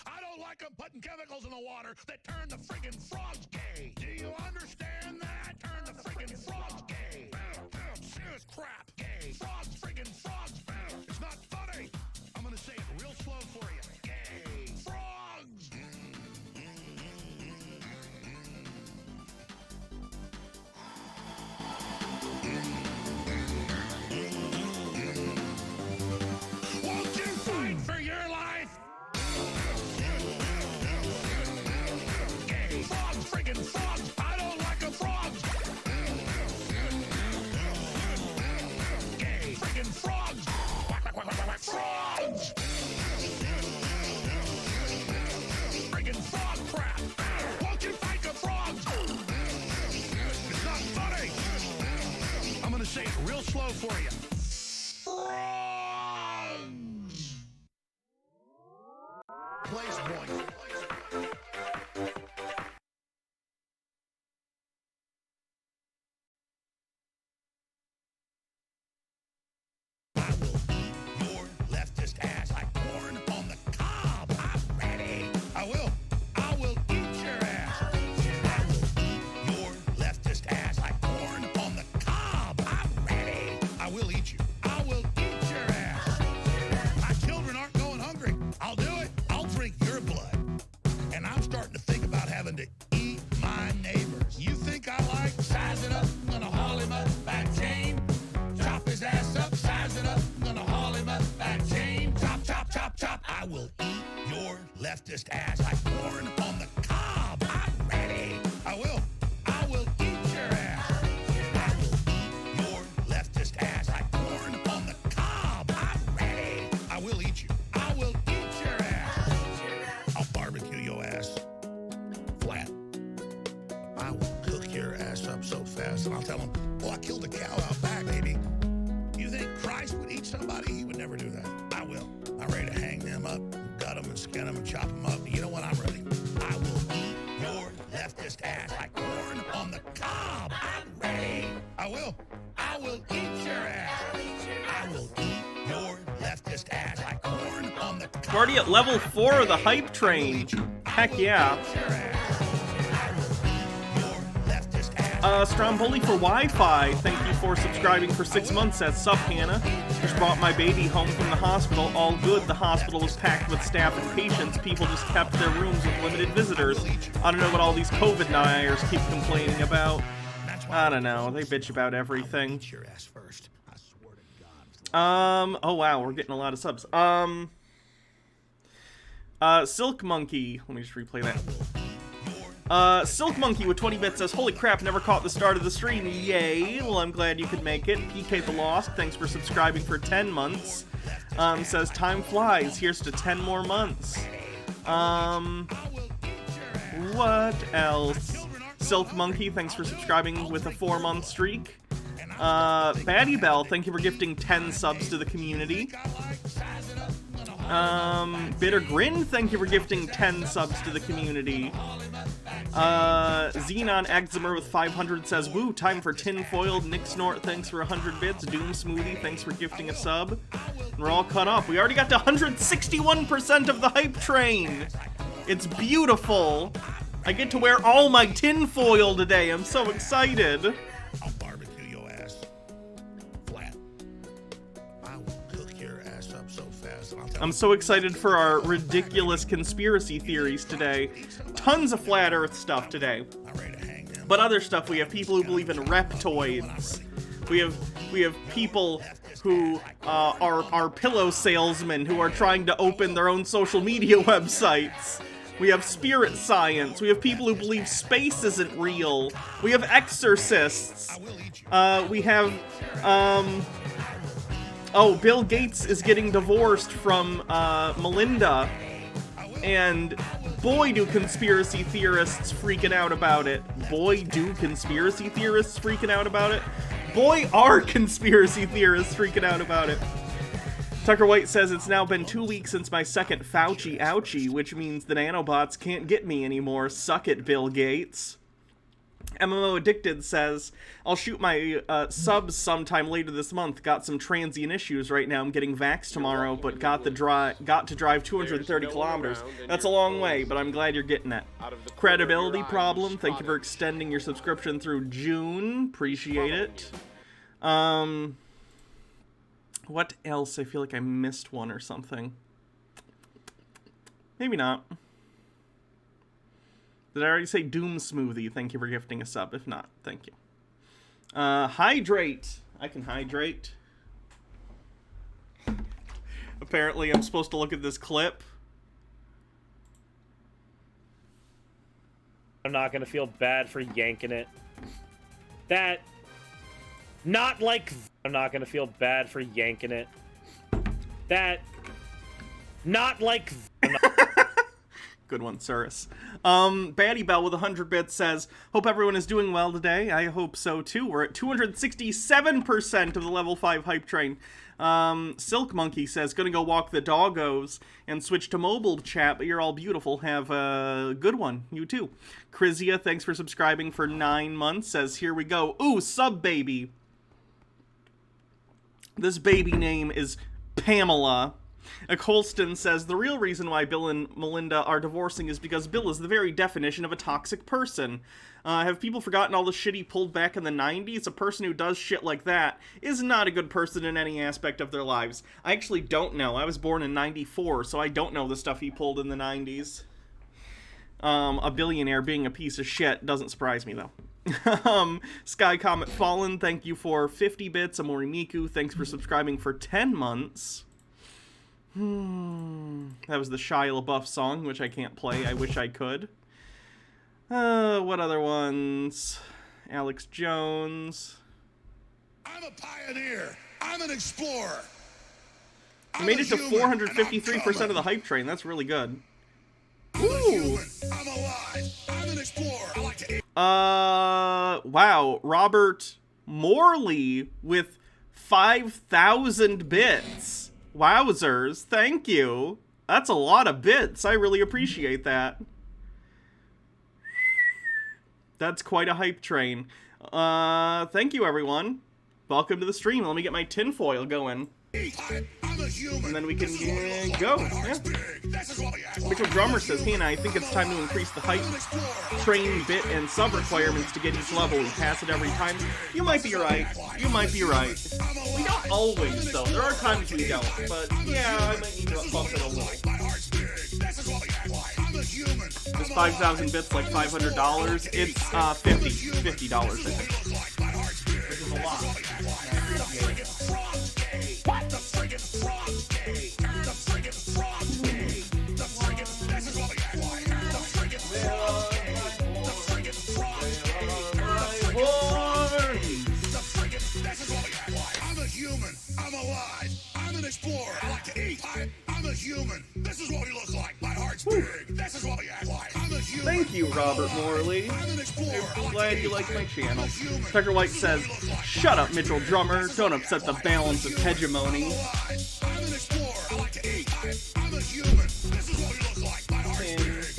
I don't like them putting chemicals in the water that turn the friggin' frogs gay. Do you understand that? Turn the friggin' frogs gay. Serious crap. Gay. Frogs, friggin' frogs. It's not funny. I'm gonna say it real slow for you. Gay. Frogs. Won't you fight for your life? Gay. Frogs, friggin' frogs. I don't like the frogs. Gay. Friggin' frogs. Frogs. Friggin' frog crap. Won't you fight the frogs? It's not funny. I'm gonna say it real slow for you. Frogs. Place point. Your leftist ass like corn on the cob. I'm ready. I will eat your ass. Your leftist ass like corn on the cob. I'm ready. I will eat you. I will eat your ass. My children aren't going hungry. I'll do it. I'll drink your blood. And I'm starting to think about having to eat my neighbors. You think I like size it up? I'm gonna haul him up, back chain. Chop his ass up, size it up. I'm gonna haul him up, back chain. Chop, chop, chop, chop. I will eat your leftist ass like corn on the cob. I'm ready. I will eat your ass. I will eat your leftist ass like corn on the cob. I'm ready. I will eat you. I will eat your ass. I'll barbecue your ass flat. I will cook your ass up so fast, and I'll tell them, well, I killed a cow out back, baby. You think Christ would eat somebody? He would never do that. I will. I'm ready to hang them up, gut them and skin them and chop them up. You know what? I'm ready. I will eat your leftist ass like corn on the cob. I'm ready. I will eat your ass. I will eat your leftist ass like corn on the cob. We're already at level 4 of the hype train. Heck yeah. Stromboli for Wi-Fi. Thank you for subscribing for 6 months. That's Sup, Hannah. Just brought my baby home from the hospital. All good. The hospital was packed with staff and patients. People just kept their rooms with limited visitors. I don't know what all these COVID deniers keep complaining about. I don't know. They bitch about everything. Oh wow, we're getting a lot of subs. Silk Monkey. Let me just replay that. Silk Monkey with 20 bits says, holy crap, never caught the start of the stream. Yay. Well, I'm glad you could make it. PK the Lost, thanks for subscribing for 10 months. Says, time flies. Here's to 10 more months. What else? Silk Monkey, thanks for subscribing with a 4-month streak. Baddie Bell, thank you for gifting 10 subs to the community. Bitter Grin, thank you for gifting 10 subs to the community. Xenon Eczema with 500 says, woo, time for Tinfoil. Nick Snort, thanks for 100 bits. Doom Smoothie, thanks for gifting a sub. And we're all caught up. We already got to 161% of the hype train. It's beautiful. I get to wear all my tinfoil today. I'm so excited. I'll barbecue your ass flat. I will cook your ass up so fast. I'm so excited for our ridiculous conspiracy theories today. Tons of flat earth stuff today. But other stuff, we have people who believe in reptoids. We have people who are pillow salesmen who are trying to open their own social media websites. We have spirit science. We have people who believe space isn't real. We have exorcists. We have, oh, Bill Gates is getting divorced from Melinda. And boy, do conspiracy theorists freaking out about it. Boy, do conspiracy theorists freaking out about it. Boy, are conspiracy theorists freaking out about it. Tucker White says, it's now been 2 weeks since my second Fauci ouchie, which means the nanobots can't get me anymore. Suck it, Bill Gates. MMO Addicted says, I'll shoot my subs sometime later this month. Got some transient issues right now. I'm getting vaxxed tomorrow, but got to drive 230 kilometers. That's a long way, but I'm glad you're getting it. Credibility problem. Thank you for extending your subscription through June. Appreciate it. What else? I feel like I missed one or something. Maybe not. Did I already say Doom Smoothie? Thank you for gifting a sub. If not, thank you. Hydrate. I can hydrate. Apparently, I'm supposed to look at this clip. I'm not gonna feel bad for yanking it. That... Not like... I'm not gonna feel bad for yanking it. That... Not like... Good one, Cirrus. Batty Bell with 100 bits says, hope everyone is doing well today. I hope so too. We're at 267% of the level 5 hype train. Silk Monkey says, gonna go walk the doggos and switch to mobile chat, but you're all beautiful. Have a good one. You too. Krizia, thanks for subscribing for 9 months, says, here we go. Ooh, sub baby. This baby name is Pamela. Colston says, the real reason why Bill and Melinda are divorcing is because Bill is the very definition of a toxic person. Have people forgotten all the shit he pulled back in the 90s? A person who does shit like that is not a good person in any aspect of their lives. I actually don't know. I was born in 94, so I don't know the stuff he pulled in the 90s. A billionaire being a piece of shit doesn't surprise me, though. Sky Comet Fallen, thank you for 50 bits. Amori Miku, thanks for subscribing for 10 months. That was the Shia LaBeouf song, which I can't play. I wish I could. What other ones? Alex Jones. I'm a pioneer. I'm an explorer. We made it to 453% of the hype train. That's really good. Ooh. I'm alive. I'm an explorer. I like to eat. Wow. Robert Morley with 5,000 bits. Wowzers, thank you. That's a lot of bits. I really appreciate that. That's quite a hype train. Thank you, everyone. Welcome to the stream. Let me get my tinfoil going. And then we can go. Yeah. Mitchell Drummer says, hey, and I think it's time to increase the hype train bit and sub requirements to get each level. We pass it every time. You might be right. You might be right. We don't always, though. There are times we don't. But, yeah, I might need to bump it a little. Is 5,000 bits like $500? It's $50, I think. Which is a lot. What the friggin' frog day? The friggin' frog day. The friggin' this is what we act like. The friggin' frog day. The friggin' frog day. The friggin' this is what we act like. I'm a human. I'm alive. I'm an explorer. I like to eat. I'm a human. This is what we look like. My heart's big. This is what we act like. I'm a human. Thank you, Robert Morley. I'm an explorer. I'm glad you like my channel. Tucker White says, shut up, Mitchell Drummer. Don't upset the balance of hegemony. I'm an explorer. I like to eat. I'm a human. This is what we look like. My heart's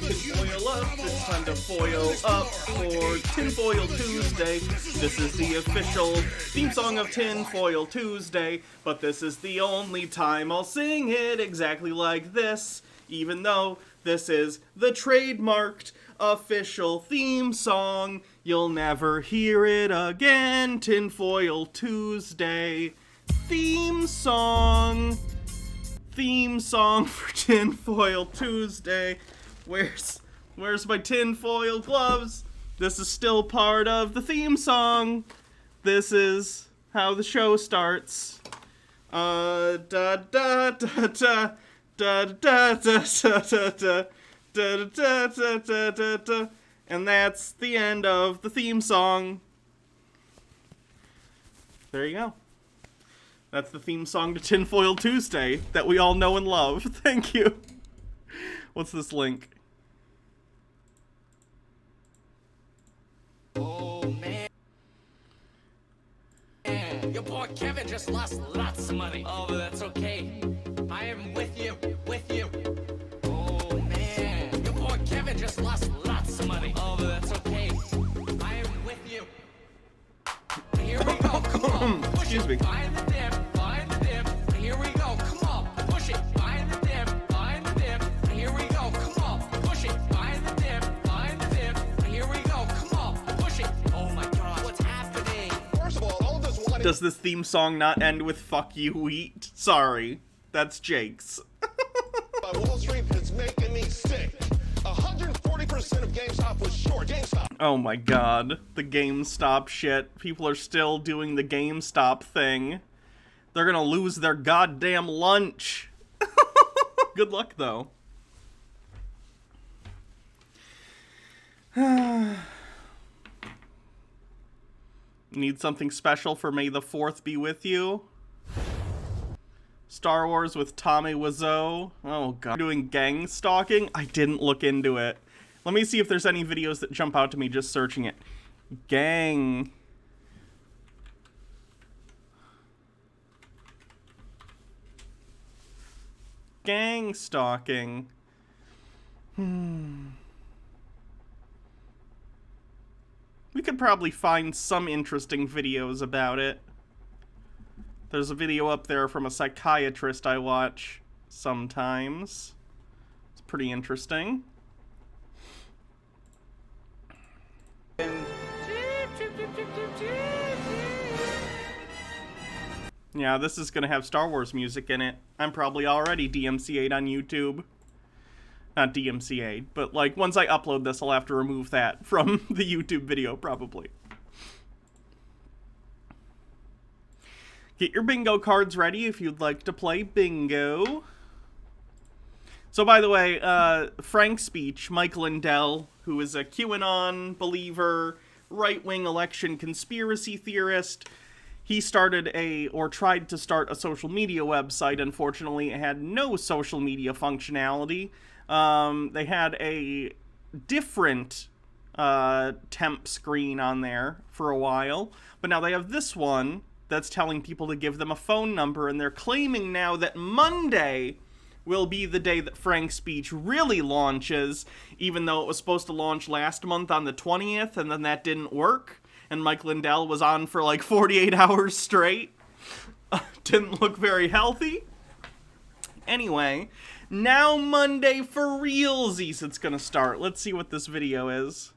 Tinfoil up. It's time to foil up for Tinfoil Tuesday. This is the official theme song of Tinfoil Tuesday, but this is the only time I'll sing it exactly like this, even though this is the trademarked official theme song. You'll never hear it again. Tinfoil Tuesday. Theme song for Tinfoil Tuesday. Where's my tinfoil gloves? This is still part of the theme song. This is how the show starts. Da da da da da da da da da da da da. And that's the end of the theme song. There you go. That's the theme song to Tinfoil Tuesday that we all know and love. Thank you. What's this link? Oh man, your boy Kevin just lost lots of money. Oh, but that's okay. I am with you, with you. Oh man, your boy Kevin just lost lots of money. Oh, but that's okay. excuse me. Find the dip, find the dip. Here we go. Come on, push it. Find the dip, find the dip. Here we go. Come on, push it. Find the dip, find the dip. Here we go. Come on, push it. Oh my God, what's happening? First of all of this wanting Does this theme song not end with "fuck you, wheat"? Sorry, that's Jake's. by Wall Street is making me sick. 140% of GameStop was short. GameStop. Oh my god, the GameStop shit. People are still doing the GameStop thing. They're gonna lose their goddamn lunch. Good luck, though. Need something special for May the 4th be with you? Star Wars with Tommy Wiseau. Oh god. Doing gang stalking? I didn't look into it. Let me see if there's any videos that jump out to me just searching it. Gang. Gang stalking. We could probably find some interesting videos about it. There's a video up there from a psychiatrist I watch sometimes. It's pretty interesting. Yeah, this is gonna have Star Wars music in it. I'm probably already DMCA'd on YouTube. Not DMCA'd, but like once I upload this, I'll have to remove that from the YouTube video, probably. Get your bingo cards ready if you'd like to play bingo. So by the way, Frank Speech, Mike Lindell, who is a QAnon believer, right-wing election conspiracy theorist, he started tried to start a social media website. Unfortunately, it had no social media functionality. They had a different temp screen on there for a while, but now they have this one that's telling people to give them a phone number, and they're claiming now that Monday will be the day that Frank Speech really launches, even though it was supposed to launch last month on the 20th, and then that didn't work, and Mike Lindell was on for like 48 hours straight. Didn't look very healthy. Anyway, now Monday for realsies it's gonna start. Let's see what this video is.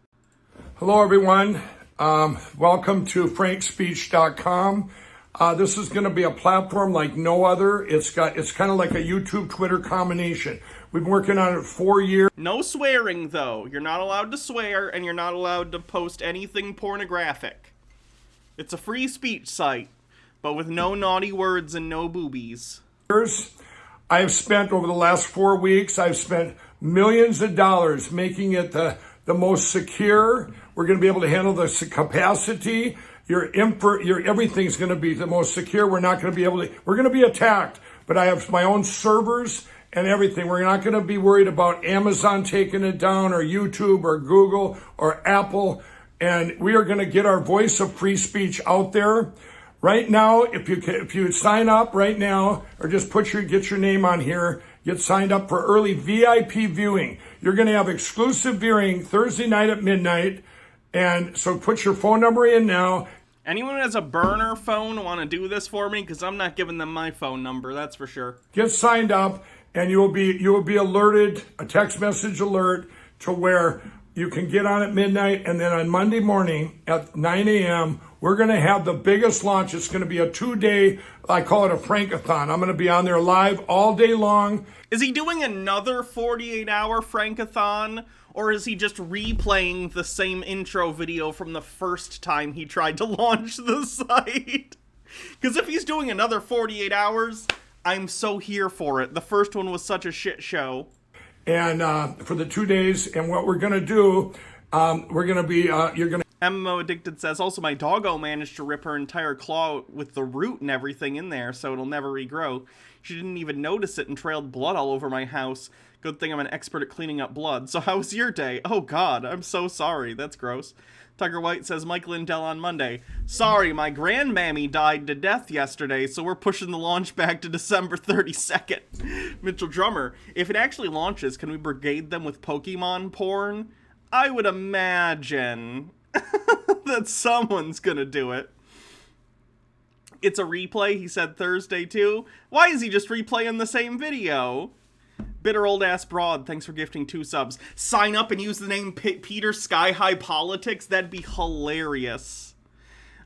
Hello, everyone. Welcome to frankspeech.com. This is going to be a platform like no other. It's kind of like a YouTube, Twitter combination. We've been working on it 4 years. No swearing, though. You're not allowed to swear, and you're not allowed to post anything pornographic. It's a free speech site, but with no naughty words and no boobies. I've spent, over the last 4 weeks, I've spent millions of dollars making it the most secure. We're going to be able to handle the capacity. Your everything's going to be the most secure. We're not going to be able to, we're going to be attacked, but I have my own servers and everything. We're not going to be worried about Amazon taking it down, or YouTube, or Google, or Apple. And we are going to get our voice of free speech out there. Right now, if you sign up right now, or just get your name on here, get signed up for early VIP viewing. You're going to have exclusive viewing Thursday night at midnight. And so put your phone number in now. Anyone who has a burner phone want to do this for me? Because I'm not giving them my phone number, that's for sure. Get signed up, and you will be alerted, a text message alert, to where you can get on at midnight. And then on Monday morning at 9 a.m., we're going to have the biggest launch. It's going to be a 2-day, I call it a Frankathon. I'm going to be on there live all day long. Is he doing another 48-hour Frankathon? Or is he just replaying the same intro video from the first time he tried to launch the site? Because if he's doing another 48 hours, I'm so here for it. The first one was such a shit show. And for the 2 days, and what we're going to do, we're going to be, you're going to... MMO Addicted says, also my doggo managed to rip her entire claw with the root and everything in there, so it'll never regrow. She didn't even notice it and trailed blood all over my house. Good thing I'm an expert at cleaning up blood. So how was your day? Oh god, I'm so sorry. That's gross. Tiger White says, Mike Lindell on Monday. Sorry, my grandmammy died to death yesterday, so we're pushing the launch back to December 32nd. Mitchell Drummer, if it actually launches, can we brigade them with Pokemon porn? I would imagine that someone's gonna do it. It's a replay, he said Thursday too. Why is he just replaying the same video? Bitter old ass broad, thanks for gifting 2 subs. Sign up and use the name Peter Sky High Politics, that'd be hilarious.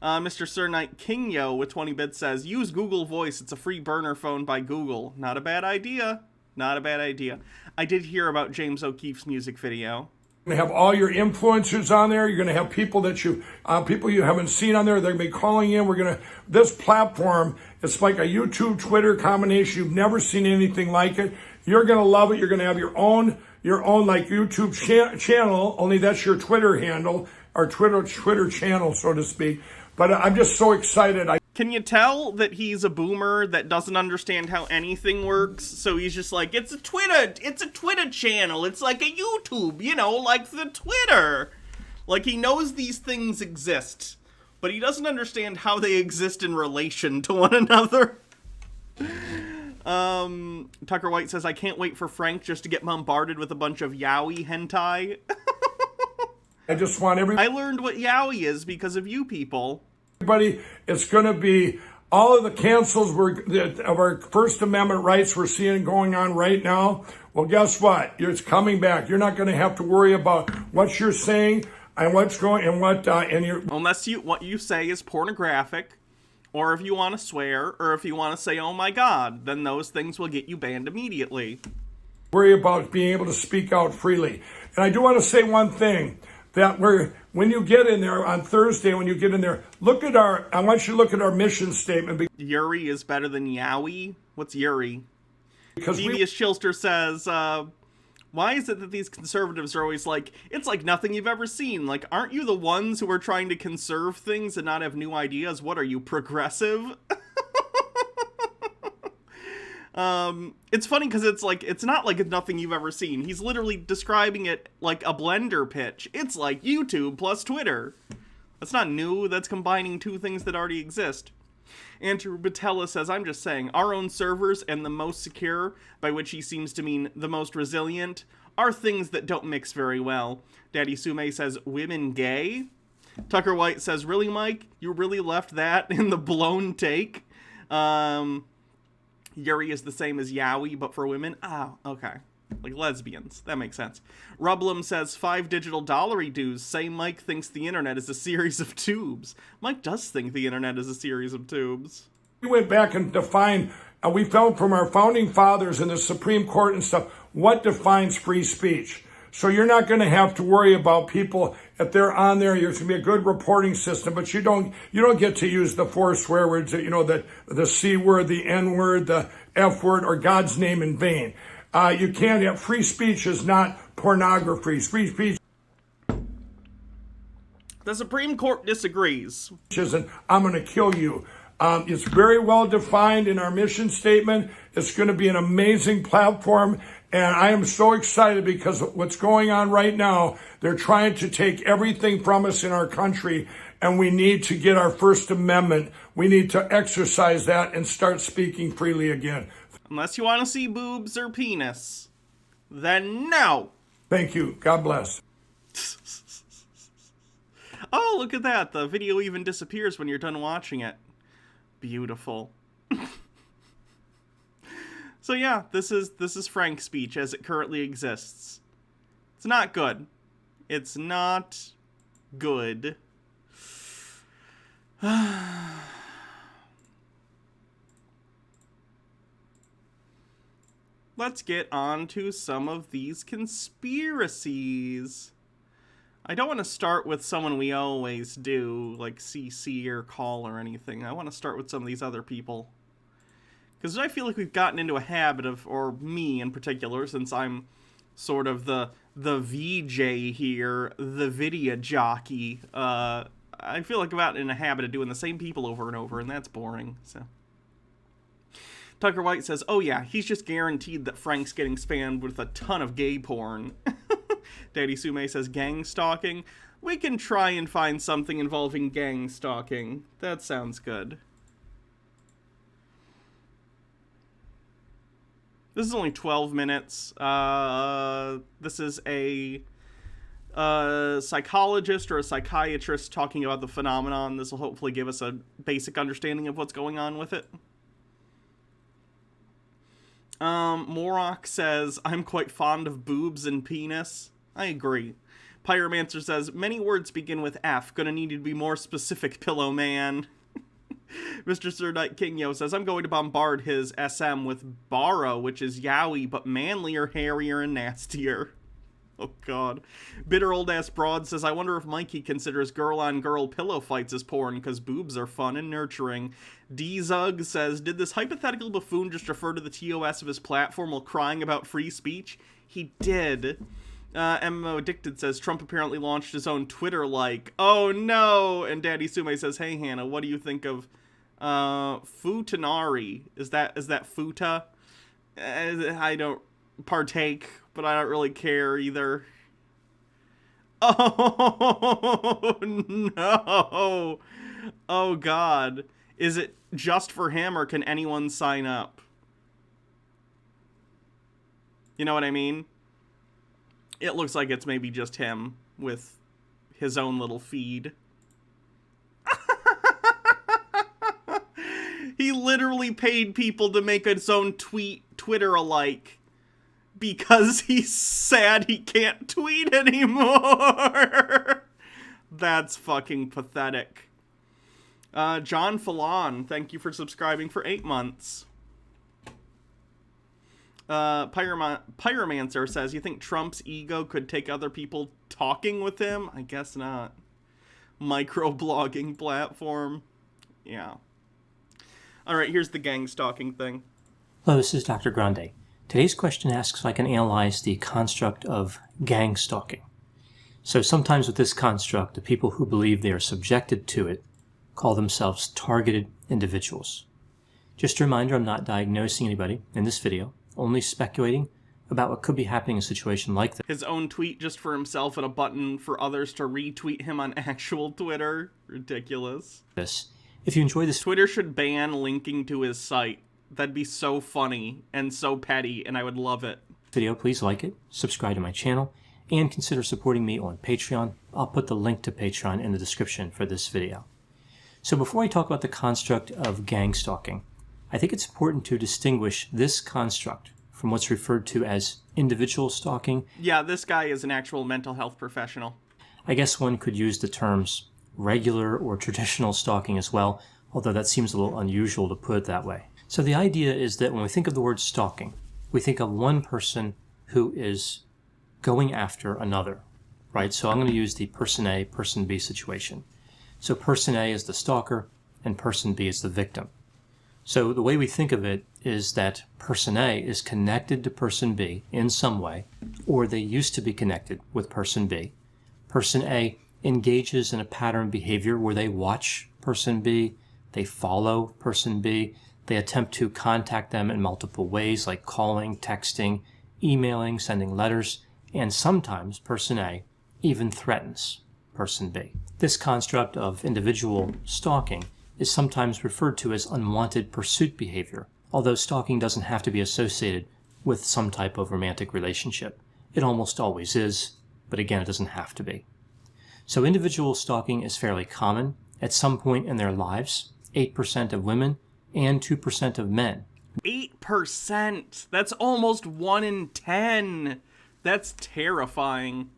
Mr. Sir Knight Kingyo with 20 bits says, use Google Voice, it's a free burner phone by Google. Not a bad idea. Not a bad idea. I did hear about James O'Keefe's music video. You're going to have all your influencers on there. You're going to have people that you haven't seen on there. They're going to be calling in. This platform, it's like a YouTube, Twitter combination. You've never seen anything like it. You're going to love it. You're going to have your own like YouTube channel, only that's your Twitter handle, or Twitter channel, so to speak. But I'm just so excited. Can you tell that he's a boomer that doesn't understand how anything works? So he's just like, it's a Twitter channel. It's like a YouTube, like the Twitter. Like, he knows these things exist, but he doesn't understand how they exist in relation to one another. Tucker White says, I can't wait for Frank just to get bombarded with a bunch of yaoi hentai. I just want I learned what yaoi is because of you people. Everybody, it's going to be all of the cancels of our First Amendment rights we're seeing going on right now. Well, guess what? It's coming back. You're not going to have to worry about what you're saying and what's going and what unless what you say is pornographic, or if you want to swear, or if you want to say "oh my God," then those things will get you banned immediately. Worry about being able to speak out freely. And I do want to say one thing. That when you get in there on Thursday, when you get in there, I want you to look at our mission statement. Yuri is better than Yowie? What's Yuri? Because Devious Chilster says, why is it that these conservatives are always like, it's like nothing you've ever seen? Like, aren't you the ones who are trying to conserve things and not have new ideas? What are you, progressive? It's funny because it's not like nothing you've ever seen. He's literally describing it like a blender pitch. It's like YouTube plus Twitter. That's not new. That's combining 2 things that already exist. Andrew Batella says, I'm just saying, our own servers and the most secure, by which he seems to mean the most resilient, are things that don't mix very well. Daddy Sume says, women gay? Tucker White says, really, Mike? You really left that in the blown take? Yuri is the same as yaoi, but for women? Oh, okay. Like lesbians. That makes sense. Rublum says, 5 digital dollary dues. Say Mike thinks the internet is a series of tubes. Mike does think the internet is a series of tubes. We went back and defined, we found from our founding fathers in the Supreme Court and stuff, what defines free speech. So you're not going to have to worry about people if they're on there. There's going to be a good reporting system, but you don't get to use the 4 swear words, the C word, the N word, the F word, or God's name in vain. You can't have free speech is not pornography. Free speech. The Supreme Court disagrees. Isn't I'm going to kill you. It's very well defined in our mission statement. It's going to be an amazing platform. And I am so excited because what's going on right now, they're trying to take everything from us in our country, and we need to get our First Amendment. We need to exercise that and start speaking freely again. Unless you want to see boobs or penis, then no. Thank you. God bless. Oh, look at that. The video even disappears when you're done watching it. Beautiful. So yeah, this is Frank's speech as it currently exists. It's not good. It's not good. Let's get on to some of these conspiracies. I don't want to start with someone we always do, like CC or Call or anything. I want to start with some of these other people. Because I feel like we've gotten into a habit of, or me in particular, since I'm sort of the VJ here, the video jockey, I feel like I've gotten in a habit of doing the same people over and over, and that's boring, so. Tucker White says, oh yeah, he's just guaranteed that Frank's getting spammed with a ton of gay porn. Daddy Sume says, gang stalking? We can try and find something involving gang stalking. That sounds good. This is only 12 minutes. This is a a psychologist or a psychiatrist talking about the phenomenon. This will hopefully give us a basic understanding of what's going on with it. Morok says, I'm quite fond of boobs and penis. I agree. Pyromancer says, many words begin with F. Gonna need you to be more specific, Pillow Man. Mr. Sir Knight Kingyo says, I'm going to bombard his SM with Borrow, which is yaoi, but manlier, hairier, and nastier. Oh, God. Bitter old-ass broad says, I wonder if Mikey considers girl-on-girl pillow fights as porn, because boobs are fun and nurturing. D-Zug says, did this hypothetical buffoon just refer to the TOS of his platform while crying about free speech? He did. MMO Addicted says, Trump apparently launched his own Twitter like, oh no! And Daddy Sume says, hey Hannah, what do you think of Futanari? Is that Futa? I don't partake, but I don't really care either. Oh no! Oh God. Is it just for him or can anyone sign up? You know what I mean? It looks like it's maybe just him with his own little feed. He literally paid people to make his own Twitter alike because he's sad he can't tweet anymore. That's fucking pathetic. John Fallon, thank you for subscribing for 8 months. Pyromancer says, you think Trump's ego could take other people talking with him? I guess not. Microblogging platform. Yeah. Alright, here's the gang stalking thing. Hello, this is Dr. Grande. Today's question asks if I can analyze the construct of gang stalking. So sometimes with this construct, the people who believe they are subjected to it call themselves targeted individuals. Just a reminder, I'm not diagnosing anybody in this video, only speculating about what could be happening in a situation like this. His own tweet just for himself and a button for others to retweet him on actual Twitter. Ridiculous. If you enjoy this Twitter should ban linking to his site. That'd be so funny and so petty, and I would love it. video, please like it, subscribe to my channel, and consider supporting me on Patreon. I'll put the link to Patreon in the description for this video. So before I talk about the construct of gang stalking, I think it's important to distinguish this construct from what's referred to as individual stalking. Yeah, this guy is an actual mental health professional. I guess one could use the terms regular or traditional stalking as well, although that seems a little unusual to put it that way. So the idea is that when we think of the word stalking, we think of one person who is going after another, right? So I'm going to use the person A, person B situation. So person A is the stalker and person B is the victim. So the way we think of it is that person A is connected to person B in some way, or they used to be connected with person B. Person A engages in a pattern of behavior where they watch person B, they follow person B, they attempt to contact them in multiple ways like calling, texting, emailing, sending letters, and sometimes person A even threatens person B. This construct of individual stalking is sometimes referred to as unwanted pursuit behavior, although stalking doesn't have to be associated with some type of romantic relationship. It almost always is, but again, it doesn't have to be. So individual stalking is fairly common at some point in their lives. 8% of women and 2% of men. 8%! That's almost 1 in 10! That's terrifying.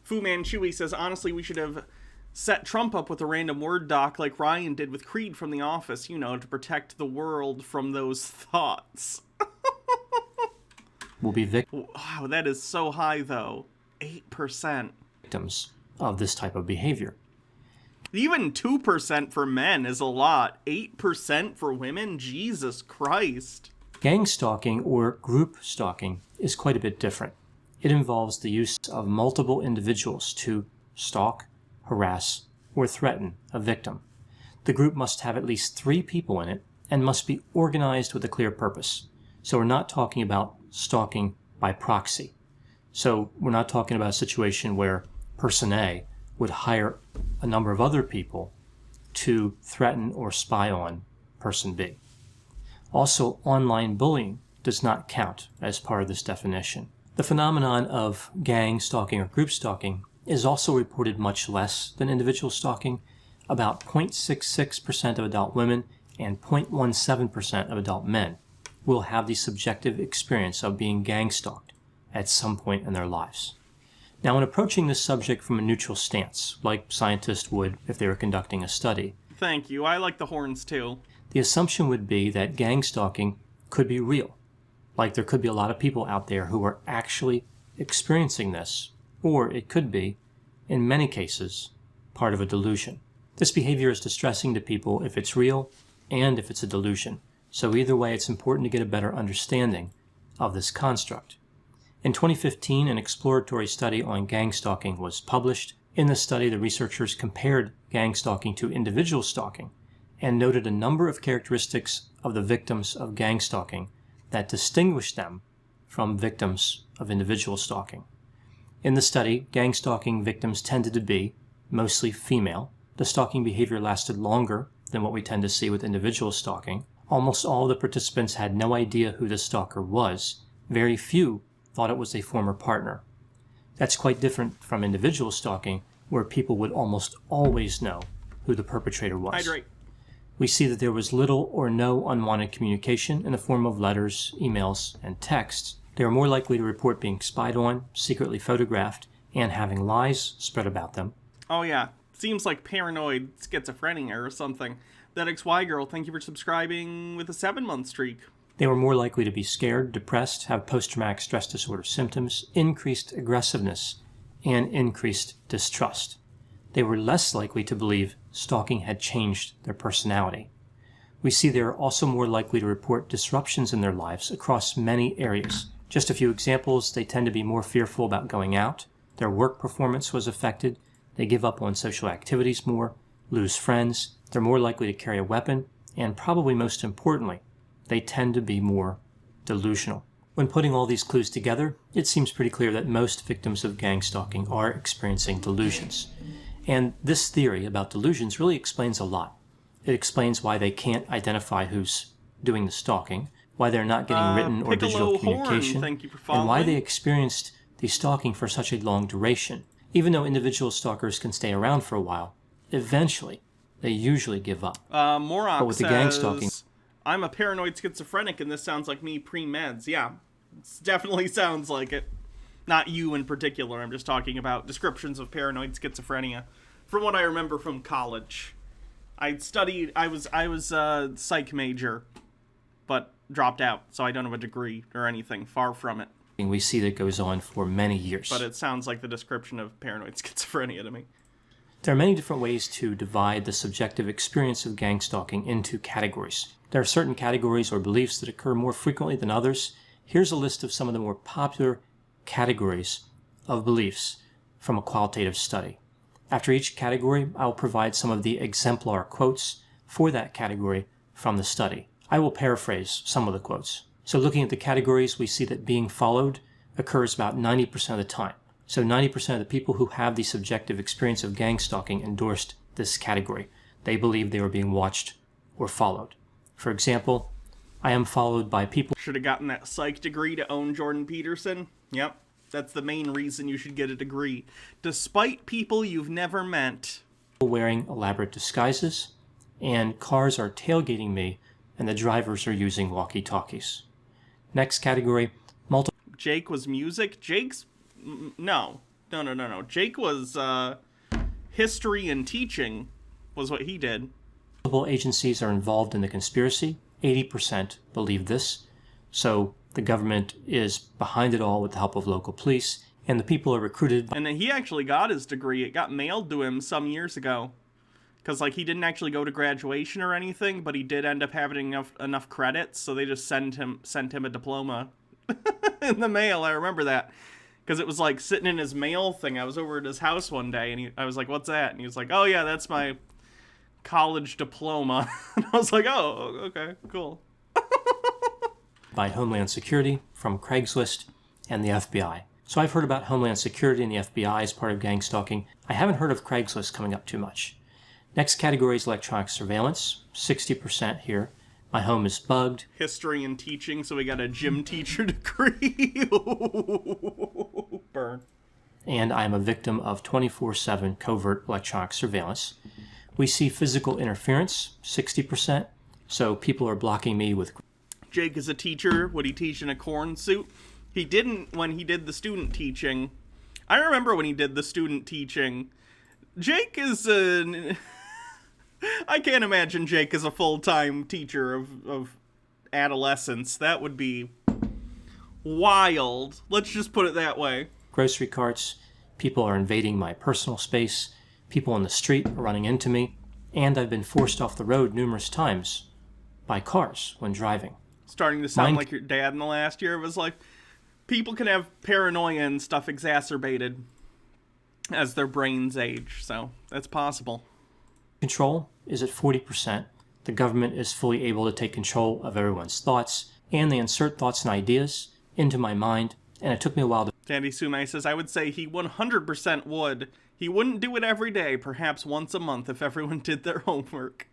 Fu Manchu says, honestly, we should have set Trump up with a random Word doc like Ryan did with Creed from The Office, you know, to protect the world from those thoughts. Will be Wow, that is so high, though. 8%. Victims of this type of behavior. Even 2% for men is a lot. 8% for women? Jesus Christ. Gang stalking or group stalking is quite a bit different. It involves the use of multiple individuals to stalk, harass, or threaten a victim. The group must have at least 3 people in it and must be organized with a clear purpose. So we're not talking about stalking by proxy. So we're not talking about a situation where person A would hire a number of other people to threaten or spy on person B. Also, online bullying does not count as part of this definition. The phenomenon of gang stalking or group stalking is also reported much less than individual stalking. About 0.66% of adult women and 0.17% of adult men will have the subjective experience of being gang stalked at some point in their lives. Now, in approaching this subject from a neutral stance, like scientists would if they were conducting a study, Thank you. I like the horns too. the assumption would be that gang stalking could be real. Like there could be a lot of people out there who are actually experiencing this, or it could be, in many cases, part of a delusion. This behavior is distressing to people if it's real and if it's a delusion. So either way, it's important to get a better understanding of this construct. In 2015, an exploratory study on gang stalking was published. In this study, the researchers compared gang stalking to individual stalking and noted a number of characteristics of the victims of gang stalking that distinguished them from victims of individual stalking. In the study, gang stalking victims tended to be mostly female. The stalking behavior lasted longer than what we tend to see with individual stalking. Almost all of the participants had no idea who the stalker was. Very few thought it was a former partner. That's quite different from individual stalking, where people would almost always know who the perpetrator was. Hydrate. We see that there was little or no unwanted communication in the form of letters, emails, and texts. They were more likely to report being spied on, secretly photographed, and having lies spread about them. Oh yeah, seems like paranoid schizophrenia or something. That XY girl, thank you for subscribing with a 7-month streak. They were more likely to be scared, depressed, have post-traumatic stress disorder symptoms, increased aggressiveness, and increased distrust. They were less likely to believe stalking had changed their personality. We see they are also more likely to report disruptions in their lives across many areas. Just a few examples: they tend to be more fearful about going out, their work performance was affected, they give up on social activities more, lose friends, they're more likely to carry a weapon, and probably most importantly, they tend to be more delusional. When putting all these clues together, it seems pretty clear that most victims of gang stalking are experiencing delusions. And this theory about delusions really explains a lot. It explains why they can't identify who's doing the stalking, why they're not getting written or digital communication, thank you for and why following. they experienced the stalking for such a long duration. Even though individual stalkers can stay around for a while, eventually they usually give up. Morok But with the says, gang stalking- I'm a paranoid schizophrenic and this sounds like me pre-meds. Yeah, it definitely sounds like it. Not you in particular, I'm just talking about descriptions of paranoid schizophrenia. From what I remember from college. I was a psych major, but dropped out, so I don't have a degree or anything, far from it. We see that goes on for many years. But it sounds like the description of paranoid schizophrenia to me. There are many different ways to divide the subjective experience of gang stalking into categories. There are certain categories or beliefs that occur more frequently than others. Here's a list of some of the more popular categories of beliefs from a qualitative study. After each category, I'll provide some of the exemplar quotes for that category from the study. I will paraphrase some of the quotes. So looking at the categories, we see that being followed occurs about 90% of the time. So 90% of the people who have the subjective experience of gang stalking endorsed this category. They believe they were being watched or followed. For example, I am followed by people Should have gotten that psych degree to own Jordan Peterson. Yep, that's the main reason you should get a degree. Despite people you've never met. wearing elaborate disguises, and cars are tailgating me, and the drivers are using walkie-talkies. Next category, Jake was music? Jake's... No. Jake was, history and teaching was what he did. multiple agencies are involved in the conspiracy. 80% believe this. So the government is behind it all with the help of local police, and the people are recruited. And then he actually got his degree. It got mailed to him some years ago. Because, like, he didn't actually go to graduation or anything, but he did end up having enough credits, so they just sent him a diploma in the mail. I remember that. Because it was, like, sitting in his mail thing. I was over at his house one day, and I was like, what's that? And he was like, oh, yeah, that's my college diploma. And I was like, oh, okay, cool. By Homeland Security, from Craigslist, and the FBI. So I've heard about Homeland Security and the FBI as part of gang stalking. I haven't heard of Craigslist coming up too much. Next category is electronic surveillance, 60% here. My home is bugged. History and teaching, so we got a gym teacher degree. Burn. And I am a victim of 24/7 covert electronic surveillance. We see physical interference, 60%. So people are blocking me with... Jake is a teacher. Would he teach in a corn suit? He didn't when he did the student teaching. I remember when he did the student teaching. Jake is an... I can't imagine Jake as a full-time teacher of adolescents. That would be wild. Let's just put it that way. Grocery carts. People are invading my personal space. People on the street are running into me. And I've been forced off the road numerous times by cars when driving. Starting to sound like your dad in the last year. It was like, people can have paranoia and stuff exacerbated as their brains age. So that's possible. Control is at 40%. The government is fully able to take control of everyone's thoughts, and they insert thoughts and ideas into my mind, and it took me a while to... Sandy Sume says, I would say he 100% would. He wouldn't do it every day, perhaps once a month if everyone did their homework.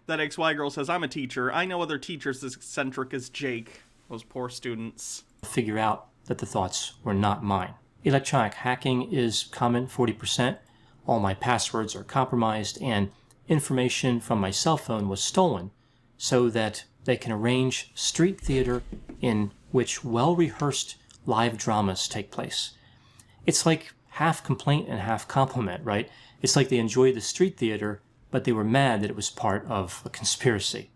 That XY girl says, I'm a teacher. I know other teachers as eccentric as Jake. Those poor students. Figure out that the thoughts were not mine. Electronic hacking is common, 40%. All my passwords are compromised, and information from my cell phone was stolen so that they can arrange street theater in which well-rehearsed live dramas take place. It's like half complaint and half compliment, right? It's like they enjoyed the street theater, but they were mad that it was part of a conspiracy.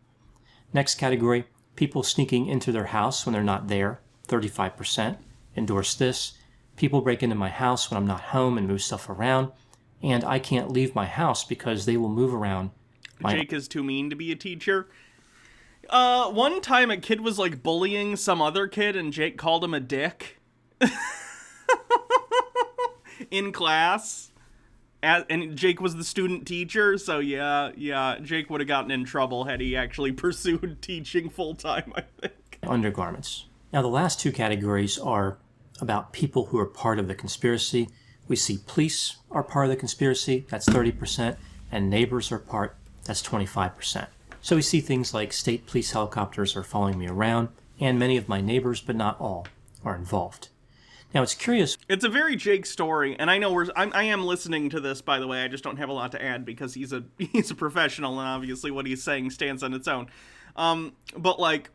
Next category, people sneaking into their house when they're not there, 35%. Endorse this. People break into my house when I'm not home and move stuff around, and I can't leave my house because they will move around. Jake is too mean to be a teacher. One time a kid was like bullying some other kid and Jake called him a dick. In class. And Jake was the student teacher, so yeah, Jake would have gotten in trouble had he actually pursued teaching full-time, I think. Undergarments. Now the last two categories are about people who are part of the conspiracy. We see police are part of the conspiracy, that's 30%, and neighbors are part, that's 25%. So we see things like state police helicopters are following me around, and many of my neighbors, but not all, are involved. Now it's curious. It's a very Jake story, and I know I am listening to this, by the way. I just don't have a lot to add because he's a professional, and obviously what he's saying stands on its own. But like,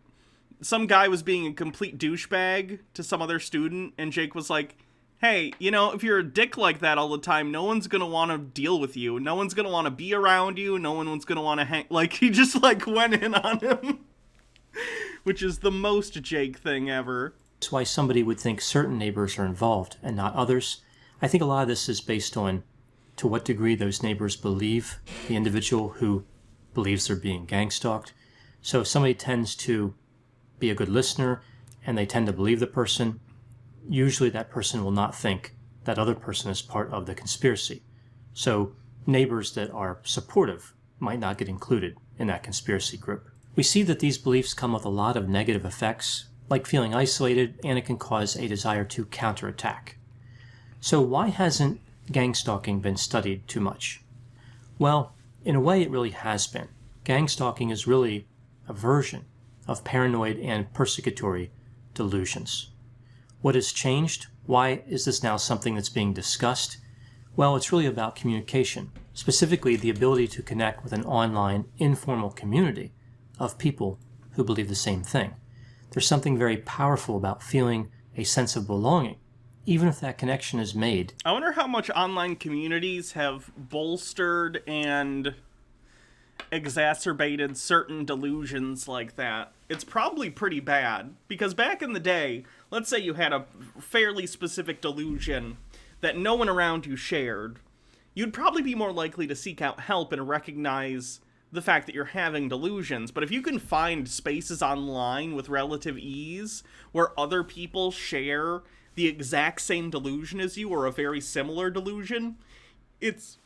some guy was being a complete douchebag to some other student, and Jake was like, hey, you know, if you're a dick like that all the time, no one's gonna want to deal with you. No one's gonna want to be around you. No one's gonna want to hang. Like, he just like went in on him, which is the most Jake thing ever. That's why somebody would think certain neighbors are involved and not others. I think a lot of this is based on to what degree those neighbors believe the individual who believes they're being gang stalked. So if somebody tends to be a good listener and they tend to believe the person, usually that person will not think that other person is part of the conspiracy. So neighbors that are supportive might not get included in that conspiracy group. We see that these beliefs come with a lot of negative effects, like feeling isolated, and it can cause a desire to counterattack. So why hasn't gang stalking been studied too much? Well, in a way it really has been. Gang stalking is really a version of paranoid and persecutory delusions. What has changed? Why is this now something that's being discussed? Well, it's really about communication, specifically the ability to connect with an online, informal community of people who believe the same thing. There's something very powerful about feeling a sense of belonging, even if that connection is made. I wonder how much online communities have bolstered and exacerbated certain delusions like that. It's probably pretty bad, because back in the day, let's say you had a fairly specific delusion that no one around you shared, you'd probably be more likely to seek out help and recognize the fact that you're having delusions. But if you can find spaces online with relative ease where other people share the exact same delusion as you or a very similar delusion, it's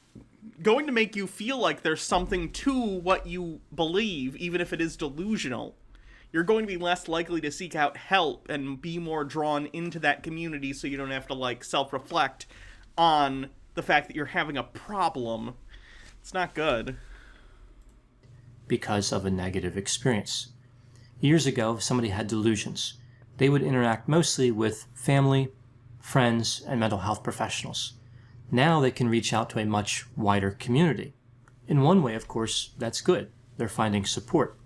going to make you feel like there's something to what you believe, even if it is delusional. You're going to be less likely to seek out help and be more drawn into that community, so you don't have to like self-reflect on the fact that you're having a problem. It's not good. Because of a negative experience. Years ago, if somebody had delusions, they would interact mostly with family, friends, and mental health professionals. Now they can reach out to a much wider community. In one way, of course, that's good. They're finding support.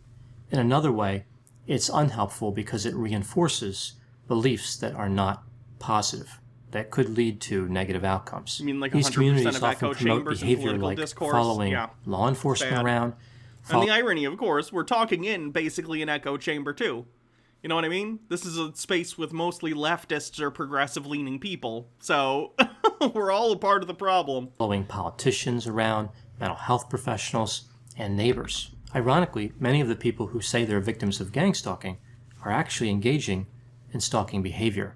In another way, it's unhelpful because it reinforces beliefs that are not positive, that could lead to negative outcomes. You mean like These 100% communities of often echo promote chambers and behavior political like discourse? following Yeah. law enforcement Bad. around. And the irony, of course, we're talking in basically an echo chamber too. You know what I mean? This is a space with mostly leftists or progressive-leaning people, so we're all a part of the problem. Following politicians around, mental health professionals, and neighbors. Ironically, many of the people who say they're victims of gang stalking are actually engaging in stalking behavior.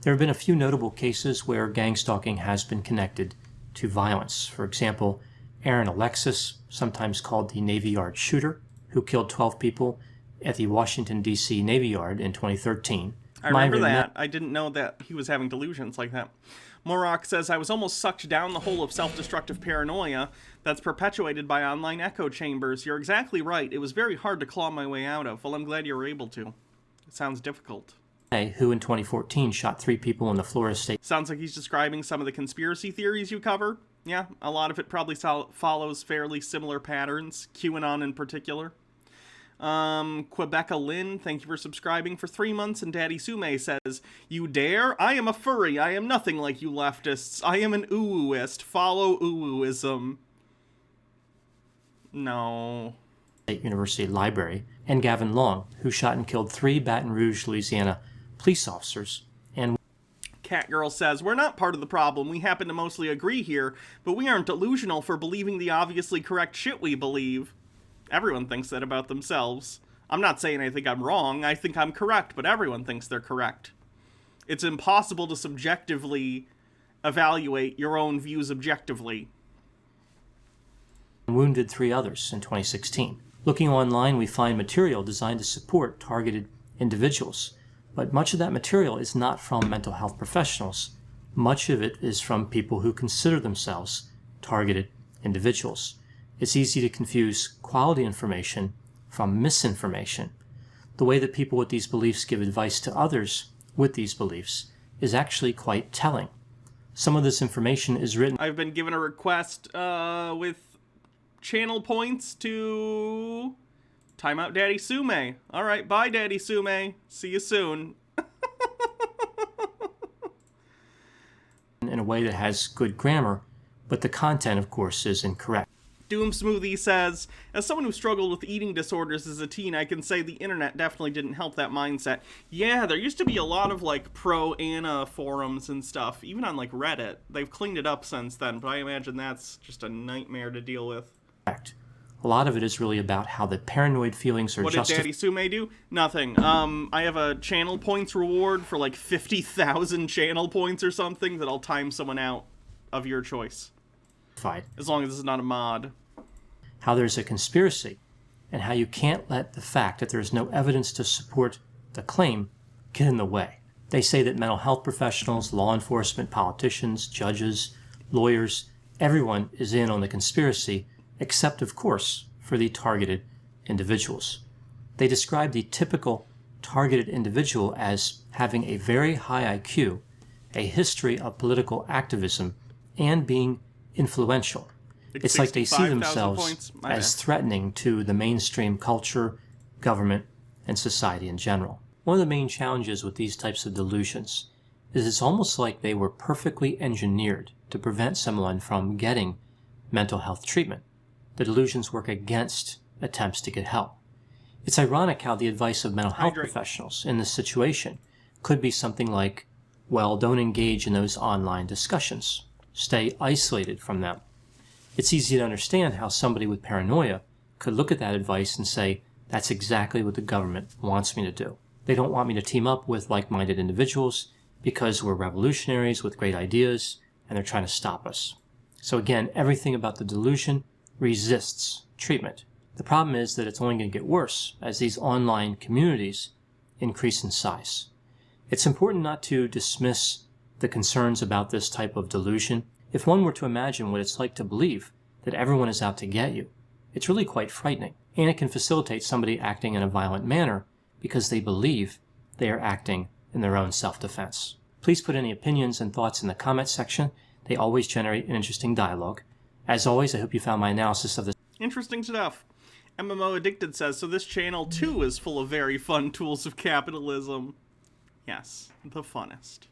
There have been a few notable cases where gang stalking has been connected to violence. For example, Aaron Alexis, sometimes called the Navy Yard shooter, who killed 12 people at the Washington, D.C. Navy Yard in 2013. I remember that. I didn't know that he was having delusions like that. Morok says, I was almost sucked down the hole of self-destructive paranoia that's perpetuated by online echo chambers. You're exactly right. It was very hard to claw my way out of. Well, I'm glad you were able to. It sounds difficult. Who in 2014 shot 3 people in the Florida State. Sounds like he's describing some of the conspiracy theories you cover. Yeah, a lot of it probably follows fairly similar patterns, QAnon in particular. Quebeca Lynn, thank you for subscribing for 3 months, and Daddy Sume says, You dare? I am a furry. I am nothing like you leftists. I am an uwooist. Follow uwooism. No. State University Library, and Gavin Long, who shot and killed 3 Baton Rouge, Louisiana police officers. And Catgirl says, We're not part of the problem. We happen to mostly agree here, but we aren't delusional for believing the obviously correct shit we believe. Everyone thinks that about themselves. I'm not saying I think I'm wrong. I think I'm correct, but everyone thinks they're correct. It's impossible to subjectively evaluate your own views objectively. wounded 3 others in 2016. Looking online, we find material designed to support targeted individuals, but much of that material is not from mental health professionals. Much of it is from people who consider themselves targeted individuals. It's easy to confuse quality information from misinformation. The way that people with these beliefs give advice to others with these beliefs is actually quite telling. Some of this information is written. I've been given a request with channel points to time out Daddy Sume. All right, bye Daddy Sume. See you soon. In a way that has good grammar, but the content, of course, is incorrect. Doom Smoothie says, as someone who struggled with eating disorders as a teen, I can say the internet definitely didn't help that mindset. Yeah, there used to be a lot of, like, pro-Anna forums and stuff, even on, like, Reddit. They've cleaned it up since then, but I imagine that's just a nightmare to deal with. A lot of it is really about how the paranoid feelings are What did Daddy Sume do? Nothing. I have a channel points reward for, like, 50,000 channel points or something that I'll time someone out of your choice. As long as it's not a mod. How there's a conspiracy, and how you can't let the fact that there is no evidence to support the claim get in the way. They say that mental health professionals, law enforcement, politicians, judges, lawyers, everyone is in on the conspiracy, except, of course, for the targeted individuals. They describe the typical targeted individual as having a very high IQ, a history of political activism, and being influential. It's like they see themselves as threatening to the mainstream culture, government, and society in general. One of the main challenges with these types of delusions is it's almost like they were perfectly engineered to prevent someone from getting mental health treatment. The delusions work against attempts to get help. It's ironic how the advice of mental health professionals in this situation could be something like, well, don't engage in those online discussions. Stay isolated from them. It's easy to understand how somebody with paranoia could look at that advice and say, that's exactly what the government wants me to do. They don't want me to team up with like-minded individuals because we're revolutionaries with great ideas and they're trying to stop us. So again, everything about the delusion resists treatment. The problem is that it's only going to get worse as these online communities increase in size. It's important not to dismiss the concerns about this type of delusion. If one were to imagine what it's like to believe that everyone is out to get you, it's really quite frightening, and it can facilitate somebody acting in a violent manner because they believe they are acting in their own self-defense. Please put any opinions and thoughts in the comments section. They always generate an interesting dialogue. As always, I hope you found my analysis of this. Interesting stuff. MMO Addicted says, so this channel too is full of very fun tools of capitalism. Yes, the funnest.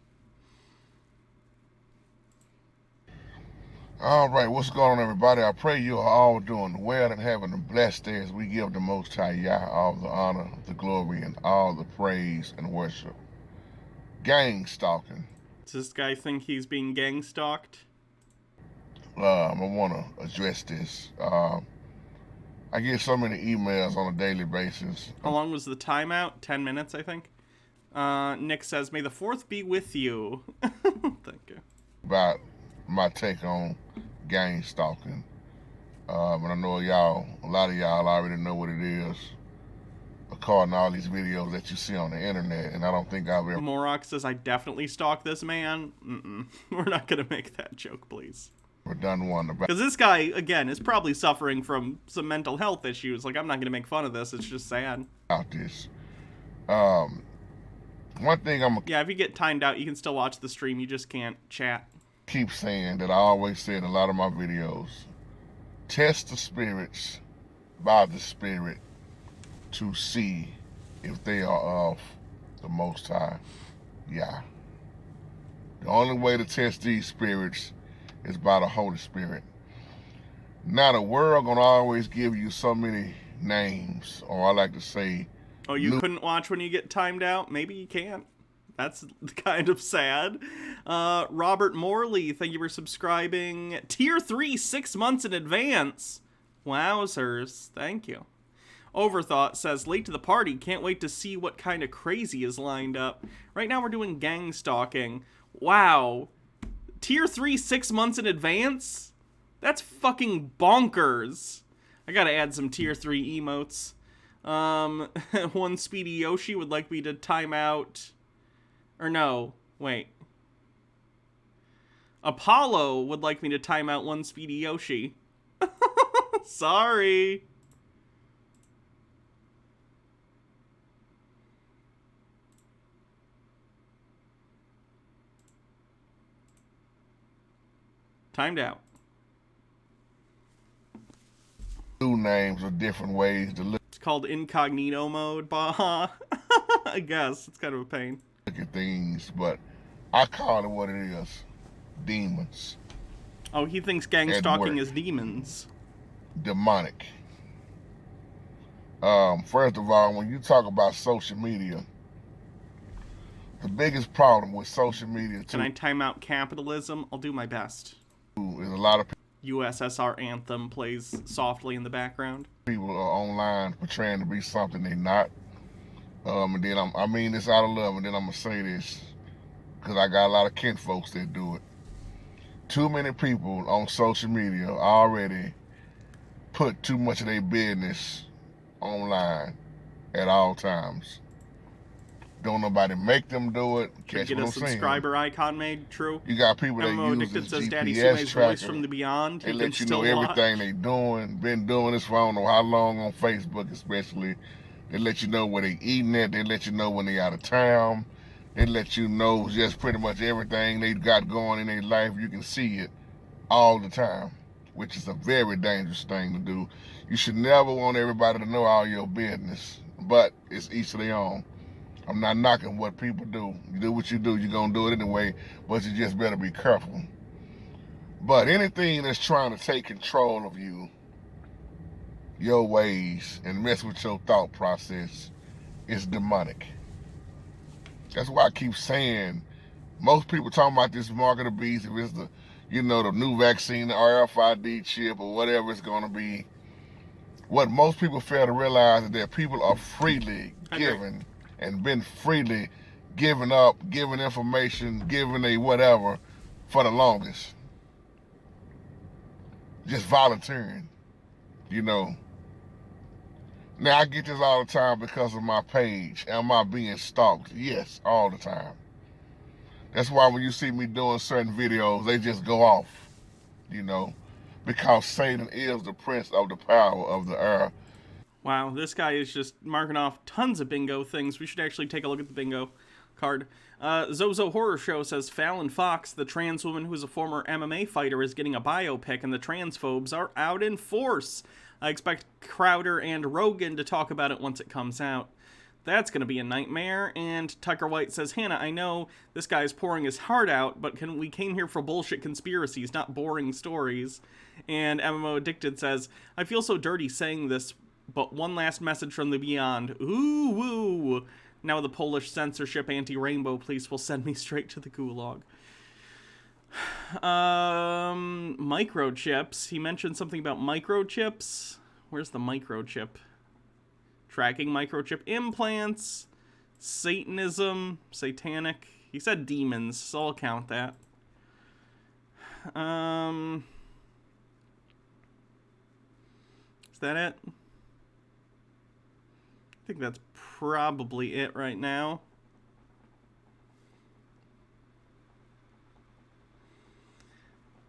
All right, what's going on, everybody? I pray you are all doing well and having a blessed day as we give the Most High Yah all the honor, the glory, and all the praise and worship. Gang stalking. Does this guy think he's being gang stalked? I want to address this. I get so many emails on a daily basis. How long was the timeout? 10 minutes, I think. Nick says, may the 4th be with you. Thank you. About my take on gang stalking. And I know a lot of y'all already know what it is, according to all these videos that you see on the internet, and I don't think I've ever... Morok says, I definitely stalked this man. We're not going to make that joke, please. done one about... Because this guy, again, is probably suffering from some mental health issues. Like, I'm not going to make fun of this. It's just sad. About this. One thing I'm... Yeah, if you get timed out, you can still watch the stream. You just can't chat. Keep saying that I always say in a lot of my videos, test the spirits by the Spirit to see if they are of the Most High Yah. The only way to test these spirits is by the Holy Spirit. Now the world gonna always give you so many names, or I like to say... Oh, you couldn't watch when you get timed out? Maybe you can't. That's kind of sad. Robert Morley, thank you for subscribing. Tier 3, 6 months in advance. Wowzers. Thank you. Overthought says, late to the party. Can't wait to see what kind of crazy is lined up. Right now we're doing gang stalking. Wow. Tier 3, 6 months in advance? That's fucking bonkers. I gotta add some Tier 3 emotes. One Speedy Yoshi would like me to time out... Or no, wait. Apollo would like me to time out one Speedy Yoshi. Sorry. Timed out. New names or different ways to look It's called incognito mode, Baha. I guess. It's kind of a pain. at things, but I call it what it is. Demons. Oh, he thinks gang At stalking work. is demons. Demonic. First of all, when you talk about social media, the biggest problem with social media Can I time out capitalism? I'll do my best. is a lot of USSR anthem plays softly in the background. people are online portraying to be something they're not. And then I mean this out of love, and then I'm gonna say this because I got a lot of kin folks that do it. Too many people on social media already put too much of their business online at all times. Don't nobody make them do it. Should Catch get what a I'm saying. subscriber icon made, true. You got people that MMO use Addicted this says Daddy GPS Sume's tracker. voice from the beyond. They He let can you know still everything watch. they doing. Been doing this for I don't know how long on Facebook especially. They let you know where they eating at. They let you know when they out of town. They let you know just pretty much everything they got going in their life. You can see it all the time, which is a very dangerous thing to do. You should never want everybody to know all your business, but it's each of their own. I'm not knocking what people do. You do what you do, you're gonna do it anyway, but you just better be careful. But anything that's trying to take control of you, your ways, and mess with your thought process is demonic. That's why I keep saying, most people talking about this mark of the beast, if it's the, you know, the new vaccine, the RFID chip, or whatever it's gonna be. What most people fail to realize is that people are freely given and been freely giving up, giving information, giving a whatever for the longest. Just volunteering, you know. Now I get this all the time because of my page. Am I being stalked? Yes, all the time. That's why when you see me doing certain videos, they just go off, you know, because Satan is the prince of the power of the air. Wow, this guy is just marking off tons of bingo things. We should actually take a look at the bingo card. Zozo Horror Show says Fallon Fox, the trans woman who's a former MMA fighter, is getting a biopic, and the transphobes are out in force. I expect Crowder and Rogan to talk about it once it comes out. That's going to be a nightmare. And Tucker White says, Hannah, I know this guy's pouring his heart out, but we came here for bullshit conspiracies, not boring stories. And MMO Addicted says, I feel so dirty saying this, but one last message from the beyond. Ooh, woo. Now the Polish censorship anti-rainbow police will send me straight to the gulag. Microchips. He mentioned something about microchips. Where's the microchip? Tracking microchip implants. Satanism. Satanic. He said demons, so I'll count that. Is that it? I think that's probably it right now.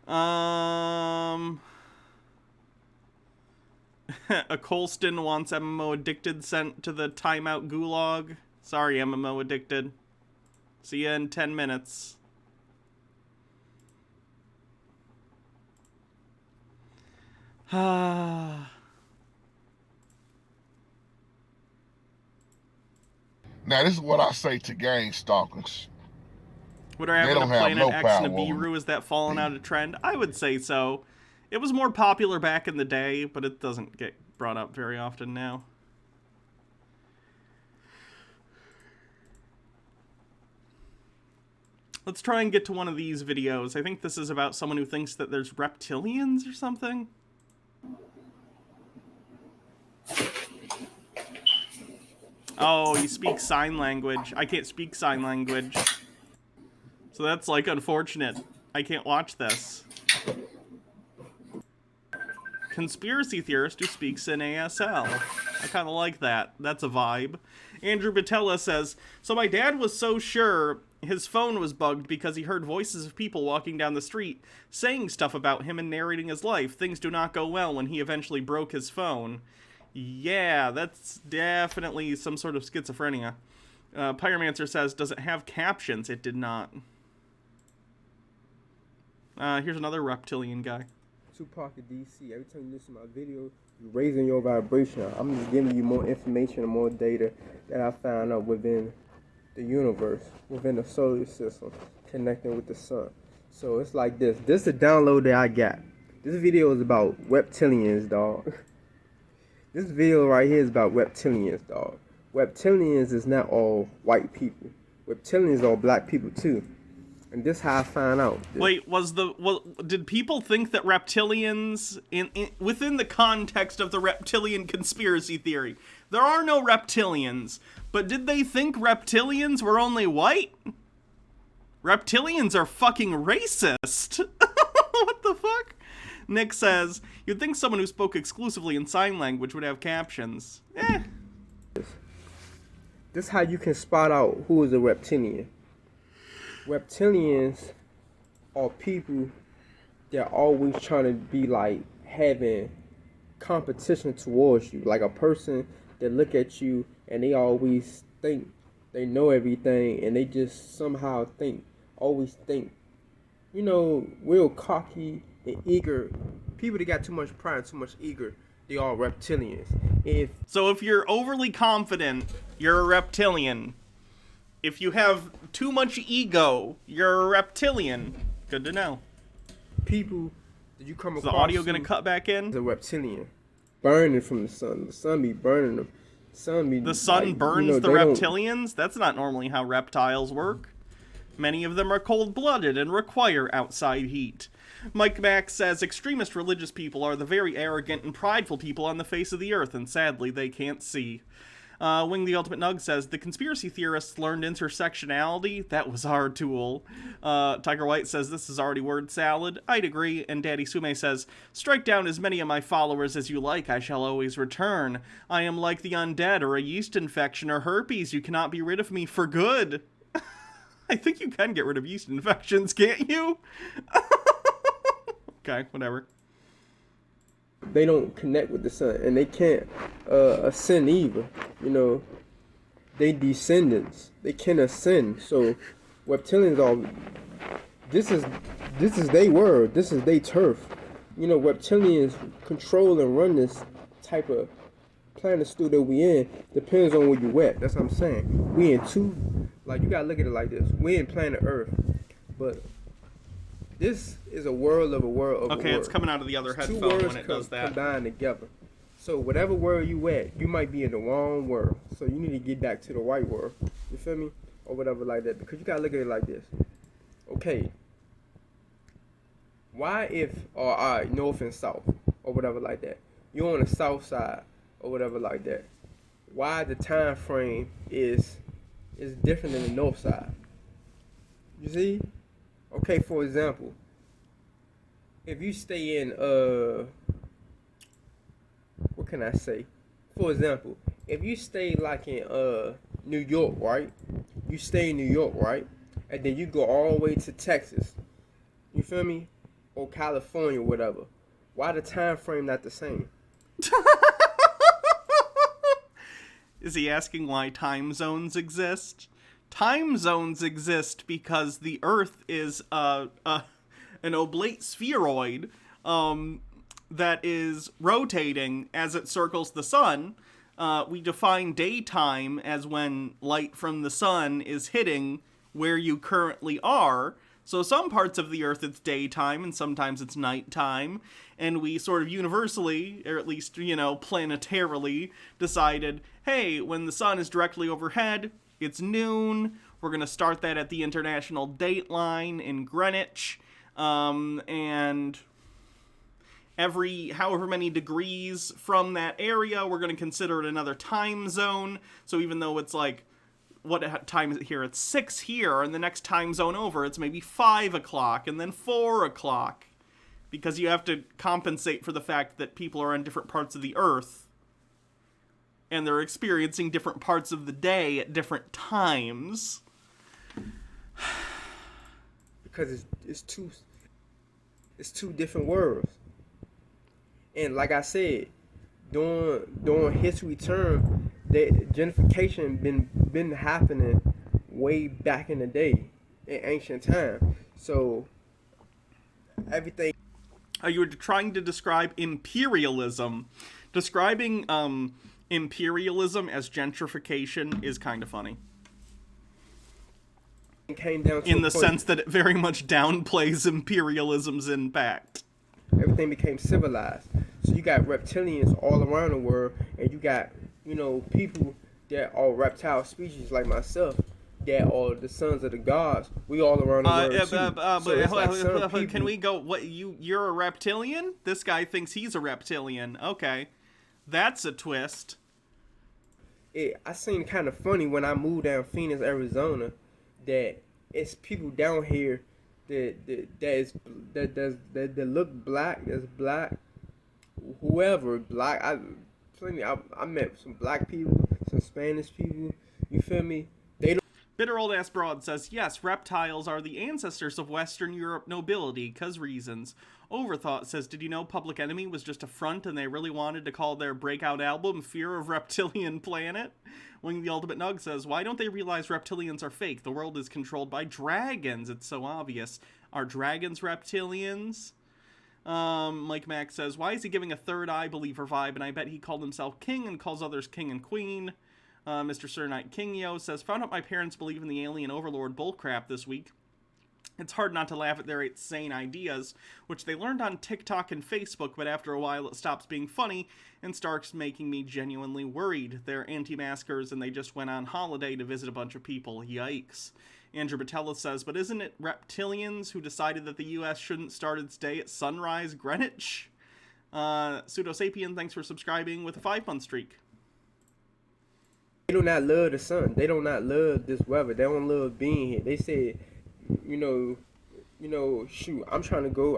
A Colston wants MMO Addicted sent to the timeout gulag. Sorry, MMO Addicted. See ya in 10 minutes. Now, this is what I say to gang stalkers. Would our having a Planet X Nibiru, is that fallen out of trend? I would say so. It was more popular back in the day, but it doesn't get brought up very often now. Let's try and get to one of these videos. I think this is about someone who thinks that there's reptilians or something. Oh, he speaks sign language. I can't speak sign language. So that's, like, unfortunate. I can't watch this. Conspiracy theorist who speaks in ASL. I kind of like that. That's a vibe. Andrew Batella says, so my dad was so sure his phone was bugged because he heard voices of people walking down the street saying stuff about him and narrating his life. Things do not go well when he eventually broke his phone. Yeah, that's definitely some sort of schizophrenia. Pyromancer says, does it have captions? It did not. Here's another reptilian guy. Tupac of DC. Every time you listen to my video, you're raising your vibration. I'm just giving you more information and more data that I found out within the universe, within the solar system, connecting with the sun. So it's like this. This is the download that I got. This video is about reptilians, dog. This video right here is about reptilians, dog. Reptilians is not all white people. Reptilians are black people too. And this is how I found out. Wait, did people think that reptilians, within the context of the reptilian conspiracy theory, there are no reptilians, but did they think reptilians were only white? Reptilians are fucking racist. What the fuck? Nick says, you'd think someone who spoke exclusively in sign language would have captions. This is how you can spot out who is a reptilian. Reptilians are people that are always trying to be like having competition towards you. Like a person that look at you and they always think they know everything and they just somehow always think, you know, real cocky and eager. People that got too much pride and too much eager, they are reptilians. So if you're overly confident, you're a reptilian. If you have too much ego, you're a reptilian. Good to know. People that you come across. Is the audio gonna cut back in? The reptilian, burning from the sun. The sun be burning them. The sun burns the reptilians? That's not normally how reptiles work. Many of them are cold-blooded and require outside heat. Mike Max says, extremist religious people are the very arrogant and prideful people on the face of the earth, and sadly they can't see. Wing the Ultimate Nug says, the conspiracy theorists learned intersectionality. That was our tool. Tiger White says, this is already word salad. I'd agree. And Daddy Sume says, strike down as many of my followers as you like. I shall always return. I am like the undead or a yeast infection or herpes. You cannot be rid of me for good. I think you can get rid of yeast infections, can't you? Okay, whatever. They don't connect with the sun, and they can't ascend either. You know, they descendants. They can ascend. So reptilians are. This is their world. This is their turf. You know, reptilians control and run this type of planet stool that we in. Depends on where you at. That's what I'm saying. We in two. Like, you gotta look at it like this. We in planet Earth, but this is a world of a world of a Okay, world. it's coming out of the other Two headphone worlds when it does that. combined together. So whatever world you at, you might be in the wrong world. So you need to get back to the right world. You feel me? Or whatever like that. Because you gotta look at it like this. Okay. Why if, or alright, north and south, or whatever like that. You're on the south side, or whatever like that. Why the time frame is different than the north side? You see? Okay, for example, if you stay in what can I say? For example, if you stay like in New York, right? You stay in New York, right? And then you go all the way to Texas. You feel me? Or California, whatever. Why the time frame not the same? Is he asking why time zones exist? Time zones exist because the Earth is an oblate spheroid that is rotating as it circles the sun. We define daytime as when light from the sun is hitting where you currently are. So some parts of the Earth it's daytime and sometimes it's nighttime, and we sort of universally, or at least, you know, planetarily, decided, hey, when the sun is directly overhead, it's noon, we're going to start that at the international date line in Greenwich, and every however many degrees from that area, we're going to consider it another time zone, so even though it's like, what time is it here? It's 6 here, and the next time zone over, it's maybe 5 o'clock, and then 4 o'clock. Because you have to compensate for the fact that people are on different parts of the Earth, and they're experiencing different parts of the day at different times. Because it's two different worlds. And like I said, during history term, that gentrification been happening way back in the day, in ancient time. So everything. You were trying to describe imperialism. Describing imperialism as gentrification is kind of funny. Came down to in a the point. sense that it very much downplays imperialism's impact. Everything became civilized. So you got reptilians all around the world, and you got, you know, people that are reptile species like myself, that are the sons of the gods. We all around the world too. So it's like some people, can we go? What, you're a reptilian? This guy thinks he's a reptilian. Okay, that's a twist. I seen kind of funny when I moved down Phoenix, Arizona, that it's people down here that look black, that's black, whoever black. I met some black people, some Spanish people. You feel me? They don't. Bitter old ass broad says, yes, reptiles are the ancestors of Western Europe nobility, 'cause reasons. Overthought says, did you know Public Enemy was just a front and they really wanted to call their breakout album Fear of Reptilian Planet? Wing the Ultimate Nug says, why don't they realize reptilians are fake? The world is controlled by dragons. It's so obvious. Are dragons reptilians? Mike Mack says, why is he giving a third eye believer vibe? And I bet he called himself king and calls others king and queen. Mr. Sir Knight Kingyo says, found out my parents believe in the alien overlord bullcrap this week. It's hard not to laugh at their insane ideas, which they learned on TikTok and Facebook, but after a while it stops being funny and starts making me genuinely worried. They're anti-maskers and they just went on holiday to visit a bunch of people. Yikes. Andrew Batella says, but isn't it reptilians who decided that the U.S. shouldn't start its day at sunrise Greenwich? Pseudosapien, thanks for subscribing with a 5-month streak. They do not love the sun. They do not love this weather. They don't love being here. They said, you know, shoot, I'm trying to go.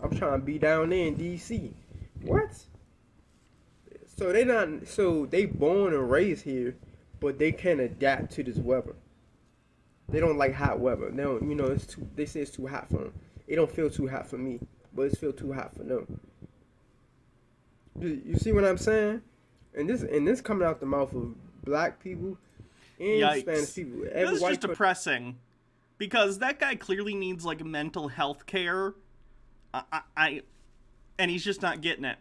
I'm trying to be down there in D.C. What? So they not. So they born and raised here, but they can't adapt to this weather. They don't like hot weather. They don't. You know, it's too. They say it's too hot for them. It don't feel too hot for me, but it feel too hot for them. You see what I'm saying? And this coming out the mouth of black people and Yikes. Spanish people. This Every is white just depressing. Because that guy clearly needs, like, mental health care. And he's just not getting it.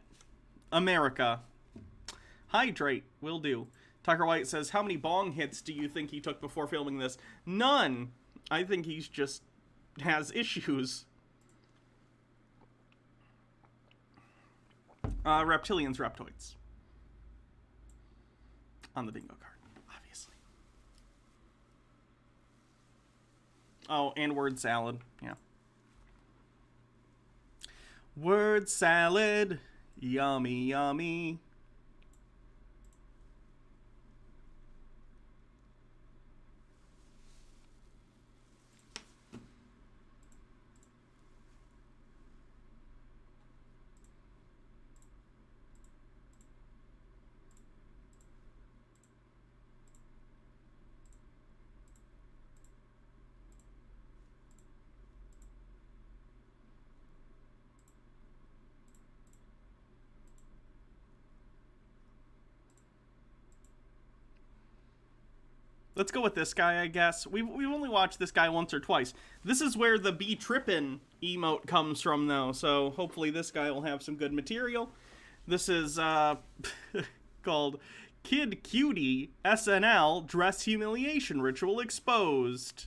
America. Hydrate. Will do. Tucker White says, how many bong hits do you think he took before filming this? None. I think he's just has issues. Reptilians, reptoids. On the bingo card, obviously. Oh, and word salad. Yeah. Word salad. Yummy, yummy. Let's go with this guy, I guess. We've only watched this guy once or twice. This is where the be trippin' emote comes from, though, so hopefully this guy will have some good material. This is called Kid Cutie SNL Dress Humiliation Ritual Exposed.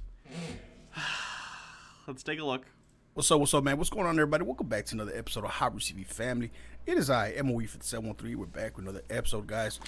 Let's take a look. What's up, man? What's going on, everybody? Welcome back to another episode of Hot RCV Family. It is I, MOE5713. We're back with another episode, guys.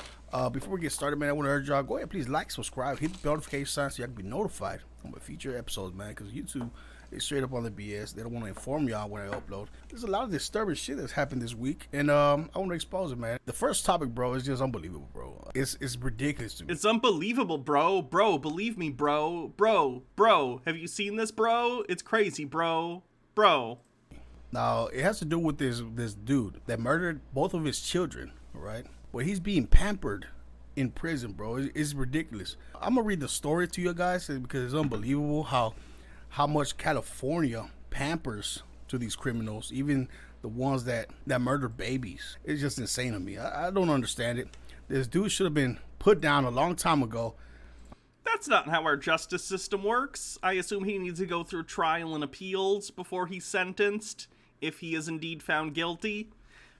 Before we get started, man, I want to urge y'all, go ahead, please like, subscribe, hit the bell notification sign so y'all can be notified on my future episodes, man, because YouTube is straight up on the BS. They don't want to inform y'all when I upload. There's a lot of disturbing shit that's happened this week, and I want to expose it, man. The first topic, bro, is just unbelievable, bro. It's ridiculous to me. It's unbelievable, bro. Bro, believe me, bro. Bro. Have you seen this, bro? It's crazy, bro. Bro. Now, it has to do with this dude that murdered both of his children, all right? But he's being pampered in prison, bro. It's ridiculous. I'm gonna read the story to you guys because it's unbelievable how much California pampers to these criminals, even the ones that murder babies. It's just insane to me. I don't understand it. This dude should have been put down a long time ago. That's not how our justice system works. I assume he needs to go through trial and appeals before he's sentenced, if he is indeed found guilty.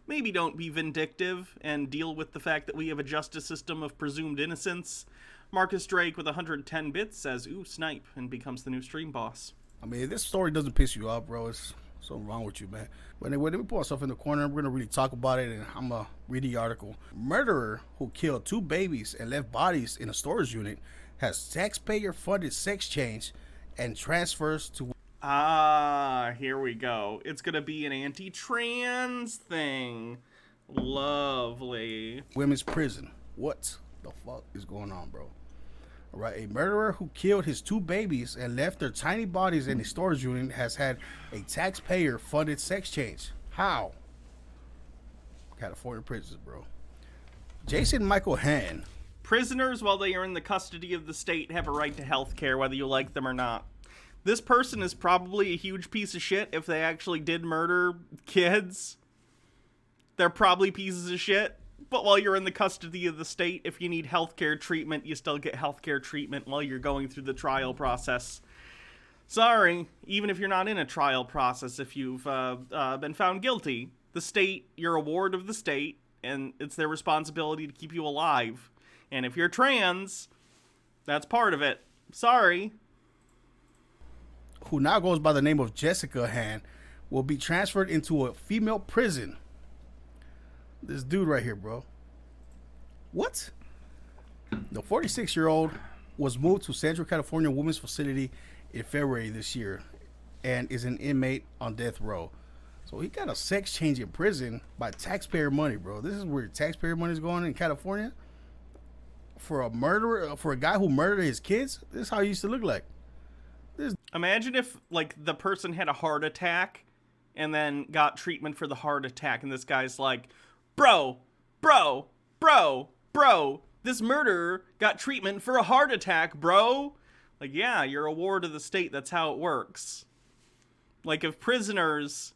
Maybe don't be vindictive and deal with the fact that we have a justice system of presumed innocence. Marcus Drake with 110 bits says, ooh, snipe, and becomes the new stream boss. I mean, if this story doesn't piss you off, bro, it's something wrong with you, man. But anyway, let me put myself in the corner. We're going to really talk about it, and I'm going to read the article. Murderer who killed 2 babies and left bodies in a storage unit has taxpayer-funded sex change and transfers to... Here we go. It's gonna be an anti-trans thing. Lovely. Women's prison. What the fuck is going on, bro? All right, a murderer who killed his 2 babies and left their tiny bodies in a storage unit has had a taxpayer-funded sex change. How? California prisons, bro. Jason Michael Hann. Prisoners, while they are in the custody of the state, have a right to health care, whether you like them or not. This person is probably a huge piece of shit if they actually did murder kids. They're probably pieces of shit. But while you're in the custody of the state, if you need healthcare treatment, you still get healthcare treatment while you're going through the trial process. Sorry, even if you're not in a trial process, if you've been found guilty, the state, you're a ward of the state, and it's their responsibility to keep you alive. And if you're trans, that's part of it. Sorry. Who now goes by the name of Jessica Hann, will be transferred into a female prison. This dude right here, bro. What? The 46-year-old was moved to Central California Women's Facility in February this year and is an inmate on death row. So he got a sex change in prison by taxpayer money, bro. This is where taxpayer money is going in California. For a murderer, for a guy who murdered his kids, this is how he used to look like. Imagine if, like, the person had a heart attack and then got treatment for the heart attack, and this guy's like, bro, this murderer got treatment for a heart attack, bro. Like, yeah, you're a ward of the state. That's how it works. Like, if prisoners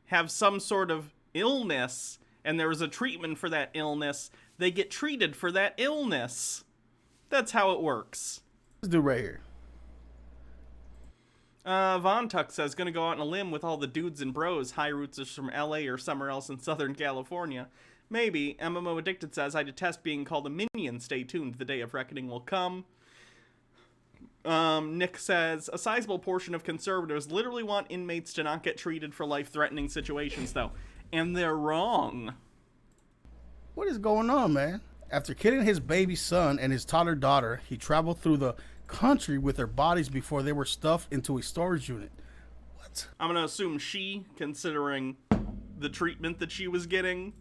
have some sort of illness and there was a treatment for that illness, they get treated for that illness. That's how it works. This dude right here. Von Tuck says, gonna go out on a limb with all the dudes and bros. High Roots is from LA or somewhere else in Southern California. Maybe. MMO Addicted says, I detest being called a minion. Stay tuned. The day of reckoning will come. Nick says, a sizable portion of conservatives literally want inmates to not get treated for life-threatening situations, though. And they're wrong. What is going on, man? After killing his baby son and his toddler daughter, he traveled through the country with their bodies before they were stuffed into a storage unit. What? I'm gonna assume she, considering the treatment that she was getting.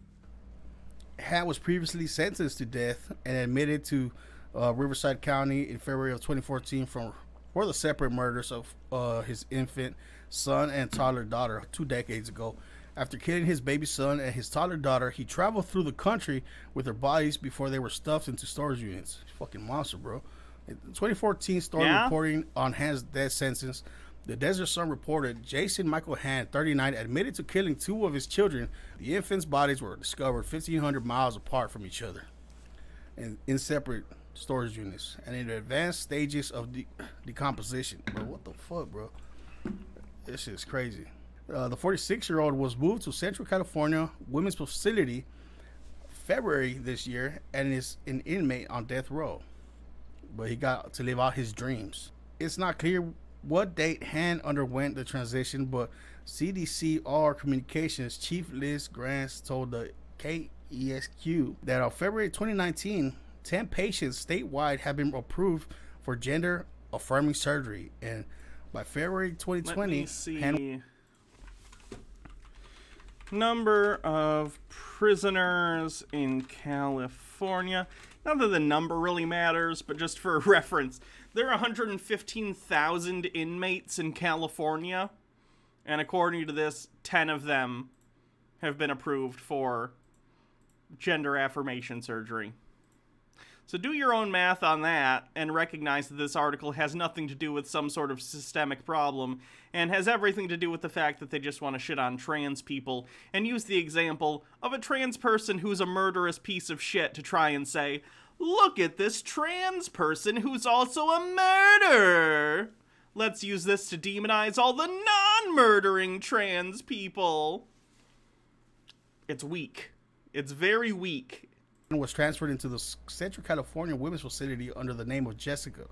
Hat was previously sentenced to death and admitted to Riverside County in February of 2014 for the separate murders of his infant son and toddler daughter 2 decades ago. After killing his baby son and his toddler daughter, he traveled through the country with their bodies before they were stuffed into storage units. Fucking monster, bro. In 2014 story reporting on Hand's death sentence, the Desert Sun reported Jason Michael Hand, 39, admitted to killing 2 of his children. The infants' bodies were discovered 1,500 miles apart from each other and in separate storage units and in advanced stages of decomposition. Bro, what the fuck, bro? This shit is crazy. The 46-year-old was moved to Central California Women's Facility February this year and is an inmate on death row. But he got to live out his dreams. It's not clear what date Hand underwent the transition, but CDCR Communications Chief Liz Grants told the KESQ that on February 2019, 10 patients statewide have been approved for gender-affirming surgery, and by February 2020, let me see. Number of prisoners in California. Not that the number really matters, but just for reference, there are 115,000 inmates in California, and according to this, 10 of them have been approved for gender affirmation surgery. So do your own math on that and recognize that this article has nothing to do with some sort of systemic problem and has everything to do with the fact that they just want to shit on trans people and use the example of a trans person who's a murderous piece of shit to try and say, look at this trans person who's also a murderer. Let's use this to demonize all the non-murdering trans people. It's weak. It's very weak. Was transferred into the Central California Women's Facility under the name of Jessica.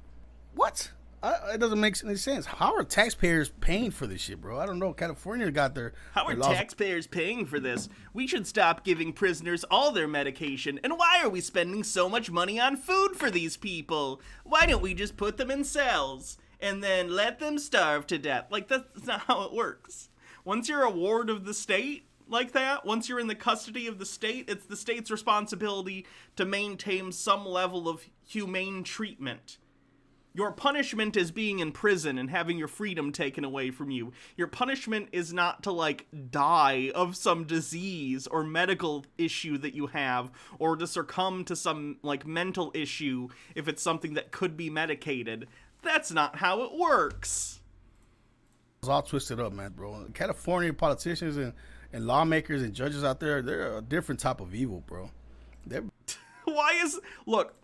What? It doesn't make any sense. How are taxpayers paying for this shit, bro? I don't know. California got their... How are taxpayers paying for this? We should stop giving prisoners all their medication. And why are we spending so much money on food for these people? Why don't we just put them in cells and then let them starve to death? Like, that's not how it works. Once you're a ward of the state like that, once you're in the custody of the state, it's the state's responsibility to maintain some level of humane treatment. Your punishment is being in prison and having your freedom taken away from you. Your punishment is not to, like, die of some disease or medical issue that you have, or to succumb to some, like, mental issue if it's something that could be medicated. That's not how it works. It's all twisted up, man, bro. California politicians and lawmakers and judges out there, they're a different type of evil, bro. Look,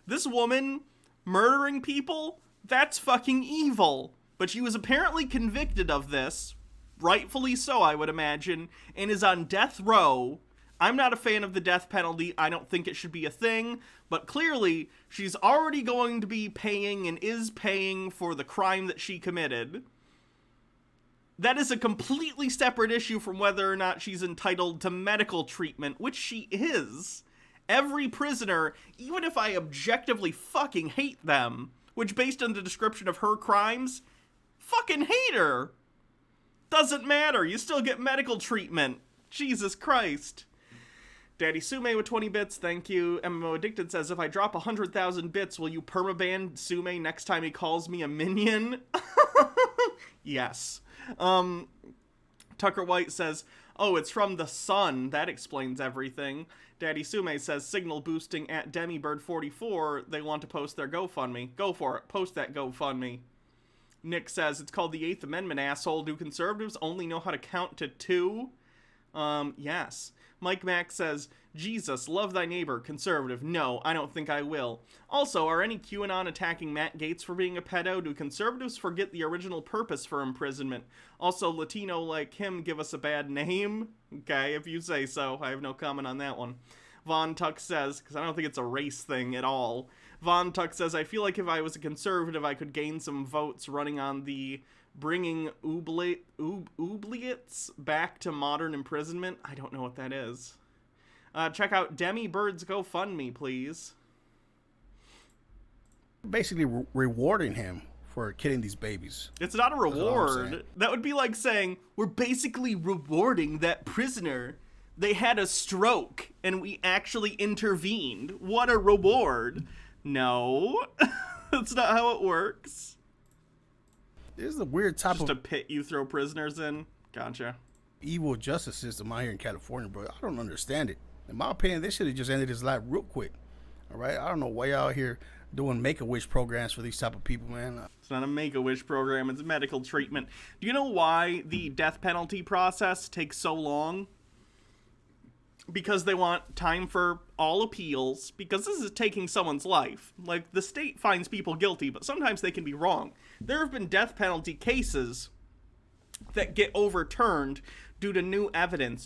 this woman murdering people, that's fucking evil. But she was apparently convicted of this, rightfully so, I would imagine, and is on death row. I'm not a fan of the death penalty. I don't think it should be a thing, but clearly she's already going to be paying and is paying for the crime that she committed. That is a completely separate issue from whether or not she's entitled to medical treatment, which she is. Every prisoner, even if I objectively fucking hate them, which based on the description of her crimes, fucking hate her. Doesn't matter, you still get medical treatment. Jesus Christ. Daddy Sume with 20 bits, thank you. MMO Addicted says, if I drop 100,000 bits, will you permaban Sume next time he calls me a minion? Yes. Tucker White says, oh, it's from the sun. That explains everything. Daddy Sume says, signal boosting at Demibird44. They want to post their GoFundMe. Go for it. Post that GoFundMe. Nick says, it's called the 8th Amendment, asshole. Do conservatives only know how to count to 2? Yes. Mike Mack says, Jesus, love thy neighbor, conservative. No, I don't think I will. Also, are any QAnon attacking Matt Gaetz for being a pedo? Do conservatives forget the original purpose for imprisonment? Also, Latino like him give us a bad name? Okay, if you say so. I have no comment on that one. Von Tuck says, because I don't think it's a race thing at all. Von Tuck says, I feel like if I was a conservative, I could gain some votes running on the bringing oubliettes back to modern imprisonment. I don't know what that is. Check out Demi Bird's GoFundMe, please. Basically rewarding him for killing these babies. It's not a all I'm reward. saying. That would be like saying, we're basically rewarding that prisoner. They had a stroke, and we actually intervened. What a reward. No, that's not how it works. This is a weird type Just of a pit you throw prisoners in. Gotcha. evil justice system out here in California, bro. I don't understand it. In my opinion, they should have just ended his life real quick. All right, I don't know why y'all out here doing Make-A-Wish programs for these type of people, man. It's not a Make-A-Wish program, it's medical treatment. Do you know why the death penalty process takes so long? Because they want time for all appeals, because this is taking someone's life. Like, the state finds people guilty, but sometimes they can be wrong. There have been death penalty cases that get overturned due to new evidence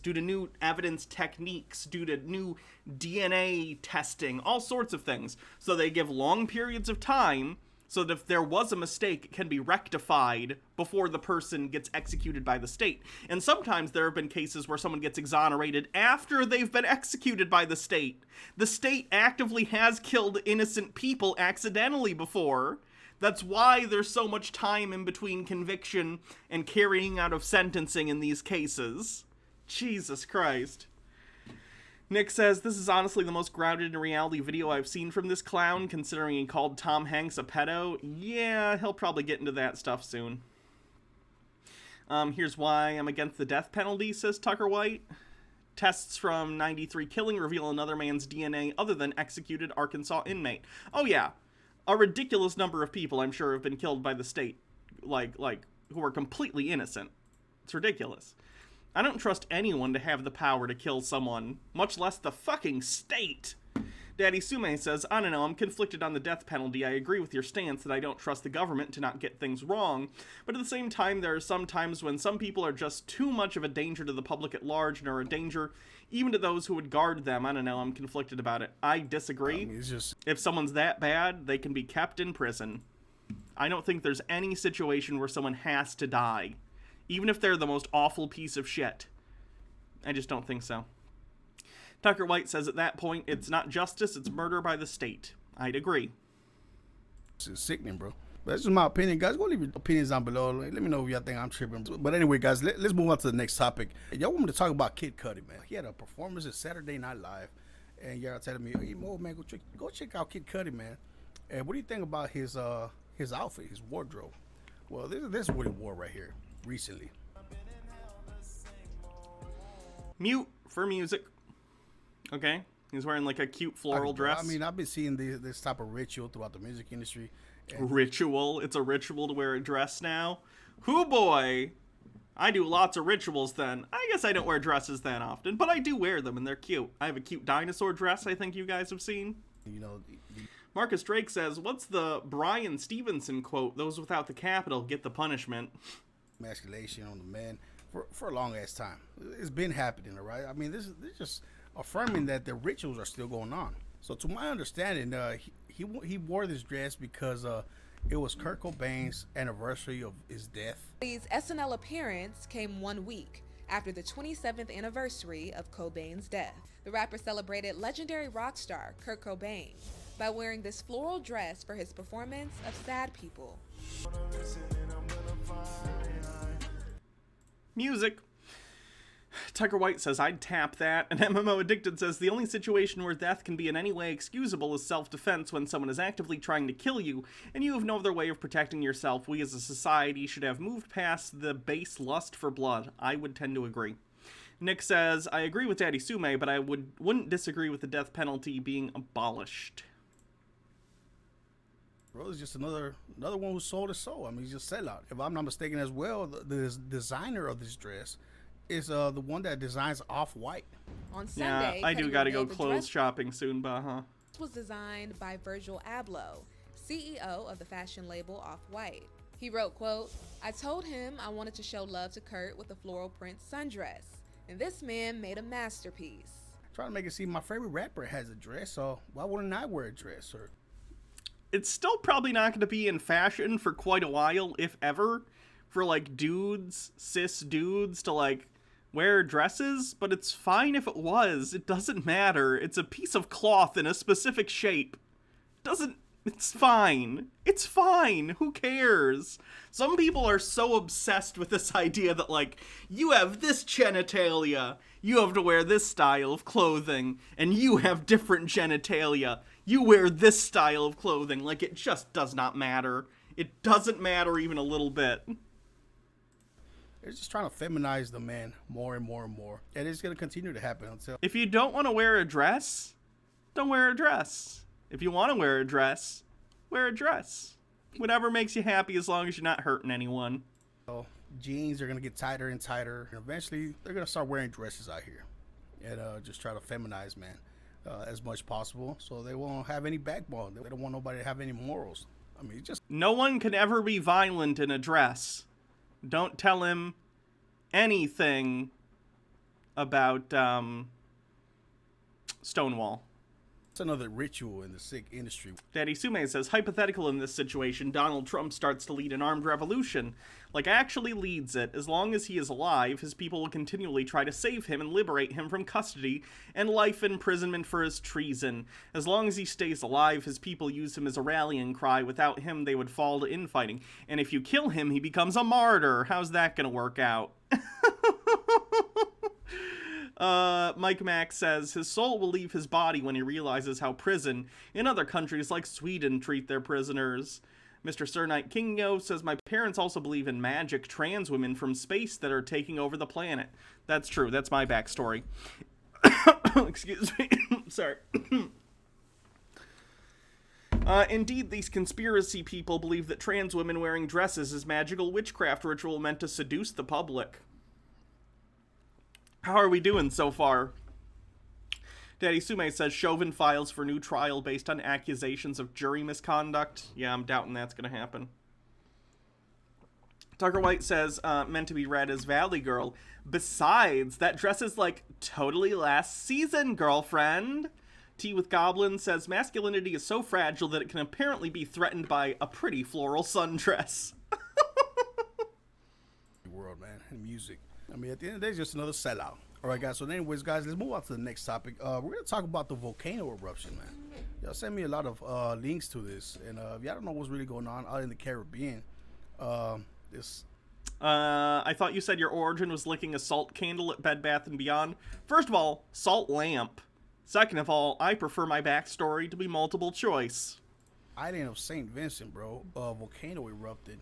techniques, due to new DNA testing, all sorts of things. So they give long periods of time so that if there was a mistake, it can be rectified before the person gets executed by the state. And sometimes there have been cases where someone gets exonerated after they've been executed by the state. The state actively has killed innocent people accidentally before. That's why there's so much time in between conviction and carrying out of sentencing in these cases. Jesus Christ. Nick says, this is honestly the most grounded in reality video I've seen from this clown, considering he called Tom Hanks a pedo. Yeah, he'll probably get into that stuff soon. Here's why I'm against the death penalty, says Tucker White. Tests from 93 killing reveal another man's DNA other than executed Arkansas inmate. Oh yeah, a ridiculous number of people, I'm sure, have been killed by the state, like who are completely innocent. It's ridiculous. I don't trust anyone to have the power to kill someone, much less the fucking state. Daddy Sume says, I don't know, I'm conflicted on the death penalty. I agree with your stance that I don't trust the government to not get things wrong, but at the same time, there are some times when some people are just too much of a danger to the public at large and are a danger even to those who would guard them. I don't know, I'm conflicted about it. I disagree. It's just If someone's that bad, they can be kept in prison. I don't think there's any situation where someone has to die, even if they're the most awful piece of shit. I just don't think so. Tucker White says at that point, it's not justice, it's murder by the state. I'd agree. it's sickening, bro. But that's just my opinion, guys. Go leave your opinions down below. Let me know if y'all think I'm tripping. But anyway, guys, let's move on to the next topic. Y'all want me to talk about Kid Cudi, man. He had a performance at Saturday Night Live, and y'all telling me, hey, Mo, man, go check out Kid Cudi, man. And what do you think about his outfit, his wardrobe? Well, this is what he wore right here recently. Mute for music. Okay. He's wearing like a cute floral dress. I mean, I've been seeing this type of ritual throughout the music industry. Ritual? It's a ritual to wear a dress now? Hoo boy! I do lots of rituals then. I guess I don't wear dresses that often, but I do wear them and they're cute. I have a cute dinosaur dress I think you guys have seen. You know, Marcus Drake says, what's the Brian Stevenson quote? Those without the capital get the punishment. emasculation on the man for a long ass time. It's been happening, all right? I mean, this is just affirming that the rituals are still going on. So to my understanding, he wore this dress because it was Kurt Cobain's anniversary of his death. His SNL appearance came 1 week after the 27th anniversary of Cobain's death. The rapper celebrated legendary rock star Kurt Cobain by wearing this floral dress for his performance of Sad People. Music. Tucker White says, I'd tap that. And MMO Addicted says, the only situation where death can be in any way excusable is self-defense when someone is actively trying to kill you, and you have no other way of protecting yourself. We as a society should have moved past the base lust for blood. I would tend to agree. Nick says, I agree with Daddy Sume, but I wouldn't disagree with the death penalty being abolished. Bro, it's just another one who sold his soul. I mean, he's just sellout. If I'm not mistaken as well, the designer of this dress is the one that designs Off-White. On Sunday, Yeah, I do Cuddy gotta go revealed the clothes dress shopping soon, Baha. was designed by Virgil Abloh, CEO of the fashion label Off-White. He wrote, quote, "I told him I wanted to show love to Kurt with a floral print sundress, and this man made a masterpiece." Trying to make it seem my favorite rapper has a dress, so why wouldn't I wear a dress? Or It's still probably not going to be in fashion for quite a while, if ever, for like dudes, cis dudes to like wear dresses, but it's fine if it was. It doesn't matter. It's a piece of cloth in a specific shape. It's fine. It's fine. Who cares? Some people are so obsessed with this idea that, like, you have this genitalia, you have to wear this style of clothing, and you have different genitalia, you wear this style of clothing. Like, it just does not matter. It doesn't matter even a little bit. they're just trying to feminize the man more and more and more. And it's going to continue to happen until... If you don't want to wear a dress, don't wear a dress. If you want to wear a dress, wear a dress. Whatever makes you happy, as long as you're not hurting anyone. So jeans are going to get tighter and tighter. And eventually, they're going to start wearing dresses out here. And just try to feminize, man, as much possible. So they won't have any backbone. They don't want nobody to have any morals. I mean, just... No one can ever be violent in a dress. Don't tell him anything about Stonewall. It's another ritual in the Sikh industry. Daddy Sume says, hypothetical in this situation, Donald Trump starts to lead an armed revolution. Like, actually leads it. As long as he is alive, his people will continually try to save him and liberate him from custody and life imprisonment for his treason. As long as he stays alive, his people use him as a rallying cry. Without him, they would fall to infighting. And if you kill him, he becomes a martyr. How's that gonna work out? Mike Mack says his soul will leave his body when he realizes how prison in other countries like Sweden treat their prisoners. Mr. Sir Knight Kingo says, my parents also believe in magic trans women from space that are taking over the planet. That's true. That's my backstory. Excuse me. Sorry. Indeed, these conspiracy people believe that trans women wearing dresses is magical witchcraft ritual meant to seduce the public. How are we doing so far? Daddy Sume says Chauvin files for new trial based on accusations of jury misconduct. Yeah, I'm doubting that's going to happen. Tucker White says, meant to be read as Valley Girl. Besides, that dress is like totally last season, girlfriend. Tea with Goblin says, masculinity is so fragile that it can apparently be threatened by a pretty floral sundress. World, man, and music. I mean, at the end of the day, it's just another sellout. All right, guys. So anyways, guys, let's move on to the next topic. We're going to talk about the volcano eruption, man. Y'all sent me a lot of links to this. And if y'all don't know what's really going on out in the Caribbean, I thought you said your origin was licking a salt candle at Bed Bath & Beyond. First of all, salt lamp. Second of all, I prefer my backstory to be multiple choice. Island of St. Vincent, bro. Volcano erupted.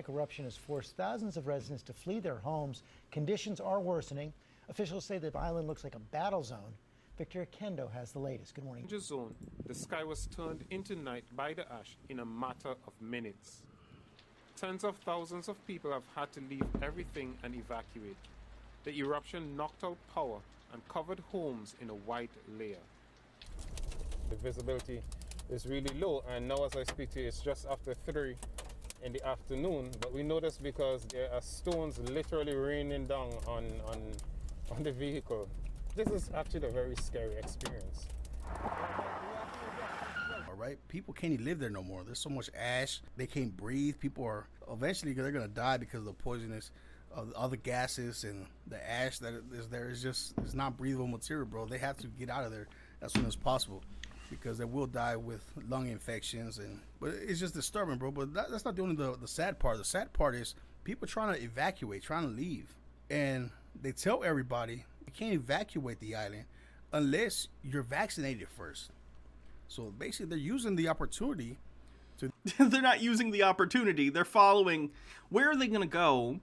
Eruption has forced thousands of residents to flee their homes. Conditions are worsening. Officials say the island looks like a battle zone. Victor Kendo has the latest. Good morning. Danger zone. The sky was turned into night by the ash in a matter of minutes. Tens of thousands of people have had to leave everything and evacuate. The eruption knocked out power and covered homes in a white layer. The visibility is really low, and now as I speak to you, it's just after 3 in the afternoon, but we know this because there are stones literally raining down on the vehicle. This is actually a very scary experience. All right, people can't even live there no more. There's so much ash, they can't breathe. People are eventually they're gonna die because of the poisonous of other gases and the ash that is there. It's not breathable material, bro. They have to get out of there as soon as possible, because they will die with lung infections. But it's just disturbing, bro. But that's not the only the sad part. The sad part is people trying to evacuate, trying to leave, and they tell everybody you can't evacuate the island unless you're vaccinated first. So basically, they're using the opportunity to. They're not using the opportunity. They're following. Where are they going to go?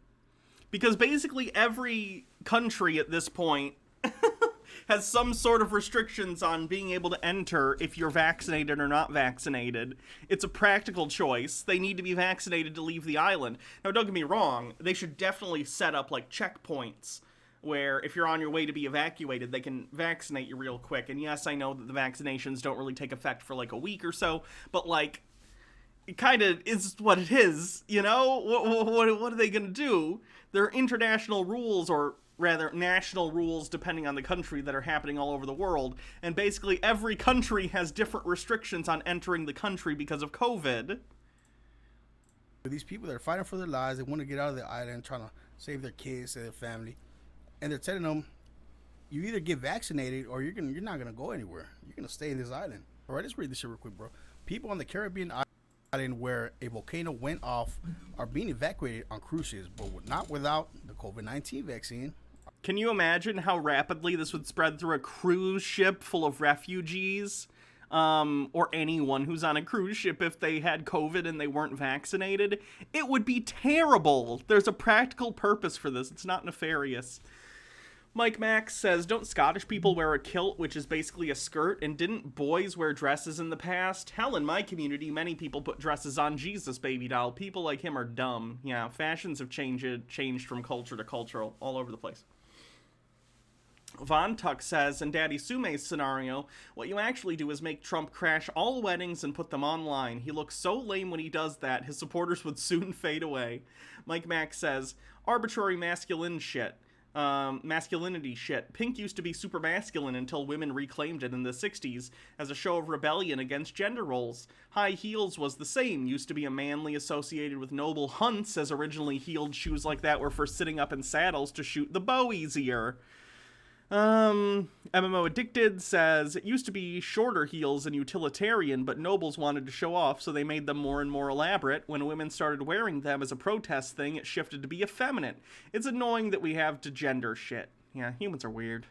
Because basically every country at this point has some sort of restrictions on being able to enter if you're vaccinated or not vaccinated. It's a practical choice. They need to be vaccinated to leave the island. Now, don't get me wrong. They should definitely set up, like, checkpoints where if you're on your way to be evacuated, they can vaccinate you real quick. And yes, I know that the vaccinations don't really take effect for like a week or so, but like, it kind of is what it is, you know? What are they going to do? There are international rules, or rather national rules, depending on the country, that are happening all over the world. And basically every country has different restrictions on entering the country because of COVID. These people that are fighting for their lives, they want to get out of the island, trying to save their kids and their family. And they're telling them, you either get vaccinated or you're not going to go anywhere. You're going to stay in this island. All right, let's read this shit real quick, bro. People on the Caribbean island where a volcano went off are being evacuated on cruise ships, but not without the COVID-19 vaccine. Can you imagine how rapidly this would spread through a cruise ship full of refugees? Or anyone who's on a cruise ship if they had COVID and they weren't vaccinated? It would be terrible. There's a practical purpose for this. It's not nefarious. Mike Max says, don't Scottish people wear a kilt, which is basically a skirt? And didn't boys wear dresses in the past? Hell, in my community, many people put dresses on Jesus, baby doll. People like him are dumb. Yeah, fashions have changed from culture to culture all over the place. Von Tuck says, in Daddy Sume's scenario, what you actually do is make Trump crash all weddings and put them online. He looks so lame when he does that, his supporters would soon fade away. Mike Max says, arbitrary masculinity shit. Pink used to be super masculine until women reclaimed it in the 60s as a show of rebellion against gender roles. High heels was the same, used to be a manly associated with noble hunts, as originally heeled shoes like that were for sitting up in saddles to shoot the bow easier. MMO Addicted says, it used to be shorter heels and utilitarian, but nobles wanted to show off, so they made them more and more elaborate. When women started wearing them as a protest thing, it shifted to be effeminate. It's annoying that we have to gender shit. Yeah, humans are weird.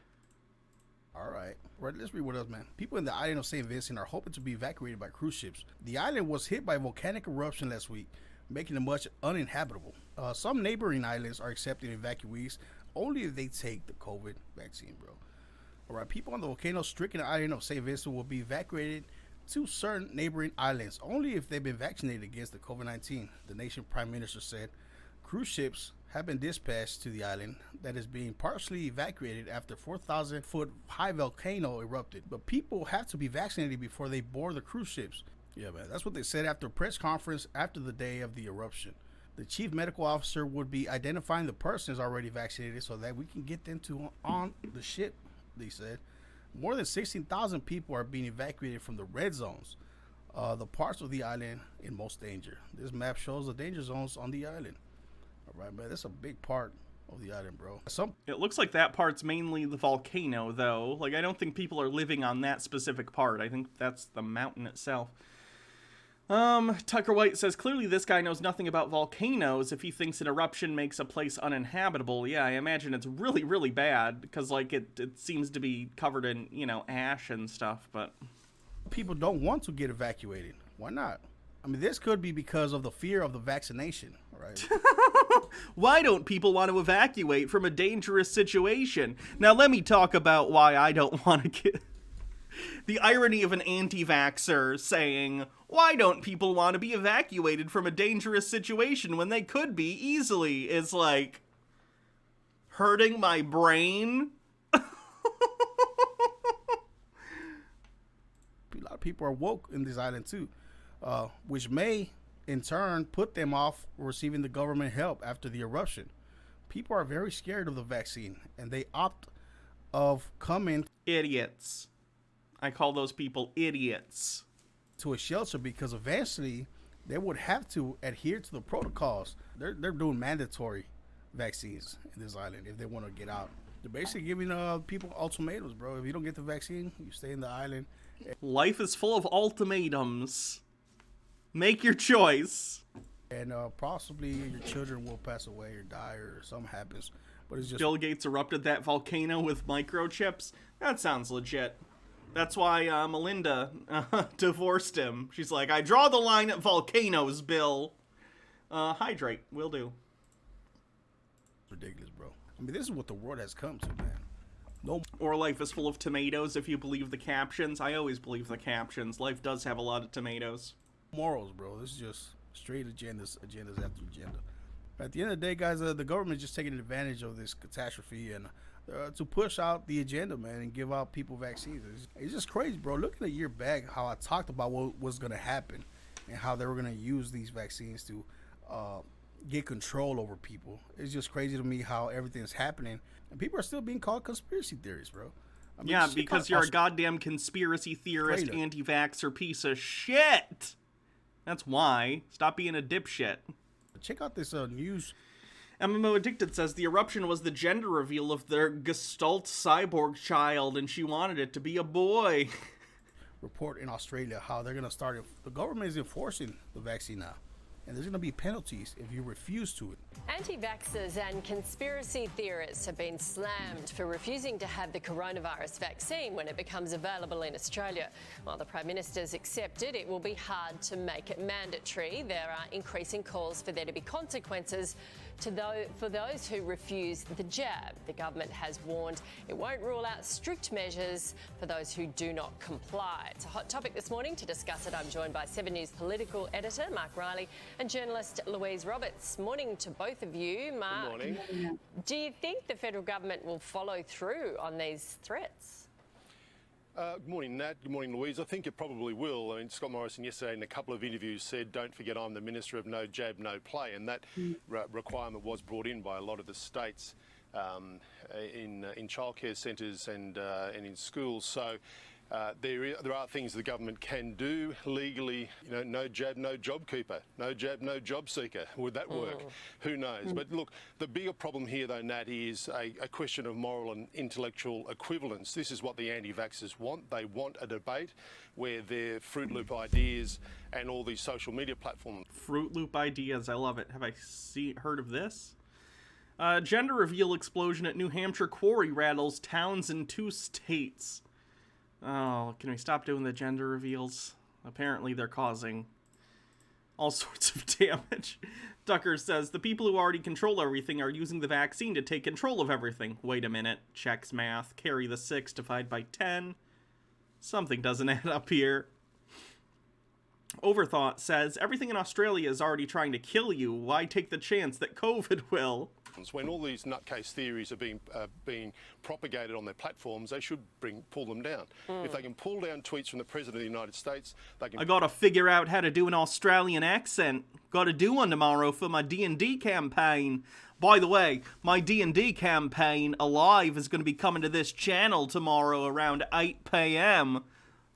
Alright, let's read what else, man. People in the island of St. Vincent are hoping to be evacuated by cruise ships. The island was hit by a volcanic eruption last week, making it much uninhabitable. Some neighboring islands are accepting evacuees only if they take the COVID vaccine, bro. All right, people on the volcano-stricken island of St. Vincent will be evacuated to certain neighboring islands only if they've been vaccinated against the COVID-19, the nation's prime minister said. Cruise ships have been dispatched to the island that is being partially evacuated after 4,000-foot high volcano erupted. But people have to be vaccinated before they board the cruise ships. Yeah, man, that's what they said after a press conference after the day of the eruption. The chief medical officer would be identifying the persons already vaccinated so that we can get them to on the ship, they said. More than 16,000 people are being evacuated from the red zones, the parts of the island in most danger. This map shows the danger zones on the island. All right, man, that's a big part of the island, bro. It looks like that part's mainly the volcano, though. Like, I don't think people are living on that specific part. I think that's the mountain itself. Tucker White says, clearly this guy knows nothing about volcanoes if he thinks an eruption makes a place uninhabitable. Yeah, I imagine it's really, really bad, because, like, it seems to be covered in, you know, ash and stuff, but... People don't want to get evacuated. Why not? I mean, this could be because of the fear of the vaccination, right? Why don't people want to evacuate from a dangerous situation? Now, let me talk about why I don't want to get... The irony of an anti-vaxxer saying, why don't people want to be evacuated from a dangerous situation when they could be easily, is like hurting my brain. A lot of people are woke in this island too, which may in turn put them off receiving the government help after the eruption. People are very scared of the vaccine and they opt of coming. Idiots. I call those people idiots. To a shelter because eventually they would have to adhere to the protocols. They're doing mandatory vaccines in this island if they want to get out. They're basically giving people ultimatums, bro. If you don't get the vaccine, you stay in the island. Life is full of ultimatums. Make your choice. And possibly your children will pass away or die or something happens. But it's just Bill Gates erupted that volcano with microchips. That sounds legit. That's why Melinda divorced him. She's like, I draw the line at volcanoes, Bill. Hydrate, will do. Ridiculous, bro. I mean, this is what the world has come to, man. No. Or life is full of tomatoes, if you believe the captions. I always believe the captions. Life does have a lot of tomatoes. Morals, bro. This is just straight agendas after agenda. At the end of the day, guys, the government is just taking advantage of this catastrophe and to push out the agenda, man, and give out people vaccines. It's just crazy, bro. Looking a year back, how I talked about what was going to happen and how they were going to use these vaccines to get control over people. It's just crazy to me how everything's happening, and people are still being called conspiracy theorists, bro. I mean, yeah, because you're a goddamn conspiracy theorist, anti-vaxxer piece of shit. That's why. Stop being a dipshit. Check out this news. MMO Addicted says the eruption was the gender reveal of their Gestalt cyborg child, and she wanted it to be a boy. Report in Australia how they're going to start. The government is enforcing the vaccine now, and there's going to be penalties if you refuse to it. Anti-vaxxers and conspiracy theorists have been slammed for refusing to have the coronavirus vaccine when it becomes available in Australia. While the Prime Minister's accepted it will be hard to make it mandatory, there are increasing calls for there to be consequences for those who refuse the jab. The government has warned it won't rule out strict measures for those who do not comply. It's a hot topic this morning. To discuss it, I'm joined by 7 News political editor Mark Riley and journalist Louise Roberts. Morning to both of you. Mark, good morning. Do you think the federal government will follow through on these threats? Good morning, Nat. Good morning, Louise. I think it probably will. I mean, Scott Morrison yesterday in a couple of interviews said, don't forget I'm the Minister of No Jab, No Play, and that requirement was brought in by a lot of the states in childcare centres and in schools. So there are things the government can do legally. You know, no jab, no job keeper. No jab, no job seeker. Would that work? Who knows? But look, the bigger problem here, though, Nat, is a question of moral and intellectual equivalence. This is what the anti-vaxxers want. They want a debate where their Fruit Loop ideas and all these social media platforms. Fruit Loop ideas, I love it. Have I heard of this? Gender reveal explosion at New Hampshire quarry rattles towns in 2 states. Oh, can we stop doing the gender reveals? Apparently they're causing all sorts of damage. Ducker says, the people who already control everything are using the vaccine to take control of everything. Wait a minute. Checks math. Carry the 6 divide by 10. Something doesn't add up here. Overthought says, everything in Australia is already trying to kill you. Why take the chance that COVID will? When all these nutcase theories are being propagated on their platforms, they should pull them down. If they can pull down tweets from the President of the United States, they can... I gotta figure out how to do an Australian accent. Gotta do one tomorrow for my D&D campaign. By the way, my D&D campaign, Alive, is gonna be coming to this channel tomorrow around 8 p.m.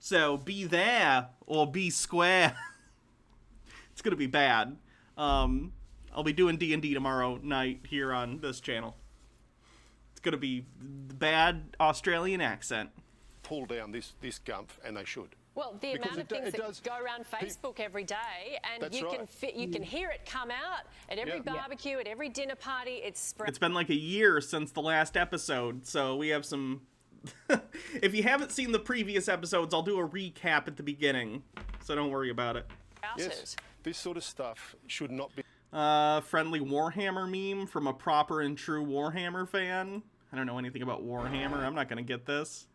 So be there, or be square. It's gonna be bad. I'll be doing D&D tomorrow night here on this channel. It's gonna be bad Australian accent. Pull down this gumph, and they should. Well, the amount of things that go around Facebook every day, and you can hear it come out at every barbecue, at every dinner party. It's spread. It's been like a year since the last episode, so we have some... If you haven't seen the previous episodes, I'll do a recap at the beginning, so don't worry about it. Yes, this sort of stuff should not be... Friendly Warhammer meme from a proper and true Warhammer fan. I don't know anything about Warhammer. I'm not gonna get this.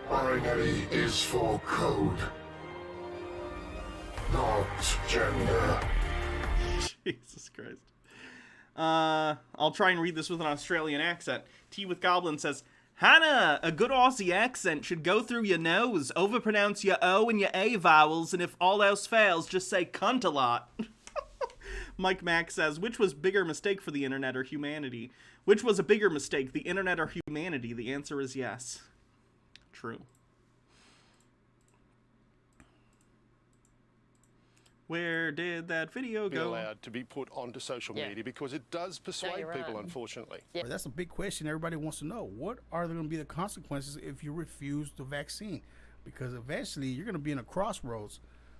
Binary is for code, not gender. Jesus Christ. I'll try and read this with an Australian accent. Tea with Goblin says, Hannah, a good Aussie accent should go through your nose, overpronounce your O and your A vowels, and if all else fails, just say cunt a lot. Mike Mack says, which was bigger mistake for the internet or humanity? Which was a bigger mistake, the internet or humanity? The answer is yes. True. Where did that video go? Allowed to be put onto social media because it does persuade people, unfortunately. Well, that's a big question everybody wants to know. What are going to be the consequences if you refuse the vaccine? Because eventually you're going to be in a crossroads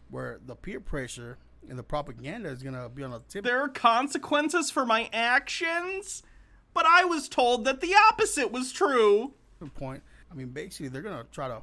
where the peer pressure and the propaganda is going to be on a tip. There are consequences for my actions? But I was told that the opposite was true. Good point. I mean, basically, they're going to try to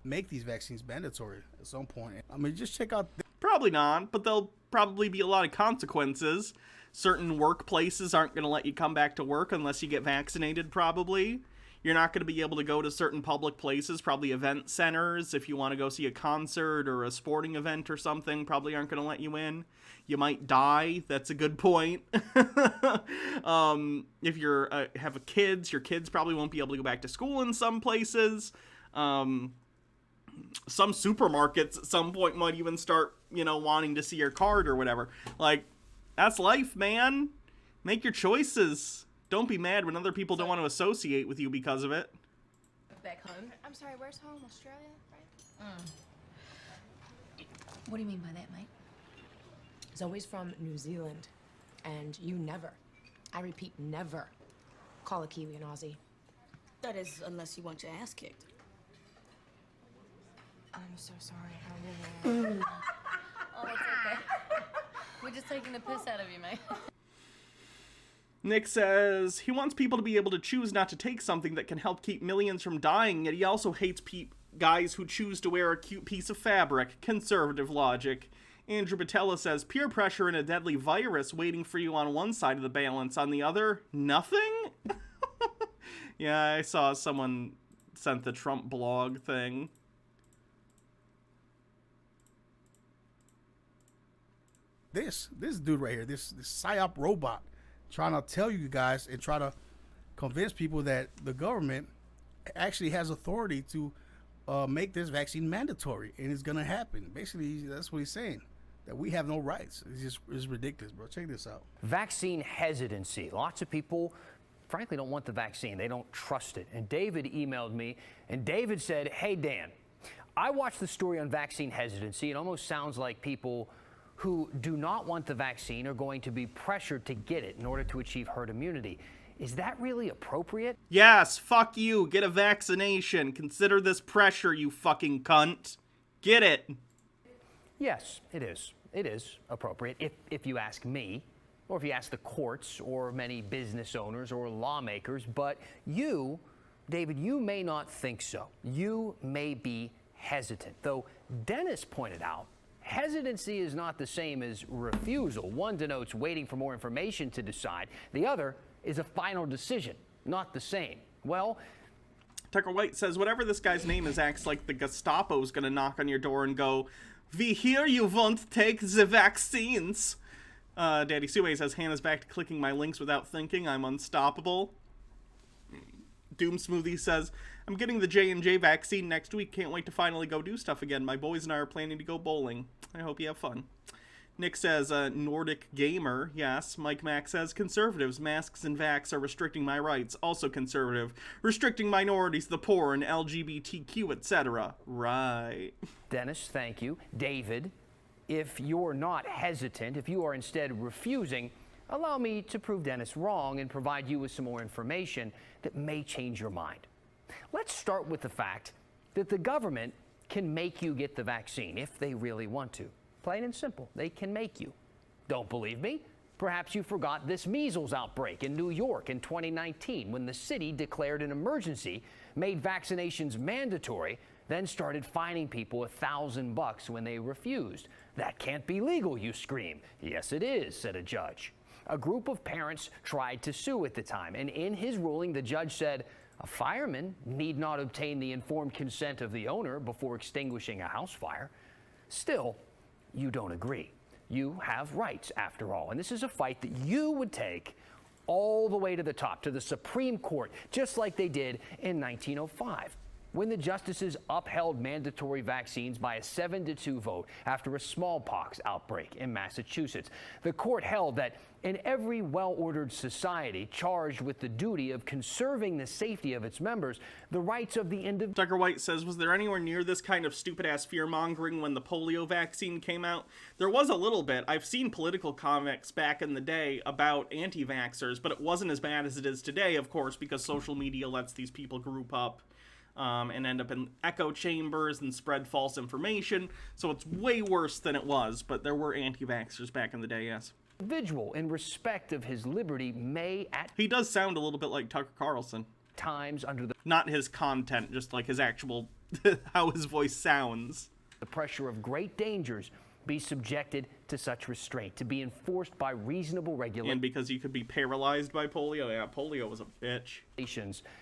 make these vaccines mandatory at some point. I mean, just check out... Probably not, but there'll probably be a lot of consequences. Certain workplaces aren't going to let you come back to work unless you get vaccinated, probably. You're not going to be able to go to certain public places, probably event centers. If you want to go see a concert or a sporting event or something, probably aren't going to let you in. You might die. That's a good point. If you're have kids, your kids probably won't be able to go back to school in some places. Some supermarkets at some point might even start, wanting to see your card or whatever. Like, that's life, man. Make your choices. Don't be mad when other people don't want to associate with you because of it. Back home. I'm sorry, where's home? Australia, right? What do you mean by that, mate? Zoe's from New Zealand, and you never, I repeat, never call a Kiwi an Aussie. That is, unless you want your ass kicked. I'm so sorry. I really... Oh, that's okay. We're just taking the piss out of you, mate. Nick says he wants people to be able to choose not to take something that can help keep millions from dying, yet he also hates guys who choose to wear a cute piece of fabric. Conservative logic. Andrew Batella says, peer pressure and a deadly virus waiting for you on one side of the balance. On the other, nothing? Yeah, I saw someone sent the Trump blog thing. This dude right here, this PSYOP robot, trying to tell you guys and try to convince people that the government actually has authority to make this vaccine mandatory, and it's gonna happen. Basically, that's what he's saying, that we have no rights. It's ridiculous, bro. Check this out. Vaccine hesitancy. Lots of people, frankly, don't want the vaccine. They don't trust it. And David emailed me, and David said, hey, Dan, I watched the story on vaccine hesitancy. It almost sounds like people who do not want the vaccine are going to be pressured to get it in order to achieve herd immunity. Is that really appropriate? Yes, fuck you. Get a vaccination. Consider this pressure, you fucking cunt. Get it. Yes, it is. It is appropriate if you ask me, or if you ask the courts, or many business owners or lawmakers. But you, David, you may not think so. You may be hesitant. Though Dennis pointed out, hesitancy is not the same as refusal. One denotes waiting for more information to decide. The other is a final decision, not the same. Well, Tucker White says, whatever this guy's name is acts like the Gestapo's gonna knock on your door and go, we hear you won't take the vaccines. Daddy Sue says, Hannah's back to clicking my links without thinking. I'm unstoppable. Doom Smoothie says, I'm getting the J&J vaccine next week. Can't wait to finally go do stuff again. My boys and I are planning to go bowling. I hope you have fun. Nick says, Nordic Gamer. Yes. Mike Mack says, conservatives, masks and vax are restricting my rights. Also conservative. Restricting minorities, the poor, and LGBTQ, etc. Right. Dennis, thank you. David, if you're not hesitant, if you are instead refusing, allow me to prove Dennis wrong and provide you with some more information that may change your mind. Let's start with the fact that the government can make you get the vaccine if they really want to. Plain and simple, they can make you. Don't believe me? Perhaps you forgot this measles outbreak in New York in 2019 when the city declared an emergency, made vaccinations mandatory, then started fining people $1,000 when they refused. That can't be legal, you scream. Yes, it is, said a judge. A group of parents tried to sue at the time, and in his ruling, the judge said, a fireman need not obtain the informed consent of the owner before extinguishing a house fire. Still, you don't agree. You have rights, after all, and this is a fight that you would take all the way to the top, to the Supreme Court, just like they did in 1905. When the justices upheld mandatory vaccines by a 7-2 vote after a smallpox outbreak in Massachusetts. The court held that in every well-ordered society charged with the duty of conserving the safety of its members, the rights of the individual... Tucker White says, was there anywhere near this kind of stupid-ass fear-mongering when the polio vaccine came out? There was a little bit. I've seen political comics back in the day about anti-vaxxers, but it wasn't as bad as it is today, of course, because social media lets these people group up and end up in echo chambers and spread false information. So it's way worse than it was, but there were anti-vaxxers back in the day, yes. Individual in respect of his liberty may at... He does sound a little bit like Tucker Carlson. Times under the... Not his content, just like his actual... how his voice sounds. The pressure of great dangers be subjected to such restraint, to be enforced by reasonable regulations. And because you could be paralyzed by polio. Yeah, polio was a bitch.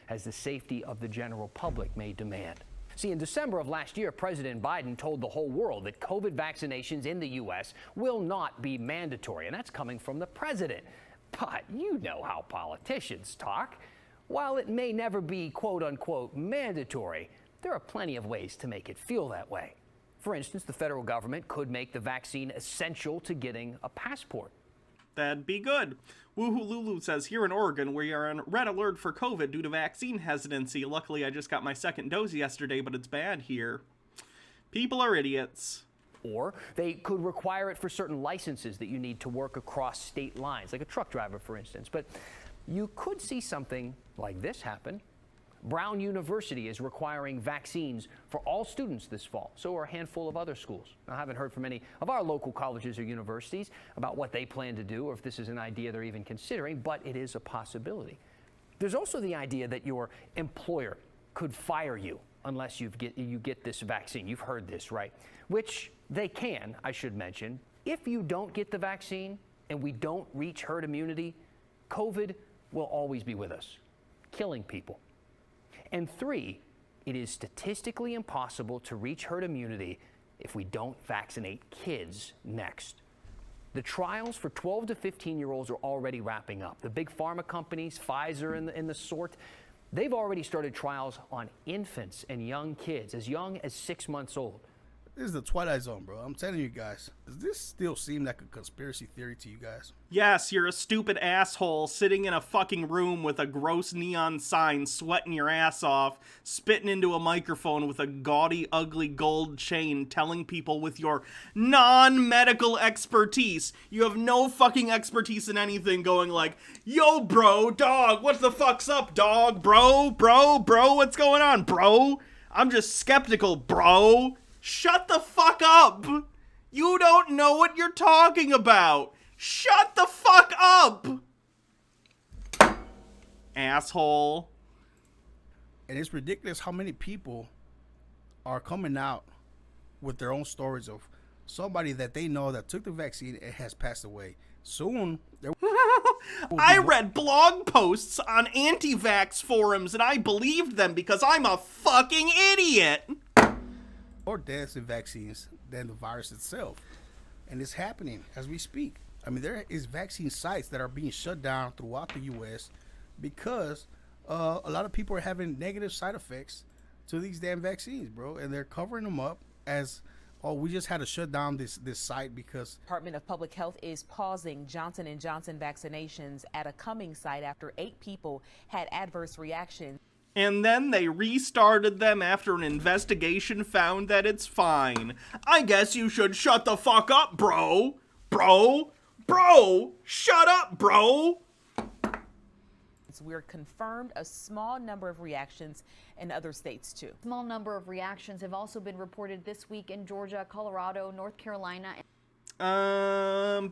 As the safety of the general public may demand. See, in December of last year, President Biden told the whole world that COVID vaccinations in the U.S. will not be mandatory, and that's coming from the president. But you know how politicians talk. While it may never be quote-unquote mandatory, there are plenty of ways to make it feel that way. For instance, the federal government could make the vaccine essential to getting a passport. That'd be good. Woohoo Lulu says, here in Oregon, we are on red alert for COVID due to vaccine hesitancy. Luckily, I just got my second dose yesterday, but it's bad here. People are idiots. Or they could require it for certain licenses that you need to work across state lines, like a truck driver, for instance. But you could see something like this happen. Brown University is requiring vaccines for all students this fall. So are a handful of other schools. I haven't heard from any of our local colleges or universities about what they plan to do or if this is an idea they're even considering, but it is a possibility. There's also the idea that your employer could fire you unless you get this vaccine. You've heard this, right? Which they can, I should mention. If you don't get the vaccine and we don't reach herd immunity, COVID will always be with us, killing people. And 3, it is statistically impossible to reach herd immunity if we don't vaccinate kids next. The trials for 12 to 15-year-olds are already wrapping up. The big pharma companies, Pfizer and the sort, they've already started trials on infants and young kids as young as 6 months old. This is the Twilight Zone, bro. I'm telling you guys. Does this still seem like a conspiracy theory to you guys? Yes, you're a stupid asshole sitting in a fucking room with a gross neon sign, sweating your ass off, spitting into a microphone with a gaudy, ugly gold chain, telling people with your non-medical expertise. You have no fucking expertise in anything, going like, yo, bro, dog, what the fuck's up, dog? Bro, what's going on, bro? I'm just skeptical, bro. Shut the fuck up! You don't know what you're talking about! Shut the fuck up! Asshole. And it's ridiculous how many people are coming out with their own stories of somebody that they know that took the vaccine and has passed away. Soon, I read blog posts on anti-vax forums and I believed them because I'm a fucking idiot! More deaths in vaccines than the virus itself. And it's happening as we speak. I mean, there is vaccine sites that are being shut down throughout the U.S. because a lot of people are having negative side effects to these damn vaccines, bro. And they're covering them up as, oh, we just had to shut down this site because... Department of Public Health is pausing Johnson & Johnson vaccinations at a Cummings site after 8 people had adverse reactions. And then they restarted them after an investigation found that it's fine. I guess you should shut the fuck up, bro. Bro, shut up, bro. We're confirmed a small number of reactions in other states too. Small number of reactions have also been reported this week in Georgia, Colorado, North Carolina. Thanks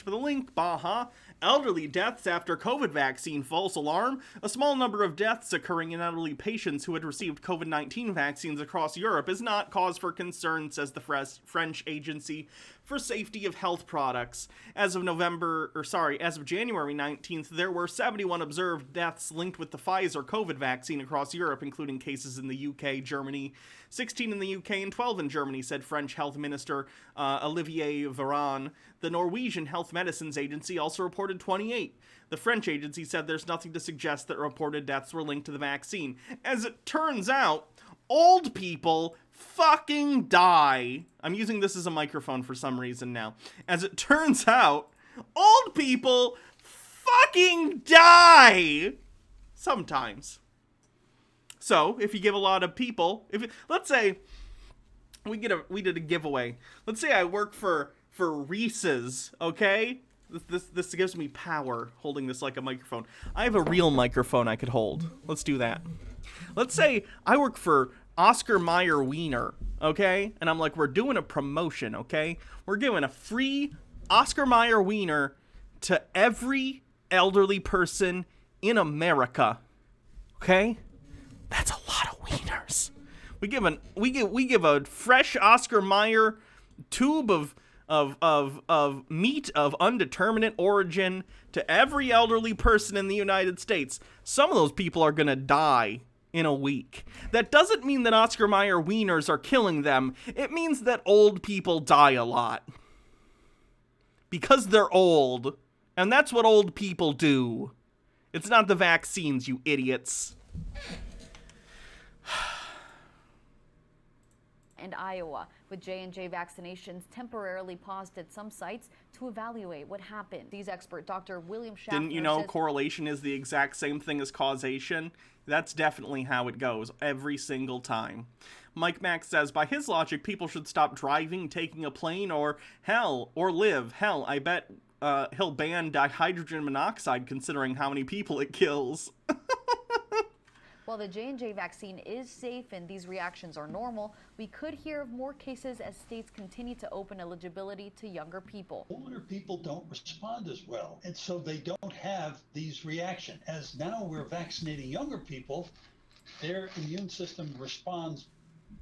for the link, Baha. Elderly deaths after COVID vaccine, false alarm. A small number of deaths occurring in elderly patients who had received COVID-19 vaccines across Europe is not cause for concern, says the French Agency for Safety of Health Products. As of January 19th, there were 71 observed deaths linked with the Pfizer COVID vaccine across Europe, including cases in the UK, Germany, 16 in the UK and 12 in Germany, said French Health Minister Olivier Véran. The Norwegian Health Medicines Agency also reported 28. The French agency said there's nothing to suggest that reported deaths were linked to the vaccine. As it turns out, old people fucking die. I'm using this as a microphone for some reason now. As it turns out, old people fucking die. Sometimes. So, if you give a lot of people, let's say we did a giveaway. Let's say I work for Reese's, okay? This gives me power, holding this like a microphone. I have a real microphone I could hold. Let's do that. Let's say I work for Oscar Mayer Wiener, okay? And I'm like, we're doing a promotion, okay? We're giving a free Oscar Mayer Wiener to every elderly person in America, okay? That's a lot of wieners. We give a fresh Oscar Mayer tube of of meat of undeterminate origin to every elderly person in the United States. Some of those people are gonna die in a week. That doesn't mean that Oscar Mayer wieners are killing them. It means that old people die a lot. Because they're old. And that's what old people do. It's not the vaccines, you idiots. And Iowa, with J&J vaccinations temporarily paused at some sites to evaluate what happened. These expert Dr. William Schaffner Didn't you know says correlation is the exact same thing as causation? That's definitely how it goes every single time. Mike Mack says, by his logic, people should stop driving, taking a plane, or live. Hell, I bet he'll ban dihydrogen monoxide considering how many people it kills. while the J&J vaccine is safe and these reactions are normal, we could hear of more cases as states continue to open eligibility to younger people. Older people don't respond as well, and so they don't have these reactions. As now we're vaccinating younger people, their immune system responds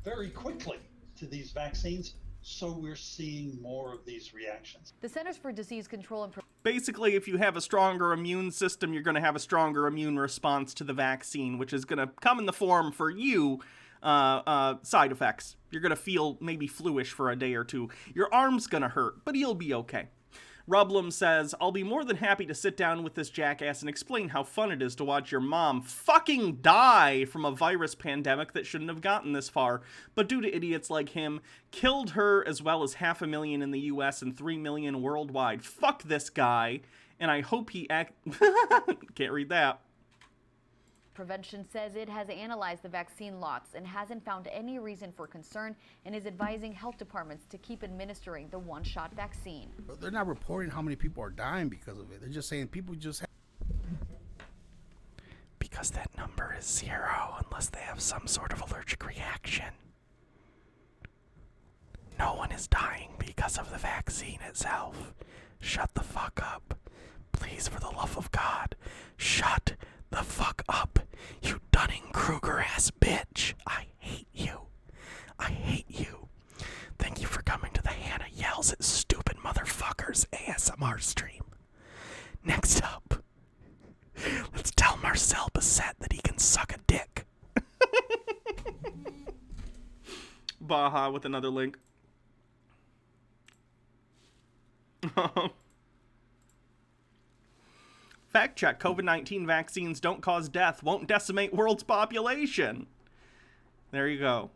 very quickly to these vaccines, so we're seeing more of these reactions. The Centers for Disease Control and Basically, if you have a stronger immune system, you're going to have a stronger immune response to the vaccine, which is going to come in the form for you side effects. You're going to feel maybe fluish for a day or two. Your arm's going to hurt, but you'll be okay. Rublum says, I'll be more than happy to sit down with this jackass and explain how fun it is to watch your mom fucking die from a virus pandemic that shouldn't have gotten this far, but due to idiots like him, killed her as well as 500,000 in the US and 3 million worldwide. Fuck this guy, and I hope he can't read that. Prevention says it has analyzed the vaccine lots and hasn't found any reason for concern and is advising health departments to keep administering the one-shot vaccine. They're not reporting how many people are dying because of it. They're just saying people just because that number is 0 unless they have some sort of allergic reaction. No one is dying because of the vaccine itself. Shut the fuck up. Please, for the love of God, shut the fuck up, you Dunning-Kruger ass bitch. I hate you. I hate you. Thank you for coming to the Hannah Yells at Stupid Motherfuckers ASMR stream. Next up, let's tell Marcel Bissett that he can suck a dick. Baja with another link. Fact check, COVID-19 vaccines don't cause death, won't decimate world's population. There you go.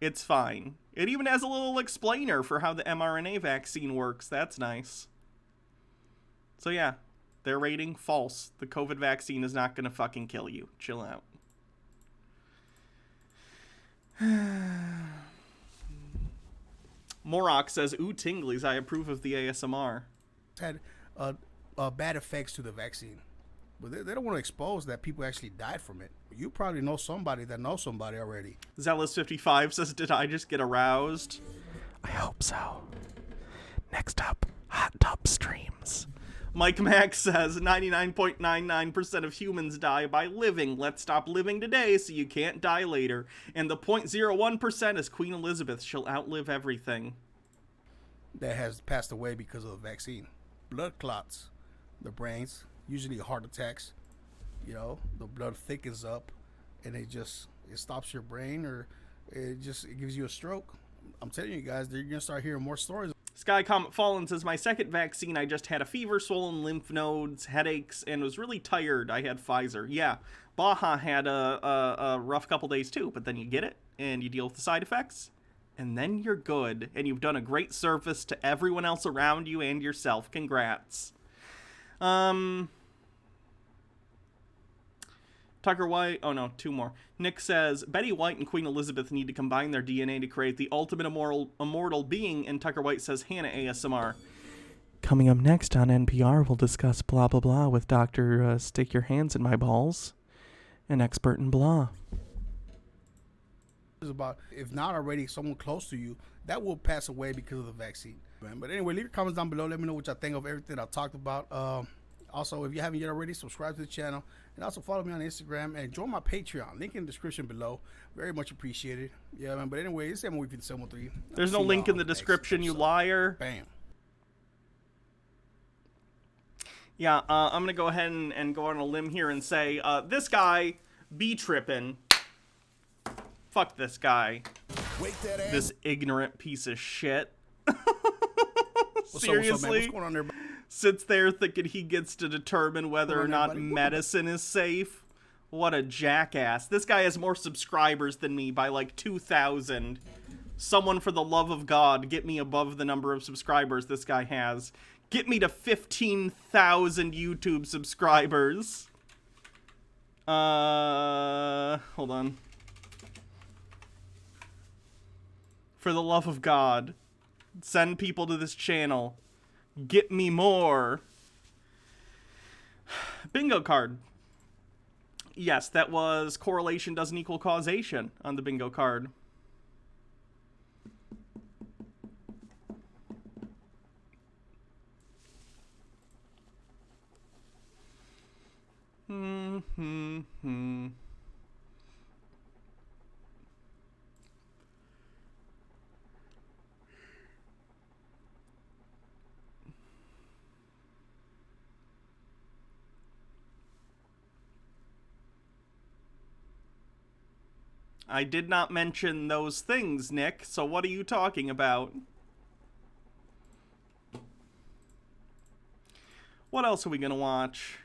It's fine. It even has a little explainer for how the mRNA vaccine works. That's nice. So yeah, their rating, false. The COVID vaccine is not gonna fucking kill you. Chill out. Morok says, ooh, tinglies, I approve of the ASMR. Had bad effects to the vaccine, but they don't want to expose that people actually died from it. You probably know somebody that knows somebody already. Zealous55 says, did I just get aroused? I hope so. Next up, hot tub streams. Mike Mack says 99.99% of humans die by living. Let's stop living today so you can't die later. And the 0.01% is Queen Elizabeth. She'll outlive everything. That has passed away because of the vaccine. Blood clots, the brains, usually heart attacks. You know, the blood thickens up, and it stops your brain, or it gives you a stroke. I'm telling you guys, you're gonna start hearing more stories. Sky Comet Fallen says, my second vaccine, I just had a fever, swollen lymph nodes, headaches, and was really tired. I had Pfizer. Yeah, Baja had a rough couple days too, but then you get it, and you deal with the side effects, and then you're good, and you've done a great service to everyone else around you and yourself. Congrats. Tucker White, oh no, 2 more. Nick says, Betty White and Queen Elizabeth need to combine their DNA to create the ultimate immortal being, and Tucker White says, Hannah ASMR. Coming up next on NPR, we'll discuss blah blah blah with Dr. Stick Your Hands in My Balls, an expert in blah. It's about, if not already someone close to you, that will pass away because of the vaccine. But anyway, leave your comments down below. Let me know what y'all think of everything I talked about. Also, if you haven't yet already, subscribe to the channel. And also follow me on Instagram and join my Patreon. Link in the description below. Very much appreciated. Yeah, man. But anyway, it's M-Week 713. There's no link in the description, you liar. Bam. Yeah, I'm gonna go ahead and go on a limb here and say, this guy be trippin'. Fuck this guy. This ignorant piece of shit. Seriously? What's up, man? What's going on there? Sits there thinking he gets to determine whether or not medicine is safe. What a jackass. This guy has more subscribers than me by like 2,000. Someone, for the love of God, get me above the number of subscribers this guy has. Get me to 15,000 YouTube subscribers. Hold on. For the love of God, send people to this channel. Get me more. Bingo card. Yes, that was correlation doesn't equal causation on the bingo card. I did not mention those things, Nick, so what are you talking about? What else are we gonna watch?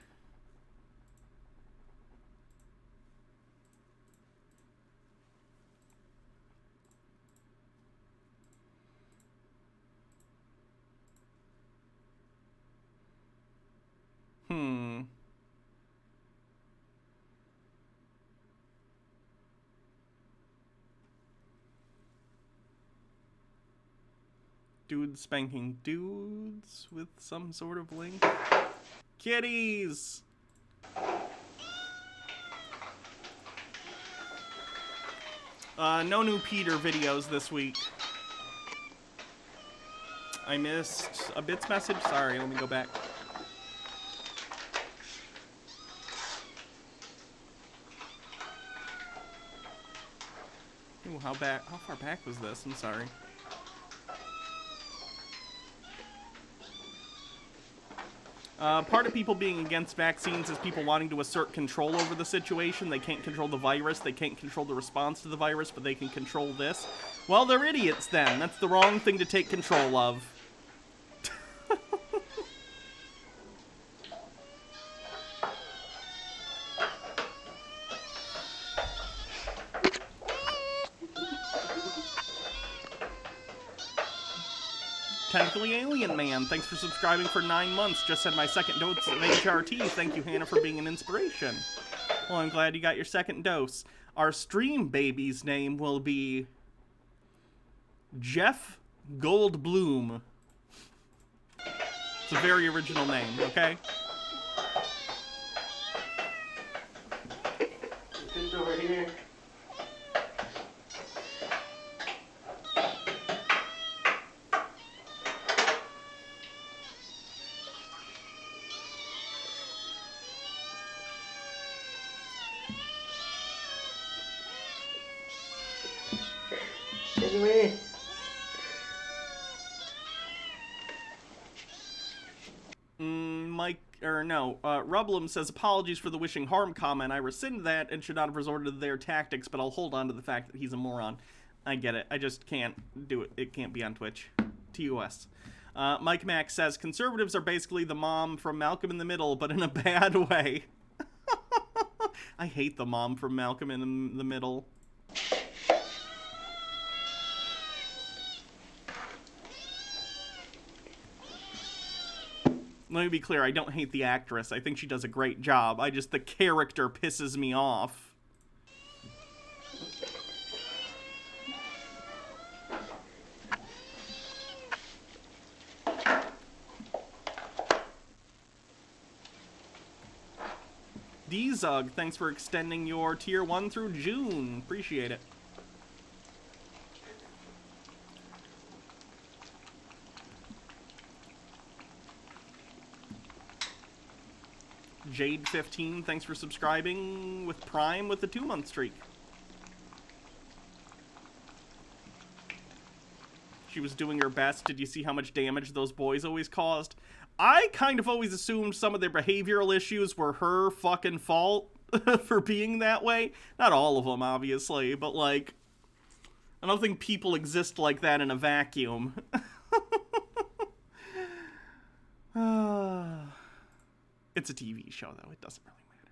Dudes spanking dudes with some sort of link. Kitties! No new Peter videos this week. I missed a Bits message. Sorry, let me go back. Ooh, how far back was this? I'm sorry. Part of people being against vaccines is people wanting to assert control over the situation. They can't control the virus, they can't control the response to the virus, but they can control this. Well, they're idiots then. That's the wrong thing to take control of. Technically Alien Man, thanks for subscribing for 9 months. Just had my second dose of HRT. Thank you, Hannah, for being an inspiration. Well, I'm glad you got your second dose. Our stream baby's name will be Jeff Goldblum. It's a very original name, okay? It's over here. Rublum says, apologies for the wishing harm comment. I rescind that and should not have resorted to their tactics, but I'll hold on to the fact that he's a moron. I get it. I just can't do it. It can't be on Twitch. TOS. Mike Mack says, conservatives are basically the mom from Malcolm in the Middle, but in a bad way. I hate the mom from Malcolm in the Middle. Let me be clear, I don't hate the actress. I think she does a great job. The character pisses me off. D-Zug, thanks for extending your tier 1 through June. Appreciate it. Jade15, thanks for subscribing with Prime with the 2-month streak. She was doing her best. Did you see how much damage those boys always caused? I kind of always assumed some of their behavioral issues were her fucking fault for being that way. Not all of them, obviously, but, like, I don't think people exist like that in a vacuum. It's a TV show, though. It doesn't really matter.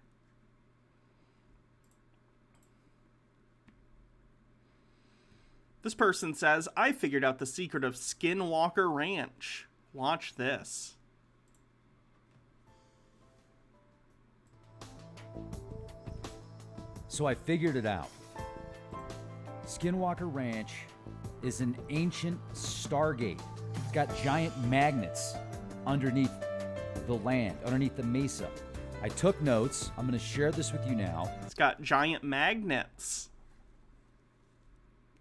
This person says, I figured out the secret of Skinwalker Ranch. Watch this. So I figured it out. Skinwalker Ranch is an ancient stargate. It's got giant magnets underneath the land, underneath the mesa. I took notes. I'm going to share this with you now. It's got giant magnets.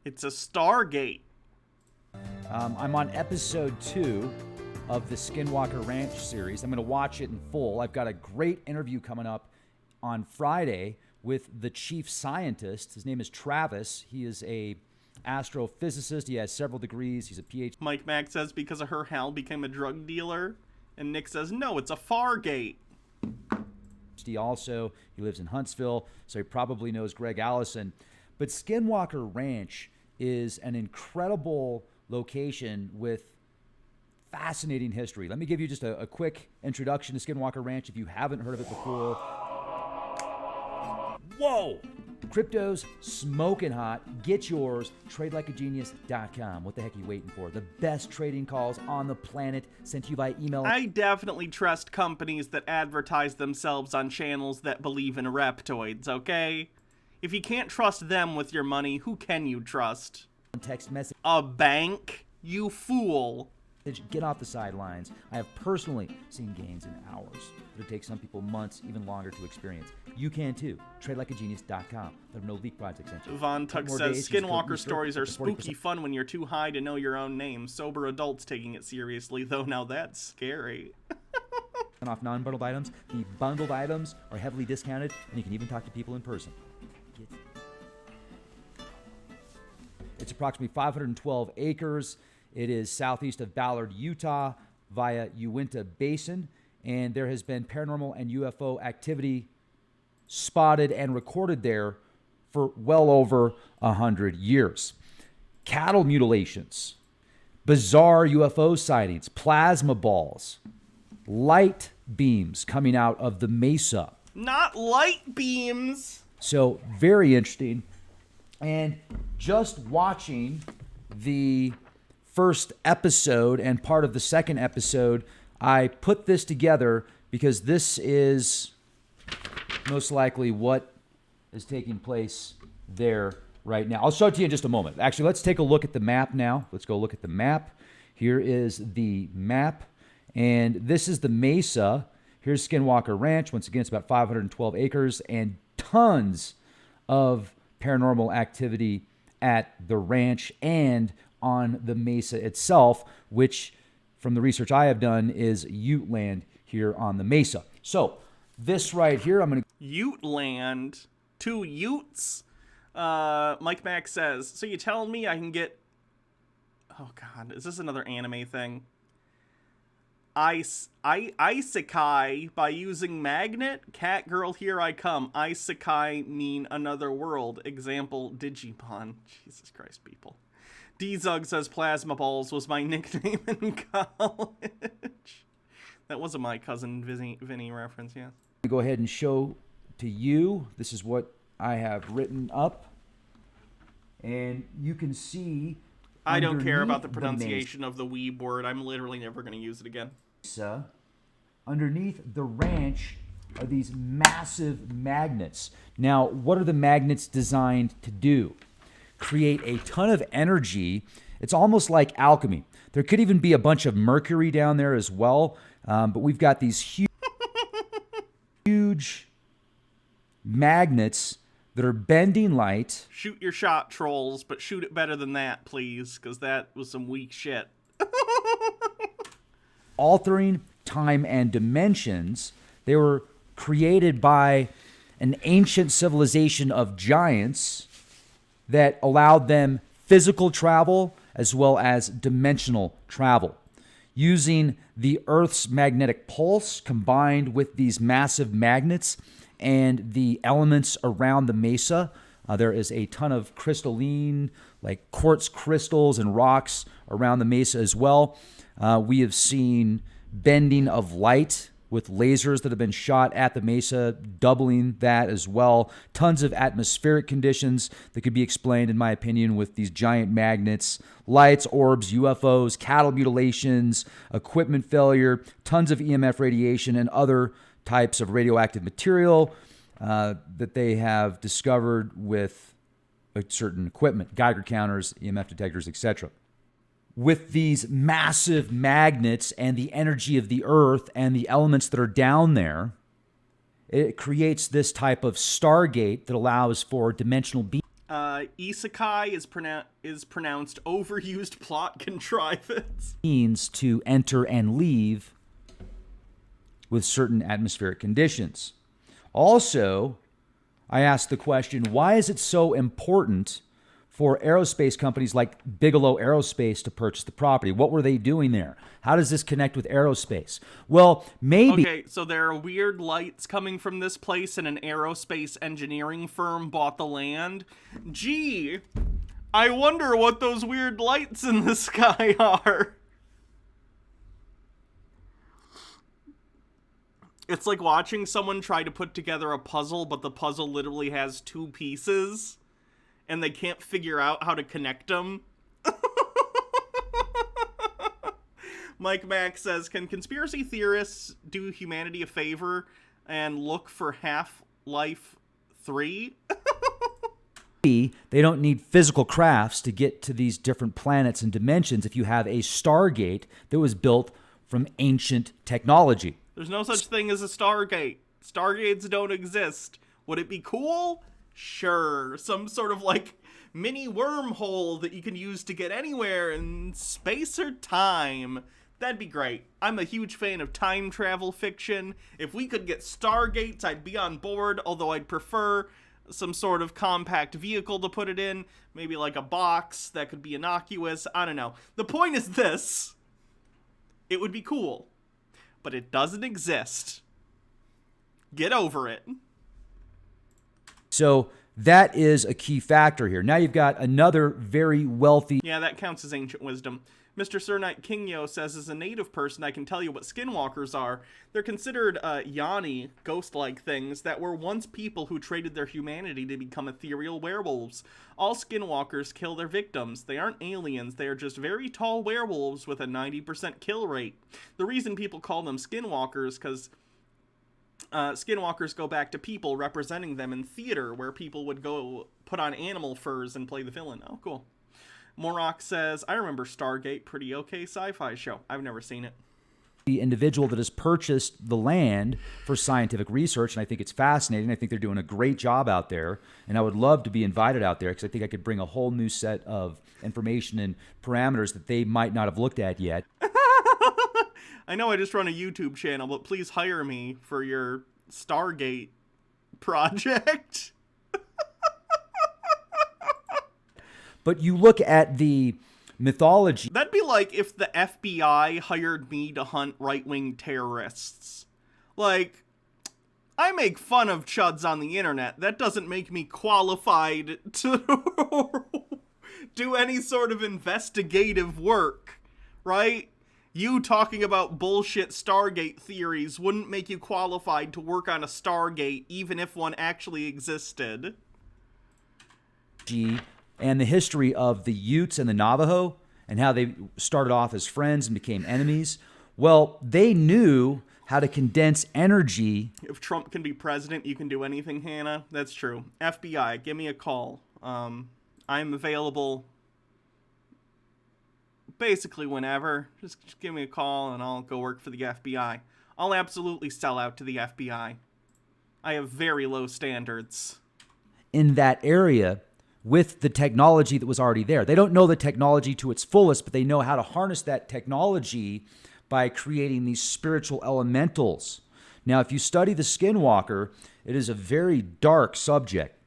It's a stargate. I'm on episode 2 of the Skinwalker Ranch series. I'm going to watch it in full. I've got a great interview coming up on Friday with the chief scientist. His name is Travis. He is a astrophysicist. He has several degrees. He's a PhD. Mike Mack says because of her, Hal became a drug dealer. And Nick says, no, it's a Fargate. Also, he lives in Huntsville, so he probably knows Greg Allison. But Skinwalker Ranch is an incredible location with fascinating history. Let me give you just a quick introduction to Skinwalker Ranch if you haven't heard of it before. Whoa! Crypto's smoking hot. Get yours. TradeLikeAGenius.com. What the heck are you waiting for? The best trading calls on the planet sent to you by email. I definitely trust companies that advertise themselves on channels that believe in reptoids, okay? If you can't trust them with your money, who can you trust? Text message. A bank? You fool. Get off the sidelines. I have personally seen gains in hours. It'll take some people months, even longer to experience. You can too. TradeLikeAGenius.com. Let them know Leak Project sent you. Von Tuck says, Skinwalker stories are spooky fun when you're too high to know your own name. Sober adults taking it seriously, though. Now that's scary. Off non-bundled items. The bundled items are heavily discounted, and you can even talk to people in person. It's approximately 512 acres. It is southeast of Ballard, Utah, via Uinta Basin, and there has been paranormal and UFO activity spotted and recorded there for well over 100 years. Cattle mutilations, bizarre UFO sightings, plasma balls, light beams coming out of the mesa. Not light beams! So, very interesting. And just watching the first episode and part of the second episode, I put this together because this is most likely what is taking place there right now. I'll show it to you in just a moment. Actually, let's take a look at the map now. Let's go look at the map. Here is the map, and this is the mesa. Here's Skinwalker Ranch. Once again, it's about 512 acres and tons of paranormal activity at the ranch and on the mesa itself, which, from the research I have done, is Ute land here on the mesa. So, this right here, I'm going to... Ute land? 2 Utes? Mike Mack says, so you telling me I can get... Oh, God. Is this another anime thing? Isekai by using magnet? Cat girl, here I come. Isekai mean another world. Example, Digimon. Jesus Christ, people. D-Zug says plasma balls was my nickname in college. That was a My Cousin Vinny reference, yeah. Go ahead and show to you. This is what I have written up. And you can see... I don't care about the pronunciation of the weeb word. I'm literally never going to use it again. Underneath the ranch are these massive magnets. Now, what are the magnets designed to do? Create a ton of energy. It's almost like alchemy. There could even be a bunch of mercury down there as well. But we've got these huge magnets that are bending light. Shoot your shot, trolls, but shoot it better than that, please, because that was some weak shit. Altering time and dimensions. They were created by an ancient civilization of giants that allowed them physical travel as well as dimensional travel. using the Earth's magnetic pulse combined with these massive magnets and the elements around the mesa. There is a ton of crystalline, like quartz crystals and rocks around the mesa as well. We have seen bending of light with lasers that have been shot at the mesa, doubling that as well. Tons of atmospheric conditions that could be explained, in my opinion, with these giant magnets, lights, orbs, UFOs, cattle mutilations, equipment failure, tons of EMF radiation, and other types of radioactive material that they have discovered with a certain equipment, Geiger counters, EMF detectors, etc. With these massive magnets and the energy of the Earth and the elements that are down there, it creates this type of stargate that allows for dimensional being. Isekai is pronounced overused plot contrivance. Means to enter and leave with certain atmospheric conditions. Also, I asked the question, why is it so important for aerospace companies like Bigelow Aerospace to purchase the property? What were they doing there? How does this connect with aerospace? Well, maybe... Okay, so there are weird lights coming from this place and an aerospace engineering firm bought the land. Gee, I wonder what those weird lights in the sky are. It's like watching someone try to put together a puzzle, but the puzzle literally has two pieces, and they can't figure out how to connect them. Mike Mack says, can conspiracy theorists do humanity a favor and look for Half-Life 3? They don't need physical crafts to get to these different planets and dimensions if you have a Stargate that was built from ancient technology. There's no such thing as a Stargate. Stargates don't exist. Would it be cool? Sure. Some sort of like mini wormhole that you can use to get anywhere in space or time. That'd be great. I'm a huge fan of time travel fiction. If we could get Stargates, I'd be on board, although I'd prefer some sort of compact vehicle to put it in. Maybe like a box that could be innocuous. I don't know. The point is this. It would be cool. But it doesn't exist. Get over it. So that is a key factor here. Now you've got another very wealthy... Yeah, that counts as ancient wisdom. Mr. Sir Knight Kingyo says, as a native person, I can tell you what skinwalkers are. They're considered Yanni, ghost-like things, that were once people who traded their humanity to become ethereal werewolves. All skinwalkers kill their victims. They aren't aliens. They are just very tall werewolves with a 90% kill rate. The reason people call them skinwalkers because skinwalkers go back to people representing them in theater, where people would go put on animal furs and play the villain. Oh, cool. Morok says, I remember Stargate, pretty okay sci-fi show. I've never seen it. The individual that has purchased the land for scientific research, and I think it's fascinating. I think they're doing a great job out there, and I would love to be invited out there because I think I could bring a whole new set of information and parameters that they might not have looked at yet. I know I just run a YouTube channel, but please hire me for your Stargate project. But you look at the mythology. That'd be like if the FBI hired me to hunt right-wing terrorists. Like, I make fun of chuds on the internet. That doesn't make me qualified to do any sort of investigative work, right? You talking about bullshit Stargate theories wouldn't make you qualified to work on a Stargate, even if one actually existed. And the history of the Utes and the Navajo and how they started off as friends and became enemies. Well, they knew how to condense energy. If Trump can be president, you can do anything, Hannah. That's true. FBI, give me a call. I'm available basically whenever. Just give me a call and I'll go work for the FBI. I'll absolutely sell out to the FBI. I have very low standards. In that area, with the technology that was already there. They don't know the technology to its fullest, but they know how to harness that technology by creating these spiritual elementals. Now, if you study the Skinwalker, it is a very dark subject.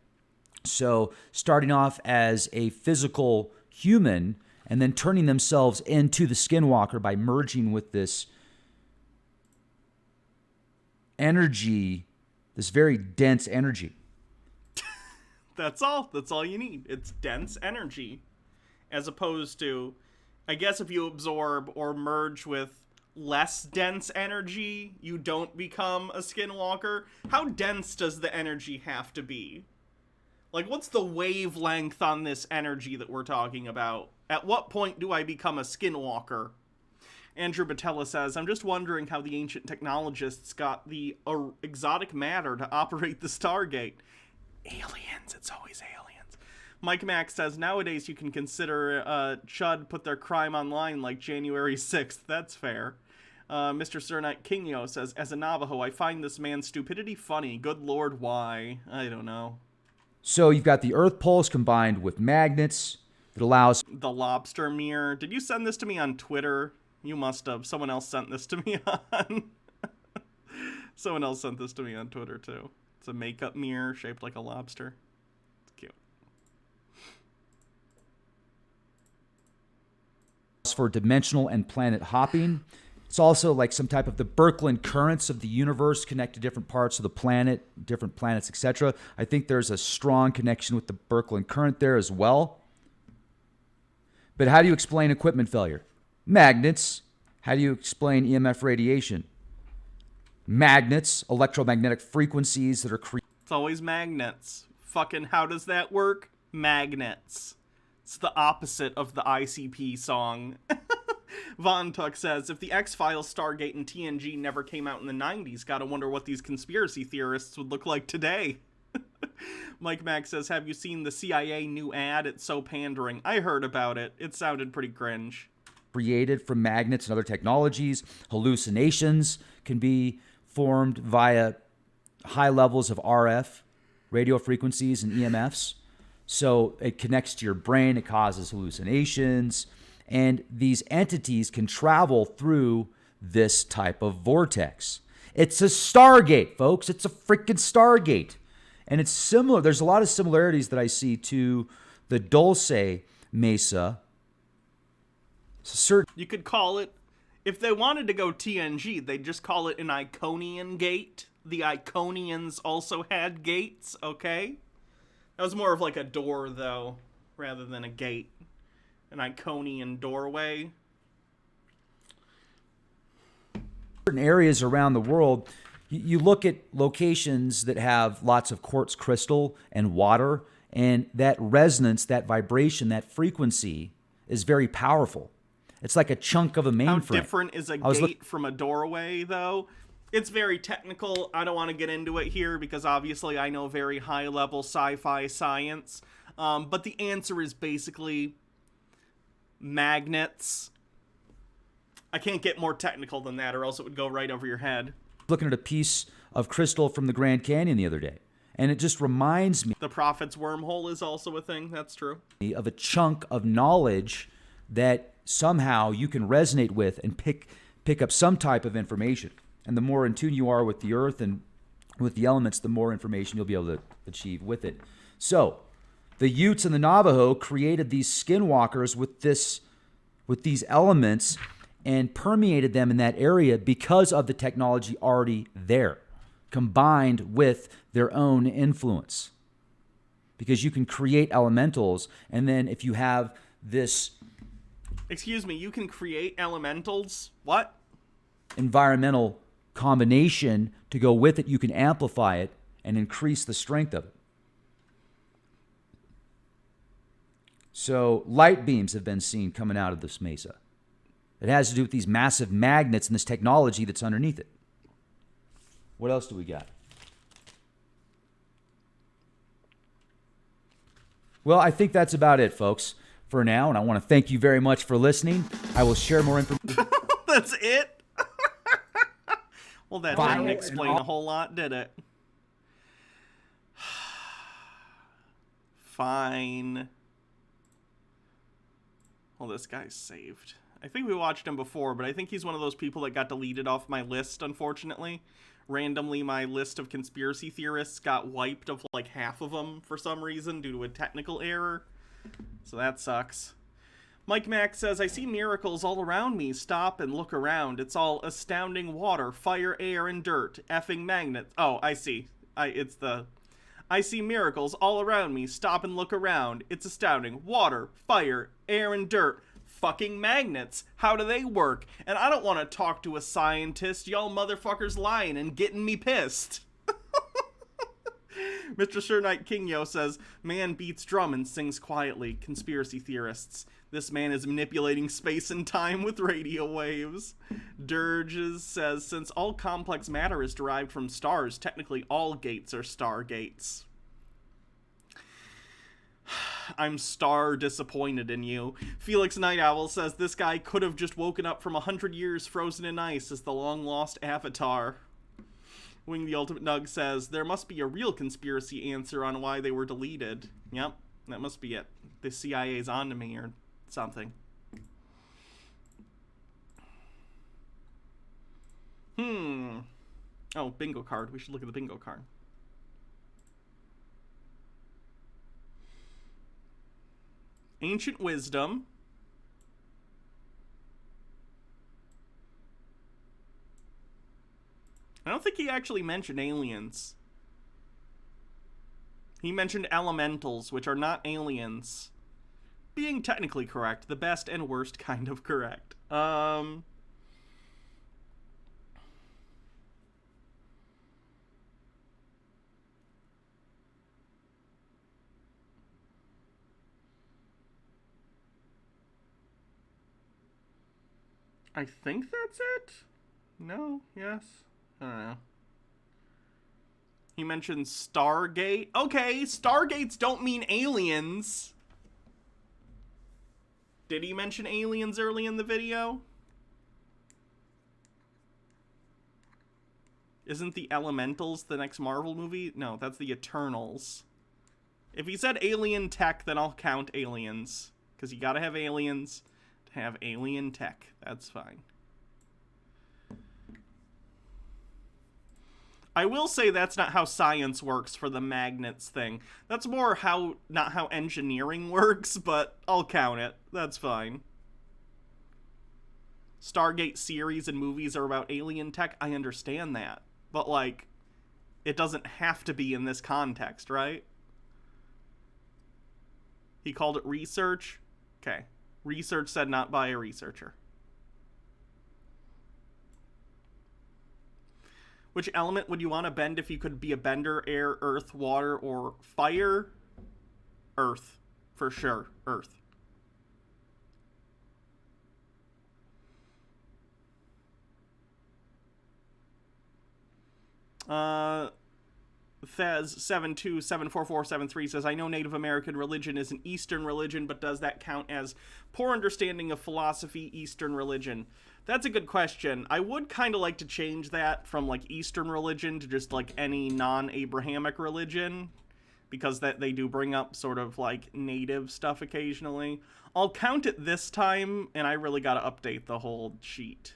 So starting off as a physical human and then turning themselves into the Skinwalker by merging with this energy, this very dense energy. That's all. That's all you need. It's dense energy. As opposed to, I guess if you absorb or merge with less dense energy, you don't become a Skinwalker. How dense does the energy have to be? Like, what's the wavelength on this energy that we're talking about? At what point do I become a Skinwalker? Andrew Batella says, I'm just wondering how the ancient technologists got the exotic matter to operate the Stargate. Aliens. It's always aliens. Mike Mack says, nowadays you can consider Chud put their crime online like January 6th. That's fair. Mr. Cernite Kingyo says, as a Navajo, I find this man's stupidity funny. Good Lord, why? I don't know. So you've got the Earth pulse combined with magnets that allows... The lobster mirror. Did you send this to me on Twitter? You must have. Someone else sent this to me on... Someone else sent this to me on Twitter, too. It's a makeup mirror shaped like a lobster. It's cute. For dimensional and planet hopping. It's also like some type of the Birkeland currents of the universe connect to different parts of the planet, different planets, etc. I think there's a strong connection with the Birkeland current there as well. But how do you explain equipment failure? Magnets. How do you explain EMF radiation? Magnets, electromagnetic frequencies that are created. It's always magnets. Fucking how does that work? Magnets. It's the opposite of the ICP song. Von Tuck says, if the X-Files, Stargate, and TNG never came out in the 90s, gotta wonder what these conspiracy theorists would look like today. Mike Mack says, have you seen the CIA new ad? It's so pandering. I heard about it. It sounded pretty cringe. Created from magnets and other technologies. Hallucinations can be formed via high levels of RF, radio frequencies, and EMFs. So it connects to your brain. It causes hallucinations. And these entities can travel through this type of vortex. It's a Stargate, folks. It's a freaking Stargate. And it's similar. There's a lot of similarities that I see to the Dulce Mesa. You could call it, if they wanted to go TNG, they'd just call it an Iconian gate. The Iconians also had gates, okay? That was more of like a door, though, rather than a gate. An Iconian doorway. Certain areas around the world, you look at locations that have lots of quartz crystal and water, and that resonance, that vibration, that frequency is very powerful. It's like a chunk of a mainframe. How different is a gate from a doorway, though? It's very technical. I don't want to get into it here because obviously I know very high-level sci-fi science. But the answer is basically magnets. I can't get more technical than that or else it would go right over your head. Looking at a piece of crystal from the Grand Canyon the other day, and it just reminds me... The Prophet's Wormhole is also a thing, that's true. ...of a chunk of knowledge that somehow you can resonate with and pick up some type of information. And the more in tune you are with the earth and with the elements, the more information you'll be able to achieve with it. So, the Utes and the Navajo created these skinwalkers with these elements and permeated them in that area because of the technology already there, combined with their own influence. Because you can create elementals, and then if you have this... Excuse me, you can create elementals? What? Environmental combination to go with it, you can amplify it and increase the strength of it. So light beams have been seen coming out of this mesa. It has to do with these massive magnets and this technology that's underneath it. What else do we got? Well, I think that's about it, folks, for now. And I want to thank you very much for listening. I will share more information. That's it? Well, that didn't explain a whole lot, did it? Fine. Well, this guy's saved. I think we watched him before, but I think he's one of those people that got deleted off my list, unfortunately. Randomly, my list of conspiracy theorists got wiped of like half of them for some reason due to a technical error. So that sucks. Mike Mack says, I see miracles all around me. Stop and look around. It's all astounding water, fire, air, and dirt. Effing magnets. Oh, I see. I see miracles all around me. Stop and look around. It's astounding. Water, fire, air, and dirt. Fucking magnets. How do they work? And I don't want to talk to a scientist. Y'all motherfuckers lying and getting me pissed. Mr. Sir Knight Kingyo says, man beats drum and sings quietly. Conspiracy theorists. This man is manipulating space and time with radio waves. Dirges says, since all complex matter is derived from stars, technically all gates are star gates. I'm star disappointed in you. Felix Night Owl says, this guy could have just woken up from 100 years frozen in ice as the long-lost Avatar. Wing the Ultimate Nug says, there must be a real conspiracy answer on why they were deleted. Yep, that must be it. The CIA's on to me or something. Oh, bingo card. We should look at the bingo card. Ancient Wisdom. I don't think he actually mentioned aliens. He mentioned elementals, which are not aliens. Being technically correct. The best and worst kind of correct. I think that's it? No? Yes? I don't know. He mentioned Stargate. Okay, Stargates don't mean aliens. Did he mention aliens early in the video? Isn't the Elementals the next Marvel movie? No, that's the Eternals. If he said alien tech, then I'll count aliens. Because you gotta have aliens to have alien tech. That's fine. I will say that's not how science works for the magnets thing. That's more not how engineering works, but I'll count it. That's fine. Stargate series and movies are about alien tech. I understand that. But, like, it doesn't have to be in this context, right? He called it research? Okay. Research said not by a researcher. Which element would you want to bend if you could be a bender? Air, earth, water, or fire? Earth. For sure. Earth. Thez7274473 says, I know Native American religion is an Eastern religion, but does that count as poor understanding of philosophy, Eastern religion? That's a good question. I would kind of like to change that from, like, Eastern religion to just, like, any non-Abrahamic religion, because that they do bring up sort of, like, native stuff occasionally. I'll count it this time, and I really gotta update the whole sheet.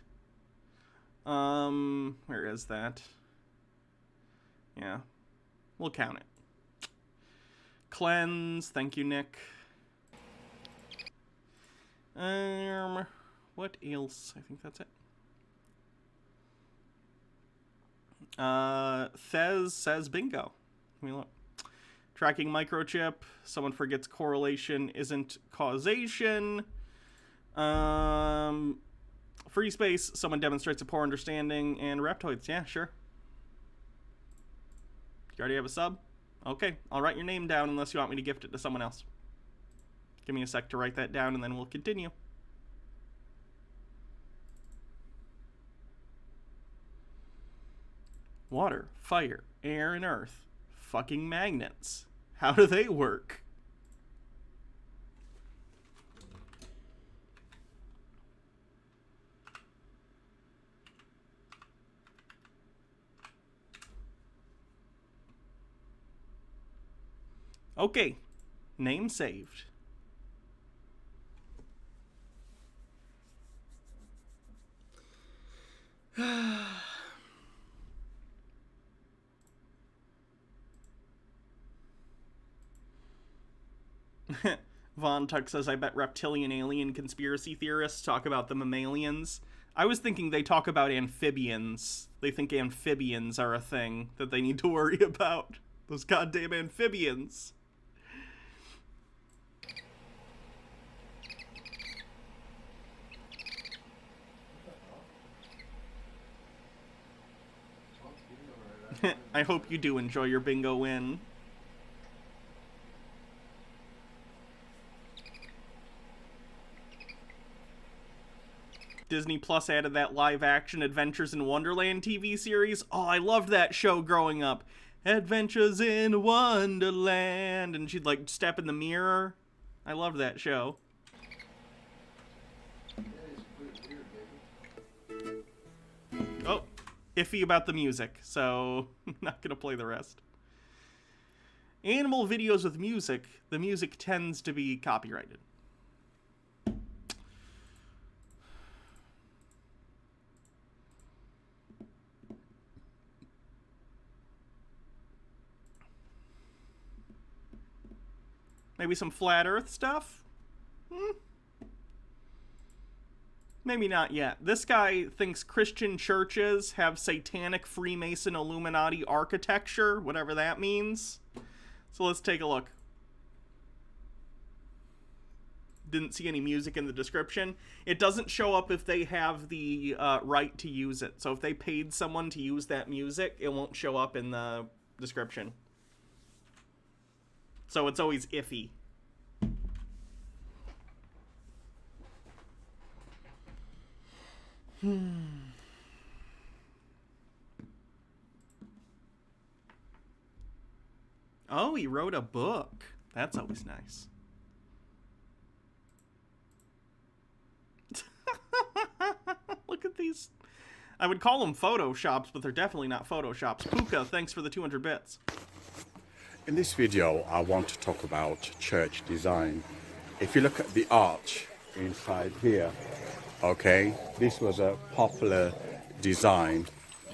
Where is that? Yeah. We'll count it. Cleanse. Thank you, Nick. What else? I think that's it. Thez says bingo. Let me look. Tracking microchip. Someone forgets correlation isn't causation. Free space. Someone demonstrates a poor understanding. And reptoids. Yeah, sure. You already have a sub? Okay, I'll write your name down unless you want me to gift it to someone else. Give me a sec to write that down and then we'll continue. Water, fire, air, and earth. Fucking magnets. How do they work? Okay, name saved. Von Tuck says, I bet reptilian alien conspiracy theorists talk about the mammalians. I was thinking they talk about amphibians. They think amphibians are a thing that they need to worry about. Those goddamn amphibians. I hope you do enjoy your bingo win. Disney Plus added that live-action Adventures in Wonderland TV series. Oh, I loved that show growing up. Adventures in Wonderland. And she'd, like, step in the mirror. I loved that show. Oh, iffy about the music, so I'm not gonna play the rest. Animal videos with music, the music tends to be copyrighted. Maybe some flat earth stuff? Maybe not yet. This guy thinks Christian churches have satanic Freemason Illuminati architecture, whatever that means. So let's take a look. Didn't see any music in the description. It doesn't show up if they have the right to use it. So if they paid someone to use that music, it won't show up in the description. So it's always iffy. Oh, he wrote a book. That's always nice. Look at these. I would call them photoshops, but they're definitely not photoshops. Puka, thanks for the 200 bits. In this video, I want to talk about church design. If you look at the arch inside here, okay, this was a popular design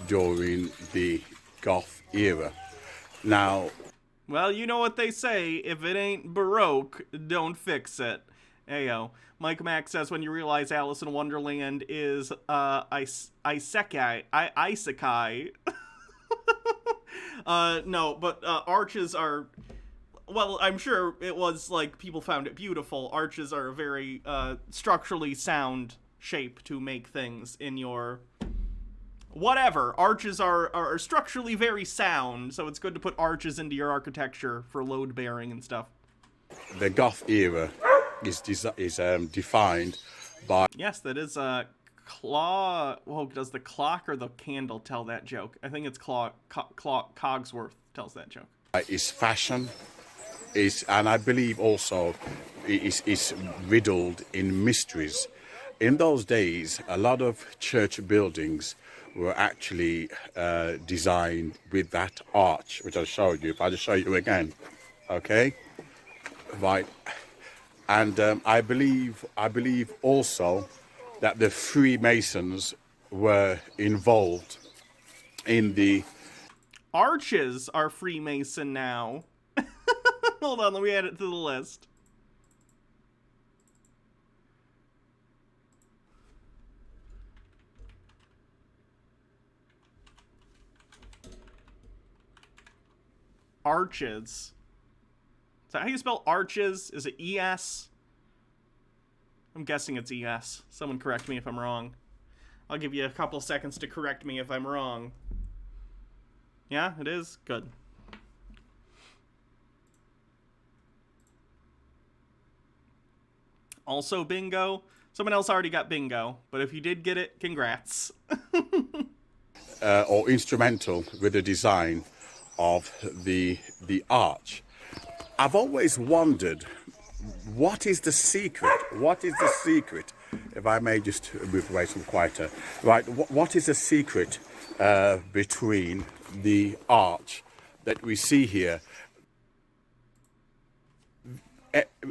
during the Goth era. Now, well, you know what they say, if it ain't Baroque, don't fix it. Ayo. Mike Mack says, when you realize Alice in Wonderland is isekai. No, but arches are, well, I'm sure it was like people found it beautiful. Arches are a very structurally sound shape to make things in your whatever. Arches are structurally very sound, so it's good to put arches into your architecture for load bearing and stuff. The Goth era is defined by... Yes, that is Claw... Well, does the clock or the candle tell that joke? I think it's Cogsworth tells that joke. Is fashion, and I believe also is riddled in mysteries. In those days, a lot of church buildings were actually designed with that arch, which I'll show you. If I just show you again, okay, right. And I believe also that the Freemasons were involved in the... Arches are Freemason now. Hold on, let me add it to the list. Arches. Is that how you spell arches? Is it E-S? I'm guessing it's E-S. Someone correct me if I'm wrong. I'll give you a couple seconds to correct me if I'm wrong. Yeah, it is? Good. Also bingo. Someone else already got bingo, but if you did get it, congrats. Or instrumental with the design of the arch. I've always wondered, what is the secret? What is the secret? If I may just move away some quieter. Right, what is the secret between the arch that we see here?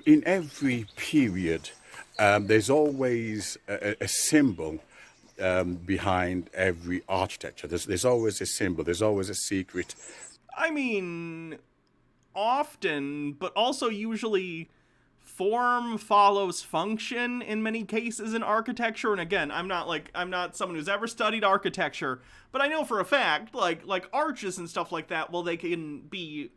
In every period, there's always a symbol behind every architecture. There's always a symbol. There's always a secret. I mean, often, but also usually form follows function in many cases in architecture. And again, I'm not someone who's ever studied architecture, but I know for a fact, like arches and stuff like that, well, they can be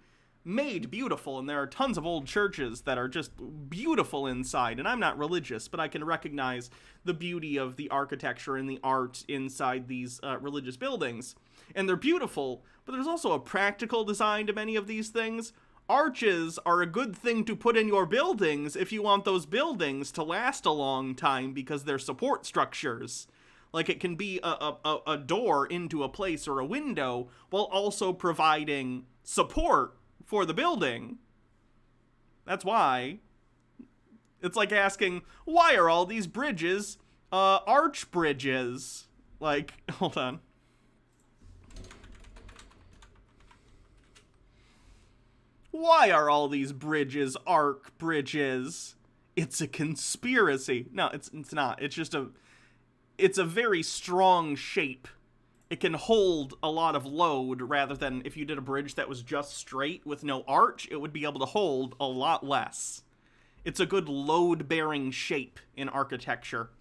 made beautiful, and there are tons of old churches that are just beautiful inside. And I'm not religious, but I can recognize the beauty of the architecture and the art inside these religious buildings. And they're beautiful, but there's also a practical design to many of these things. Arches are a good thing to put in your buildings if you want those buildings to last a long time, because they're support structures. Like, it can be a door into a place or a window while also providing support for the building. That's why. It's like asking, why are all these bridges arch bridges? Like, hold on. Why are all these bridges arc bridges? It's a conspiracy. No, it's not. It's just it's a very strong shape. It can hold a lot of load, rather than if you did a bridge that was just straight with no arch, it would be able to hold a lot less. It's a good load-bearing shape in architecture.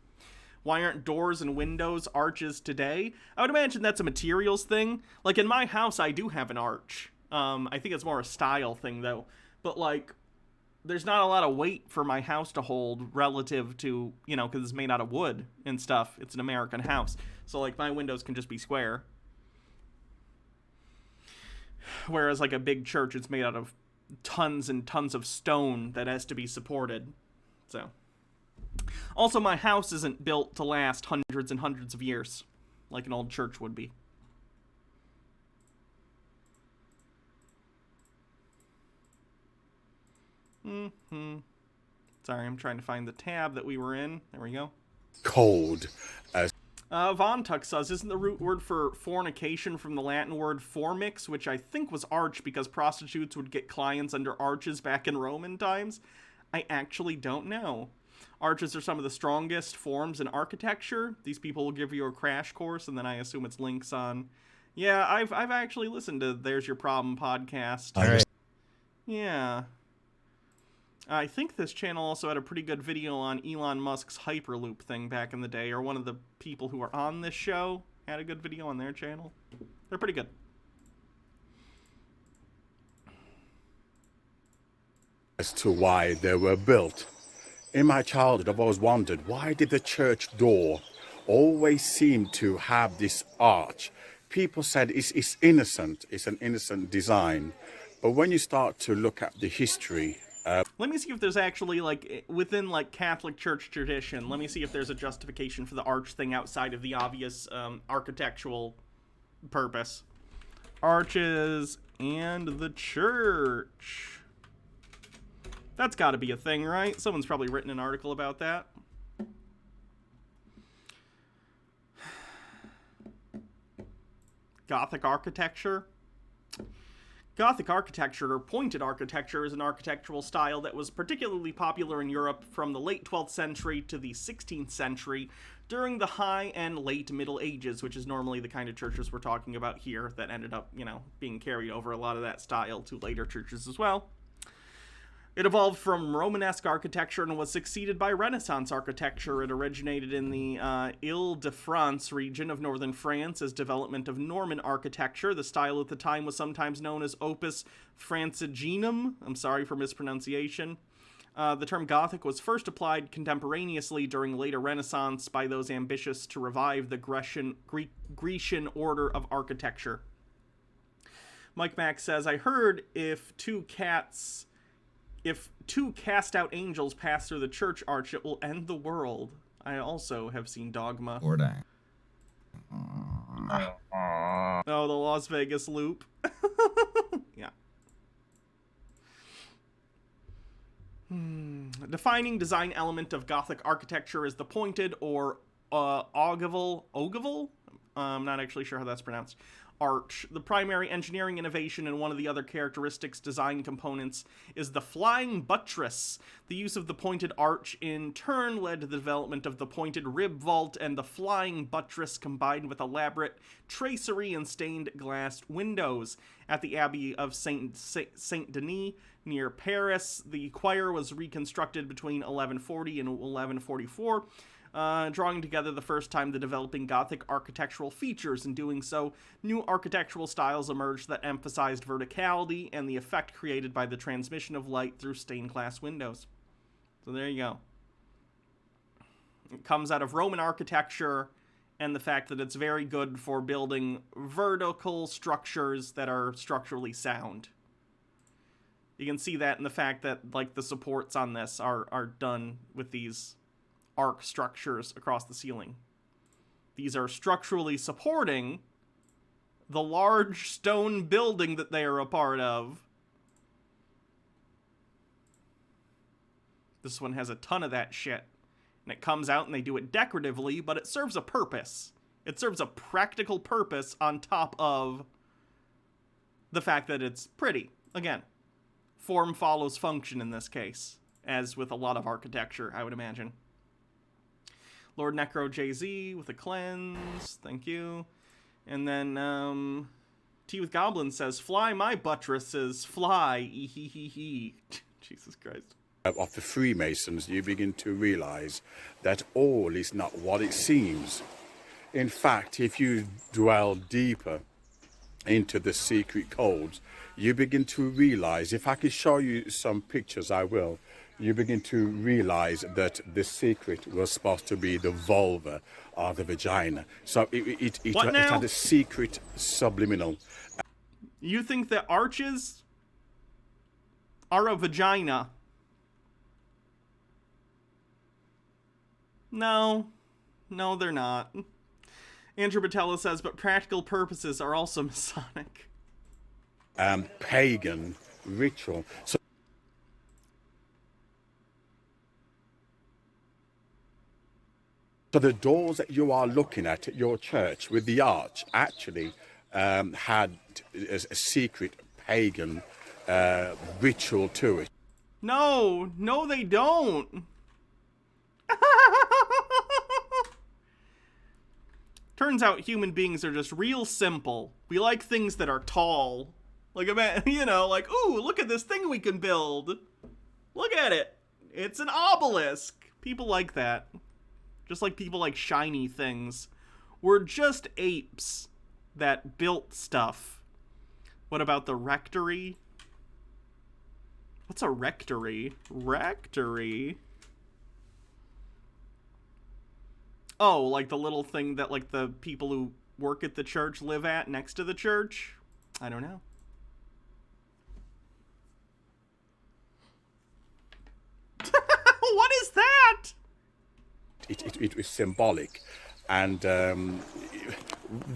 Why aren't doors and windows arches today? I would imagine that's a materials thing. Like, in my house, I do have an arch. I think it's more a style thing, though. But, like, there's not a lot of weight for my house to hold relative to, you know, because it's made out of wood and stuff. It's an American house. So, like, my windows can just be square. Whereas, like, a big church, it's made out of tons and tons of stone that has to be supported. So. Also, my house isn't built to last hundreds and hundreds of years, like an old church would be. Sorry, I'm trying to find the tab that we were in. There we go. Cold. Von Tuck says, isn't the root word for fornication from the Latin word formix, which I think was arch because prostitutes would get clients under arches back in Roman times? I actually don't know. Arches are some of the strongest forms in architecture. These people will give you a crash course, and then I assume it's links on. Yeah, I've actually listened to There's Your Problem podcast. All right. Yeah. I think this channel also had a pretty good video on Elon Musk's Hyperloop thing back in the day, or one of the people who are on this show had a good video on their channel. They're pretty good. As to why they were built. In my childhood, I've always wondered, why did the church door always seem to have this arch? People said it's innocent, it's an innocent design. But when you start to look at the history... let me see if there's actually, like, within, like, Catholic Church tradition, let me see if there's a justification for the arch thing outside of the obvious architectural purpose. Arches and the church. That's got to be a thing, right? Someone's probably written an article about that. Gothic architecture. Gothic architecture, or pointed architecture, is an architectural style that was particularly popular in Europe from the late 12th century to the 16th century during the High and Late Middle Ages, which is normally the kind of churches we're talking about here that ended up, you know, being carried over a lot of that style to later churches as well. It evolved from Romanesque architecture and was succeeded by Renaissance architecture. It originated in the Ile-de-France region of northern France as development of Norman architecture. The style at the time was sometimes known as Opus Franciginum. I'm sorry for mispronunciation. The term Gothic was first applied contemporaneously during later Renaissance by those ambitious to revive the Grecian order of architecture. Mike Mack says, I heard if two cast-out angels pass through the church arch, it will end the world. I also have seen Dogma. Or die. Oh, the Las Vegas loop. Yeah. Defining design element of Gothic architecture is the pointed or ogival? I'm not actually sure how that's pronounced. arch. The primary engineering innovation and one of the other characteristics design components is the flying buttress. The use of the pointed arch in turn led to the development of the pointed rib vault and the flying buttress, combined with elaborate tracery and stained glass windows. At the Abbey of Saint Denis near Paris, the choir was reconstructed between 1140 and 1144, drawing together the first time the developing Gothic architectural features. In doing so, new architectural styles emerged that emphasized verticality and the effect created by the transmission of light through stained glass windows. So there you go. It comes out of Roman architecture and the fact that it's very good for building vertical structures that are structurally sound. You can see that in the fact that, like, the supports on this are done with these arc structures across the ceiling. These are structurally supporting the large stone building that they are a part of. This one has a ton of that shit. And it comes out and they do it decoratively, but it serves a purpose. It serves a practical purpose on top of the fact that it's pretty. Again, form follows function in this case, as with a lot of architecture, I would imagine. Lord Necro JZ with a cleanse. Thank you. And then, Tea with Goblin says, fly my buttresses, fly, ee-hee-hee-hee. Jesus Christ. Of the Freemasons, you begin to realize that all is not what it seems. In fact, if you dwell deeper into the secret codes, you begin to realize, if I could show you some pictures, I will. You begin to realize that the secret was supposed to be the vulva or the vagina. So it had a secret subliminal. You think that arches are a vagina? No, they're not. Andrew Batella says, but practical purposes are also Masonic. Pagan ritual. So the doors that you are looking at your church with the arch actually had a secret pagan ritual to it. No, they don't. Turns out human beings are just real simple. We like things that are tall. Like, like, ooh, look at this thing we can build. Look at it. It's an obelisk. People like that. Just like people like shiny things. We're just apes that built stuff. What about the rectory? What's a rectory? Rectory? Oh, like the little thing that, like, the people who work at the church live at next to the church? I don't know. What is that? It was symbolic. And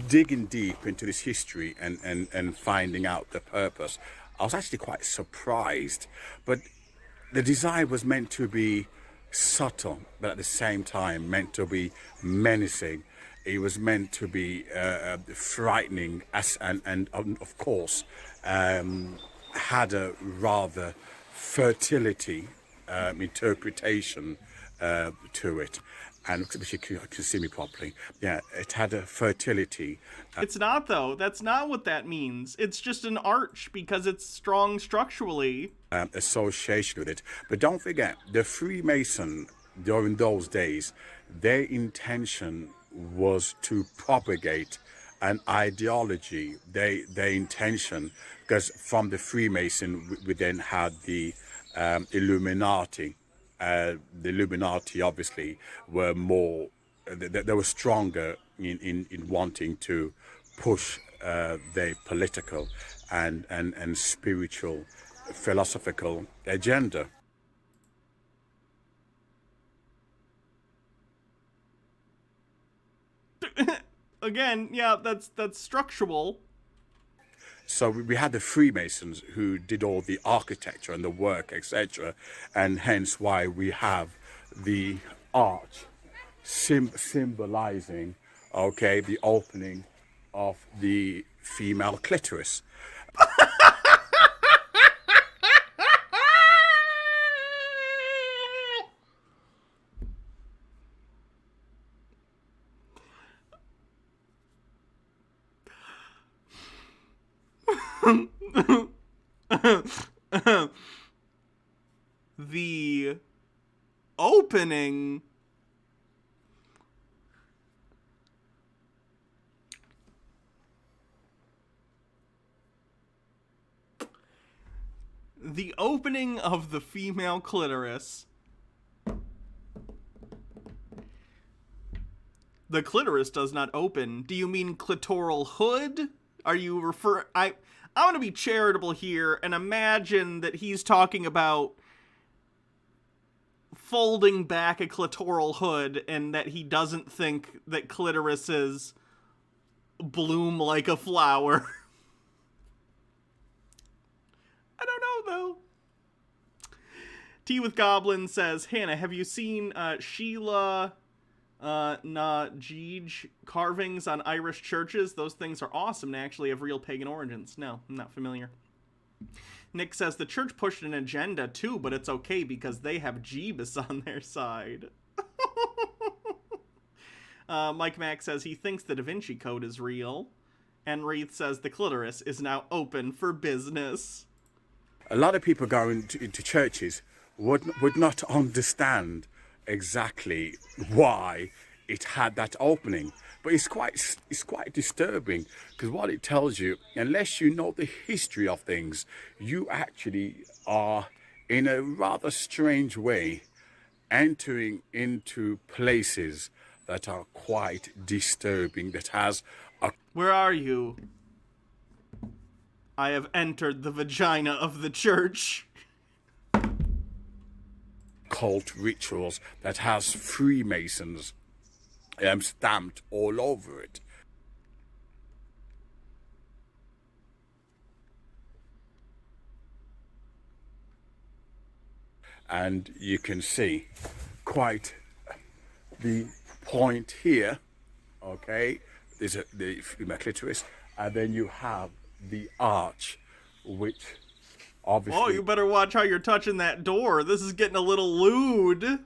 digging deep into this history and finding out the purpose, I was actually quite surprised. But the design was meant to be subtle, but at the same time meant to be menacing. It was meant to be frightening, and of course had a rather fertility interpretation to it. And if you can see me properly, yeah, it had a fertility. It's not, though. That's not what that means. It's just an arch because it's strong structurally. Association with it. But don't forget, the Freemason, during those days, their intention was to propagate an ideology. Their intention, because from the Freemason, we then had the Illuminati. The Illuminati obviously were more, they were stronger in wanting to push their political and spiritual, philosophical agenda. Again, yeah, that's structural. So we had the Freemasons who did all the architecture and the work, etc., and hence why we have the arch symbolizing, okay, the opening of the female clitoris. The opening of the female clitoris. The clitoris does not open. Do you mean clitoral hood? Are you I'm going to be charitable here and imagine that he's talking about folding back a clitoral hood and that he doesn't think that clitorises bloom like a flower. I don't know, though. Tea with Goblin says, Hannah, have you seen Sheila Najij carvings on Irish churches? Those things are awesome and actually have real pagan origins. No, I'm not familiar. Nick says, the church pushed an agenda too, but it's okay because they have Jeebus on their side. Mike Mack says he thinks the Da Vinci Code is real. And Wreath says the clitoris is now open for business. A lot of people going into churches would not understand exactly why it had that opening. But it's quite disturbing, because what it tells you, unless you know the history of things, you actually are, in a rather strange way, entering into places that are quite disturbing, that has a... Where are you? I have entered the vagina of the church. Cult rituals that has Freemasons stamped all over it. And you can see quite the point here, okay? There's the female clitoris, and then you have the arch, which obviously... Oh, you better watch how you're touching that door. This is getting a little lewd.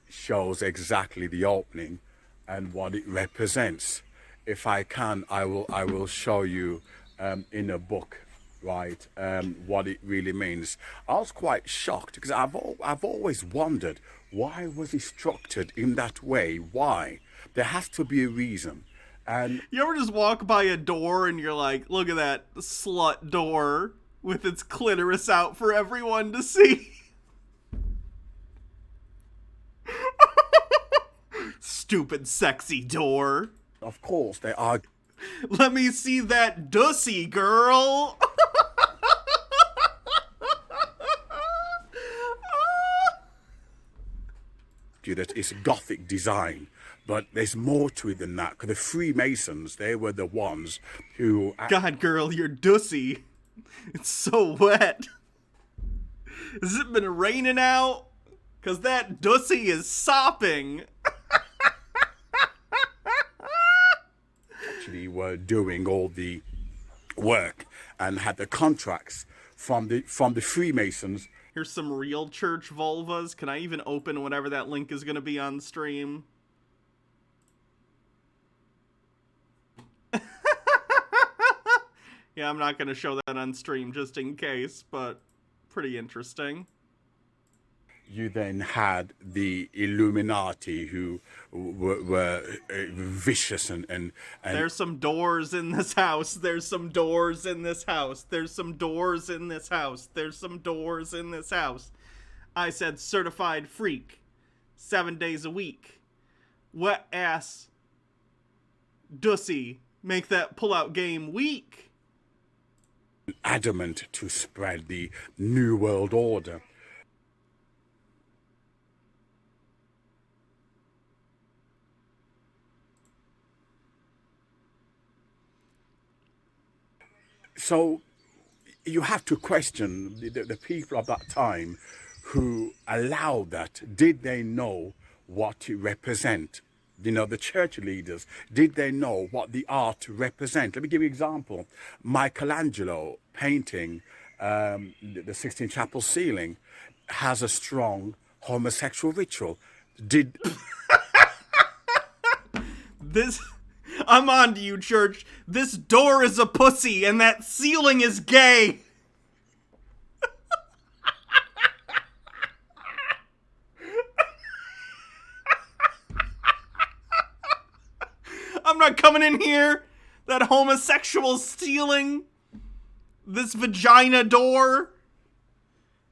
Shows exactly the opening and what it represents. If I can, I will show you in a book, right, what it really means. I was quite shocked because I've always wondered, why was it structured in that way? Why? There has to be a reason. And you ever just walk by a door and you're like, look at that slut door with its clitoris out for everyone to see? Stupid sexy door. Of course they are. Let me see that dussy, girl. That it's Gothic design, but there's more to it than that, because the Freemasons, they were the ones who... God, girl, you're dussy. It's so wet. Has it been raining out? Because that dussy is sopping. Actually were doing all the work and had the contracts from the Freemasons. Here's some real church vulvas. Can I even open whatever that link is going to be on stream? Yeah, I'm not going to show that on stream just in case, but pretty interesting. You then had the Illuminati, who were vicious and... There's some doors in this house. There's some doors in this house. There's some doors in this house. There's some doors in this house. I said certified freak. 7 days a week. Wet ass. Dussy. Make that pull-out game weak. Adamant to spread the New World Order. So you have to question the people of that time who allowed that. Did they know what it represent? You know, the church leaders, did they know what the art represent? Let me give you an example. Michelangelo painting the Sistine Chapel ceiling has a strong homosexual ritual. Did This... I'm on to you, church. This door is a pussy, and that ceiling is gay. I'm not coming in here. That homosexual ceiling. This vagina door.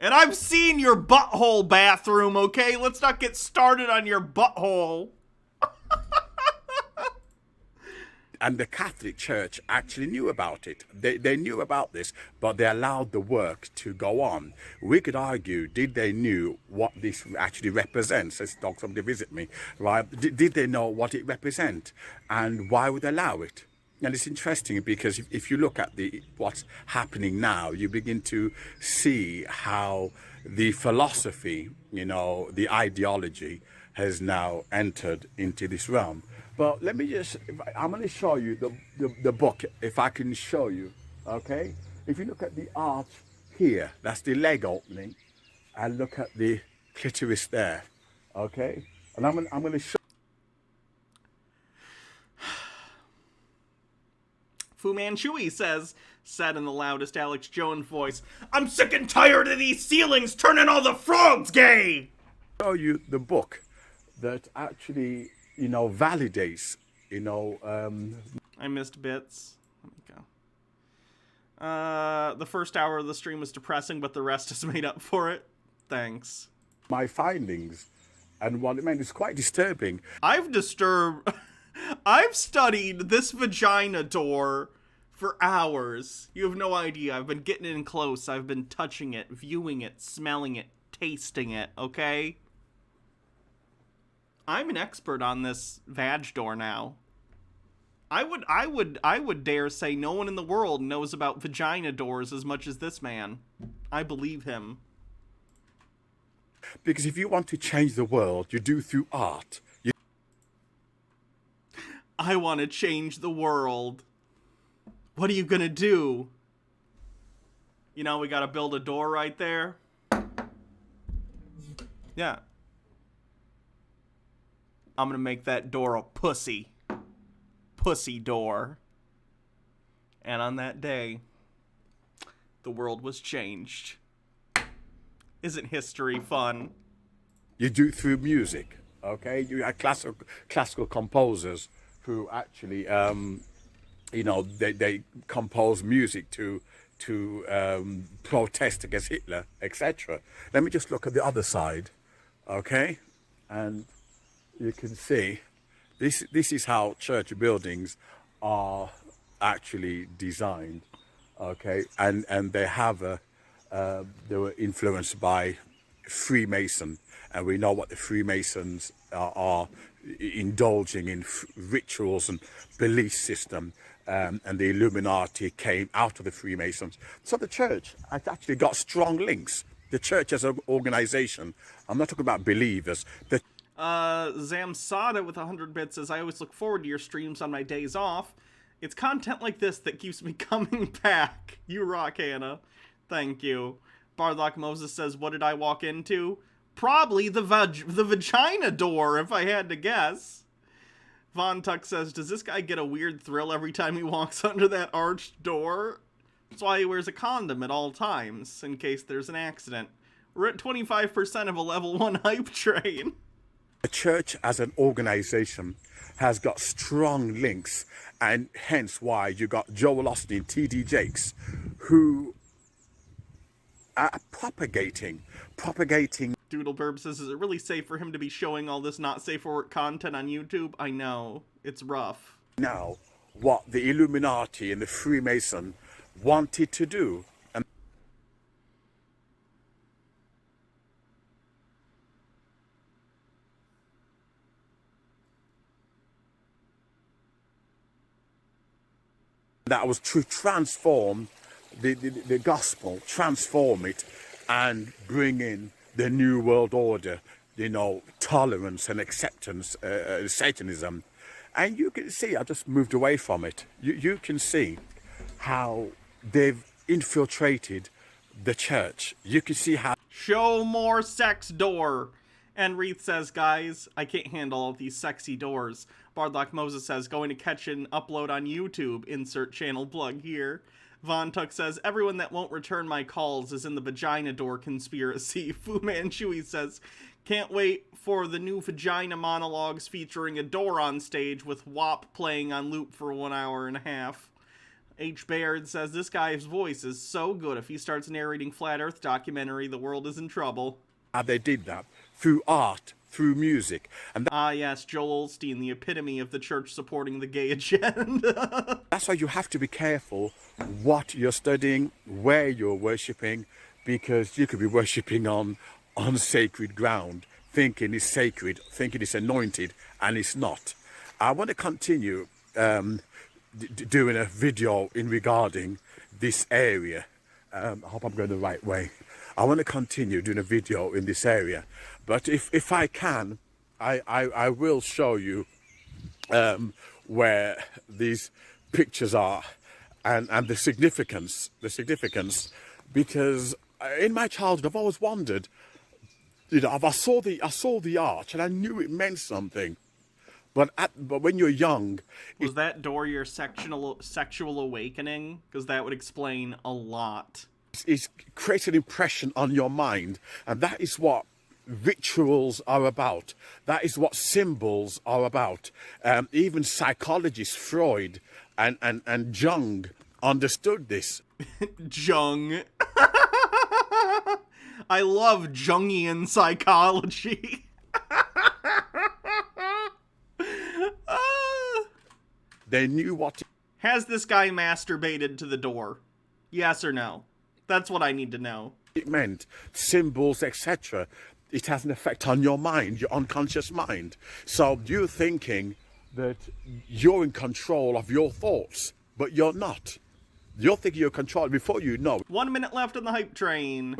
And I've seen your butthole bathroom, okay? Let's not get started on your butthole. And the Catholic Church actually knew about it. They knew about this, but they allowed the work to go on. We could argue, did they knew what this actually represents? Says dog, somebody visit me, right? Did they know what it represents? And why would they allow it? And it's interesting because if you look at what's happening now, you begin to see how the philosophy, you know, the ideology has now entered into this realm. But let me just, I'm going to show you the book, if I can show you, okay? If you look at the arch here, that's the leg opening, and look at the clitoris there, okay? And I'm going to show. Fu Manchu said in the loudest Alex Jones voice, "I'm sick and tired of these ceilings turning all the frogs gay!" Show you the book that actually, you know, validates, you know... I missed bits. Let me go. The first hour of the stream was depressing, but the rest is made up for it. Thanks. My findings and what it meant is quite disturbing. I've studied this vagina door for hours. You have no idea. I've been getting in close. I've been touching it, viewing it, smelling it, tasting it, okay? I'm an expert on this vag door now. I would dare say no one in the world knows about vagina doors as much as this man. I believe him. Because if you want to change the world, you do through art. I want to change the world. What are you gonna do? You know, we gotta build a door right there. Yeah. I'm gonna make that door a pussy. Pussy door. And on that day, the world was changed. Isn't history fun? You do it through music, okay? You have classical composers who actually, you know, they compose music to protest against Hitler, etc. Let me just look at the other side, okay? And you can see this is how church buildings are actually designed, okay? And they have they were influenced by Freemason, and we know what the Freemasons are indulging in rituals and belief system, and the Illuminati came out of the Freemasons. So the church has actually got strong links. The church as an organization, I'm not talking about believers. Zamsada with 100 bits says, I always look forward to your streams on my days off. It's content like this that keeps me coming back. You rock, Hannah. Thank you. Barlock Moses says, what did I walk into? Probably the vagina door, if I had to guess. Von Tuck says, does this guy get a weird thrill every time he walks under that arched door? That's why he wears a condom at all times, in case there's an accident. We're at 25% of a level 1 hype train. The church as an organization has got strong links, and hence why you got Joel Austin and T.D. Jakes, who are propagating. Doodleburb says, is it really safe for him to be showing all this not safe for work content on YouTube? I know. It's rough. Now, what the Illuminati and the Freemason wanted to do. And that was to transform the gospel, transform it, and bring in the New World Order tolerance and acceptance, Satanism. And you can see, I just moved away from it. You can see how they've infiltrated the church. You can see how... Show more sex door. And Reith says, guys, I can't handle all these sexy doors. Bardlock Moses says, going to catch an upload on YouTube. Insert channel plug here. Von Tuck says, everyone that won't return my calls is in the vagina door conspiracy. Fu Manchu says, can't wait for the new vagina monologues featuring a door on stage with WAP playing on loop for 1 hour and a half. H. Baird says, this guy's voice is so good. If he starts narrating Flat Earth documentary, the world is in trouble. They did that through art, through music. And yes, Joel Osteen, the epitome of the church supporting the gay agenda. That's why you have to be careful what you're studying, where you're worshipping, because you could be worshipping on sacred ground, thinking it's sacred, thinking it's anointed, and it's not. I want to continue doing a video in regarding this area. I hope I'm going the right way. I want to continue doing a video in this area, but if I can, I will show you where these pictures are and the significance, because in my childhood I've always wondered, I saw the arch and I knew it meant something, but when you're young, was that door your sexual awakening? Because that would explain a lot. It creates an impression on your mind, and that is what rituals are about. That is what symbols are about. Even psychologists Freud and Jung understood this. Jung. I love Jungian psychology. They knew what... Has this guy masturbated to the door? Yes or no? That's what I need to know. It meant symbols, etc. It has an effect on your mind, your unconscious mind. So you're thinking that you're in control of your thoughts, but you're not. You're thinking you're controlled before you know. 1 minute left on the hype train.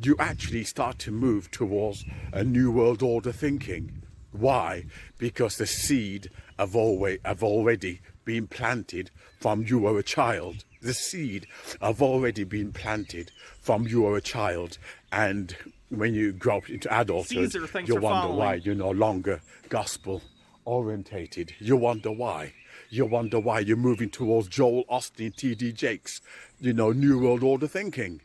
You actually start to move towards a new world order thinking. Why? Because the seed have already been planted from you were a child. The seed have already been planted from you were a child, and when you grow up into adulthood, you wonder why you're no longer gospel orientated. You wonder why. You wonder why you're moving towards Joel Osteen, T.D. Jakes, New World Order thinking.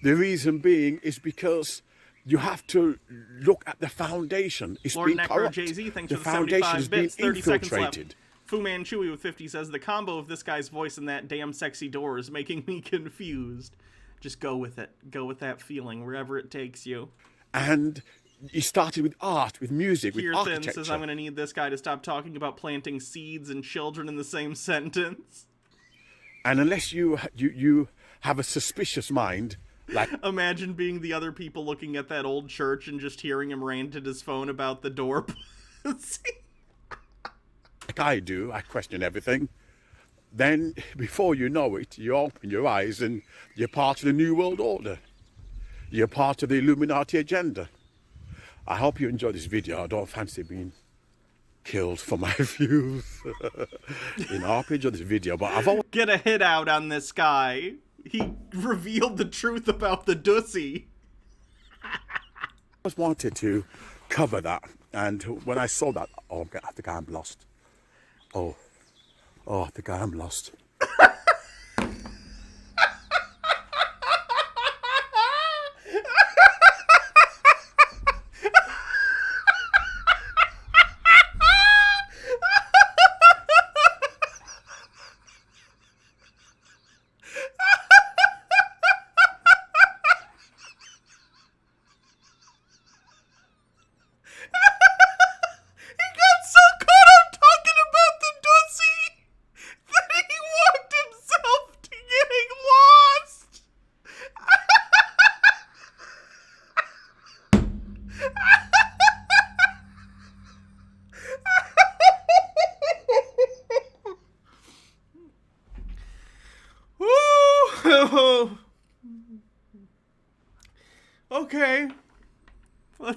The reason being is because you have to look at the foundation. It's Lord been Neckar, corrupt. Jay-Z, thanks The for the foundation 75 has been bits, 30 seconds left. infiltrated. Fu Manchu with 50 says, the combo of this guy's voice and that damn sexy door is making me confused. Just go with it. Go with that feeling, wherever it takes you. And you started with art, with music, with Kirthan architecture. says, I'm going to need this guy to stop talking about planting seeds and children in the same sentence. And unless you have a suspicious mind, like... Imagine being the other people looking at that old church and just hearing him rant at his phone about the door. Like I do, I question everything. Then, before you know it, you open your eyes and you're part of the New World Order. You're part of the Illuminati agenda. I hope you enjoy this video. I don't fancy being killed for my views. I hope you enjoy this video, but I've always... Get a hit out on this guy. He revealed the truth about the Dussy. I just wanted to cover that, and when I saw that, I think I'm lost. I think I'm lost.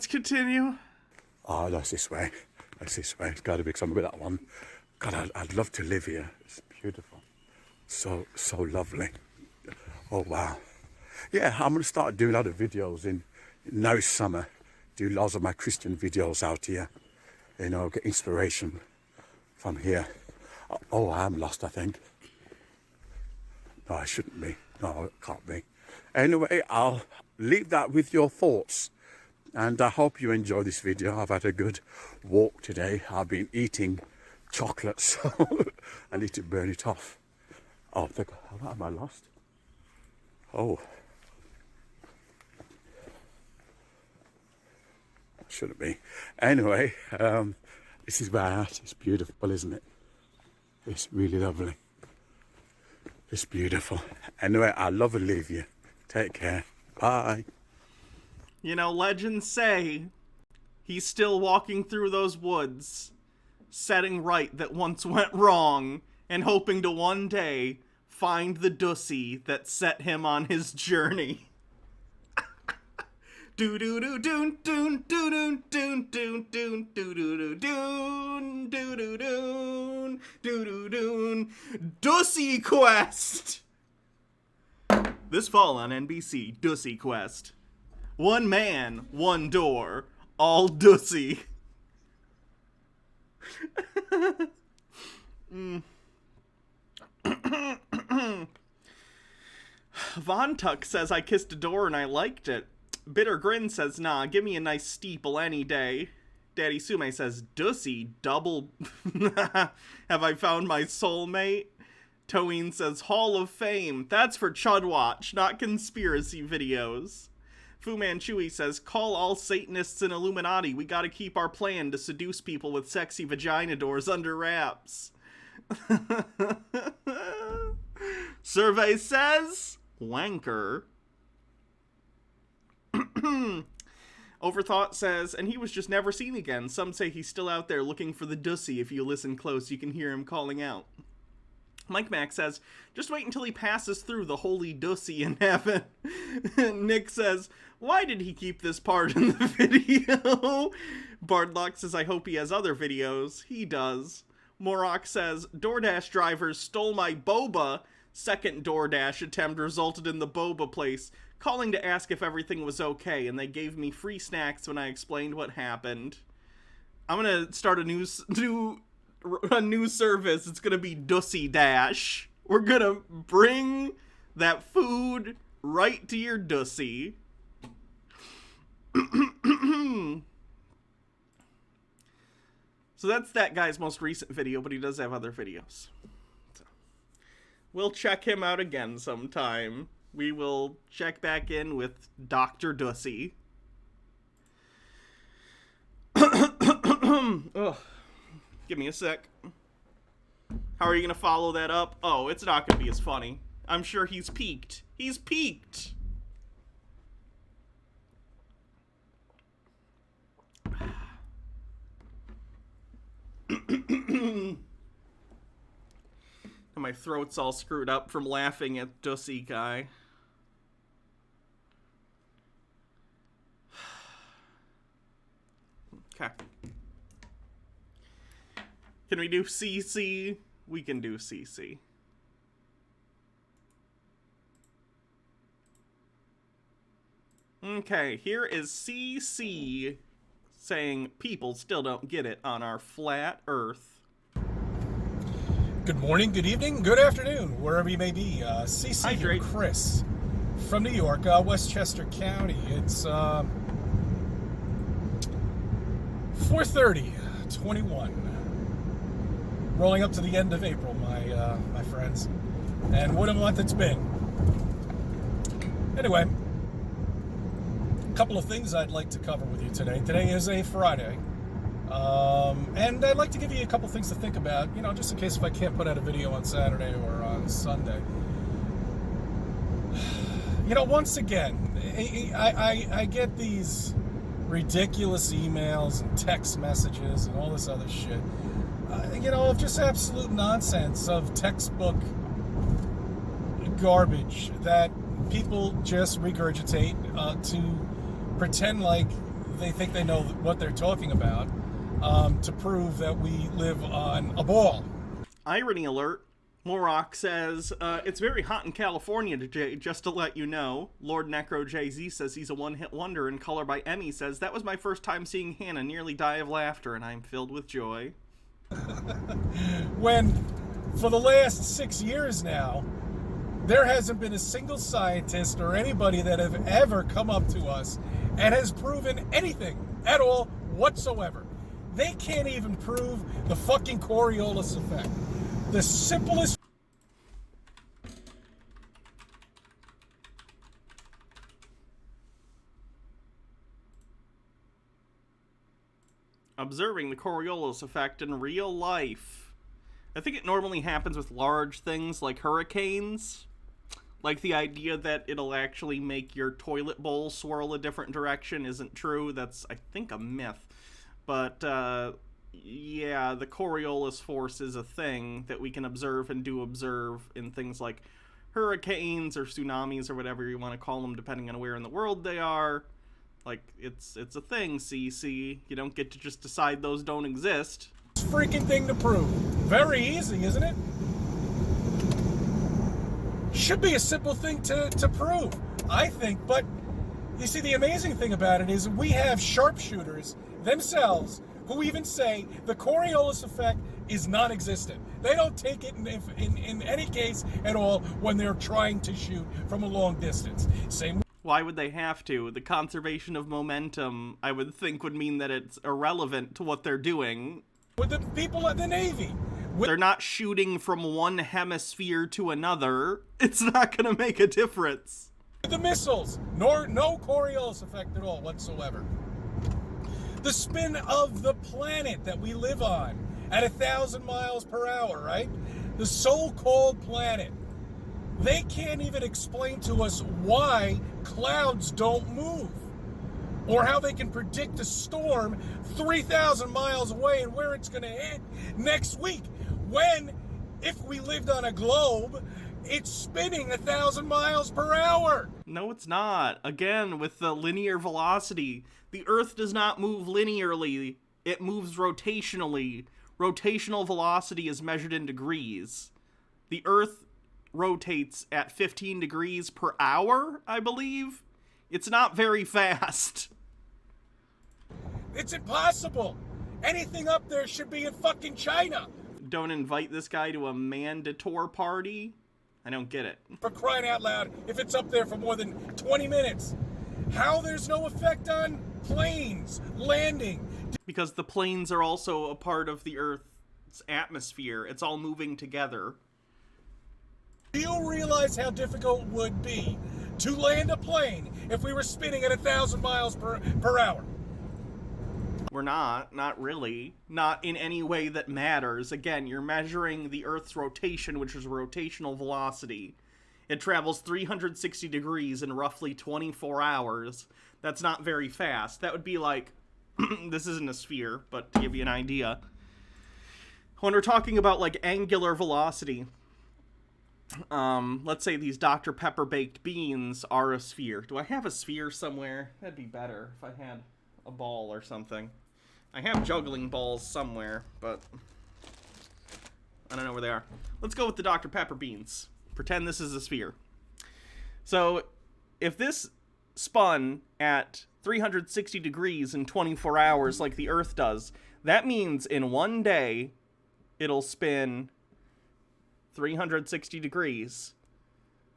continue. Oh, that's this way. That's this way. It's got to be something with that one. God, I'd love to live here. It's beautiful. So lovely. Oh, wow. Yeah, I'm going to start doing a lot of videos in now summer. Do lots of my Christian videos out here. You know, get inspiration from here. Oh, I'm lost, I think. No, I shouldn't be. No, it can't be. Anyway, I'll leave that with your thoughts. And I hope you enjoy this video. I've had a good walk today. I've been eating chocolate, so I need to burn it off. Oh, am I lost? Oh. Shouldn't be. Anyway, this is where I'm at. It's beautiful, isn't it? It's really lovely. It's beautiful. Anyway, I love and leave you. Take care. Bye. You know, legends say he's still walking through those woods, setting right that once went wrong, and hoping to one day find the dussy that set him on his journey. Do do do doon doon doon doon doon doon doon doon doon doon doon doon doon Dussy Quest. This fall on NBC, Dussy Quest. One man, one door, all Dussy. Von Tuck says I kissed a door and I liked it. Bitter Grin says, nah, give me a nice steeple any day. Daddy Sume says, Dussy, double. Have I found my soulmate? Toeen says, Hall of Fame. That's for Chudwatch, not conspiracy videos. Fu Manchu says, call all Satanists and Illuminati. We gotta keep our plan to seduce people with sexy vagina doors under wraps. Survey says, wanker. Overthought says, and he was just never seen again. Some say he's still out there looking for the Dussy. If you listen close, you can hear him calling out. Mike Mack says, just wait until he passes through the holy Dussy in heaven. Nick says, why did he keep this part in the video? Bardlock says, I hope he has other videos. He does. Morok says, DoorDash drivers stole my boba. Second DoorDash attempt resulted in the boba place calling to ask if everything was okay, and they gave me free snacks when I explained what happened. I'm gonna start a new service. It's gonna be Dussy Dash. We're gonna bring that food right to your Dussy. So that's that guy's most recent video, but he does have other videos. So we'll check him out again sometime. We will check back in with Dr. Dussy. Ugh. Give me a sec. How are you going to follow that up? Oh, it's not going to be as funny. I'm sure he's peaked. He's peaked! My throat's all screwed up from laughing at Dussy guy. Okay. Can we do CC? We can do CC. Okay, here is CC saying people still don't get it on our flat earth. Good morning, good evening, good afternoon, wherever you may be. CC here, Chris from New York, Westchester County. It's 4:30:21, rolling up to the end of April, my friends, and what a month it's been. Anyway, a couple of things I'd like to cover with you today. Today is a Friday. And I'd like to give you a couple things to think about, you know, just in case if I can't put out a video on Saturday or on Sunday. You know, once again, I get these ridiculous emails and text messages and all this other shit, you know, of just absolute nonsense, of textbook garbage that people just regurgitate to pretend like they think they know what they're talking about, to prove that we live on a ball. Irony alert. Morok says, it's very hot in California today, just to let you know. Lord Necro Jay-Z says he's a one-hit wonder, and Color by Emmy says, that was my first time seeing Hannah nearly die of laughter, and I'm filled with joy. When, for the last 6 years now, there hasn't been a single scientist or anybody that have ever come up to us and has proven anything at all whatsoever. They can't even prove the fucking Coriolis effect. The simplest. Observing the Coriolis effect in real life. I think it normally happens with large things like hurricanes. Like the idea that it'll actually make your toilet bowl swirl a different direction isn't true. That's, I think, a myth. But, yeah, the Coriolis force is a thing that we can observe and do observe in things like hurricanes or tsunamis or whatever you want to call them, depending on where in the world they are. Like, it's a thing, CC. You don't get to just decide those don't exist. Freaking thing to prove. Very easy, isn't it? Should be a simple thing to prove, I think. But, you see, the amazing thing about it is we have sharpshooters themselves who even say the Coriolis effect is non-existent. They don't take it in any case at all when they're trying to shoot from a long distance. Same. Why would they have to? The conservation of momentum, I would think, would mean that it's irrelevant to what they're doing. With the people at the Navy. They're not shooting from one hemisphere to another. It's not going to make a difference. The missiles, no Coriolis effect at all whatsoever. The spin of the planet that we live on at 1,000 miles per hour, right? The so-called planet. They can't even explain to us why clouds don't move, or how they can predict a storm 3,000 miles away and where it's going to hit next week, when, if we lived on a globe, it's spinning 1,000 miles per hour. No, it's not. Again, with the linear velocity, the Earth does not move linearly. It moves rotationally. Rotational velocity is measured in degrees. The Earth rotates at 15 degrees per hour, I believe. It's not very fast. It's impossible. Anything up there should be in fucking China. Don't invite this guy to a mandatory party? I don't get it. For crying out loud, if it's up there for more than 20 minutes. How there's no effect on planes landing? Because the planes are also a part of the Earth's atmosphere. It's all moving together. Do you realize how difficult it would be to land a plane if we were spinning at 1,000 miles per hour? We're not really. Not in any way that matters. Again, you're measuring the Earth's rotation, which is rotational velocity. It travels 360 degrees in roughly 24 hours. That's not very fast. That would be like, this isn't a sphere, but to give you an idea. When we're talking about like angular velocity, let's say these Dr. Pepper baked beans are a sphere. Do I have a sphere somewhere? That'd be better if I had a ball or something. I have juggling balls somewhere, but I don't know where they are. Let's go with the Dr. Pepper beans. Pretend this is a sphere. So if this spun at 360 degrees in 24 hours like the Earth does, that means in one day it'll spin 360 degrees,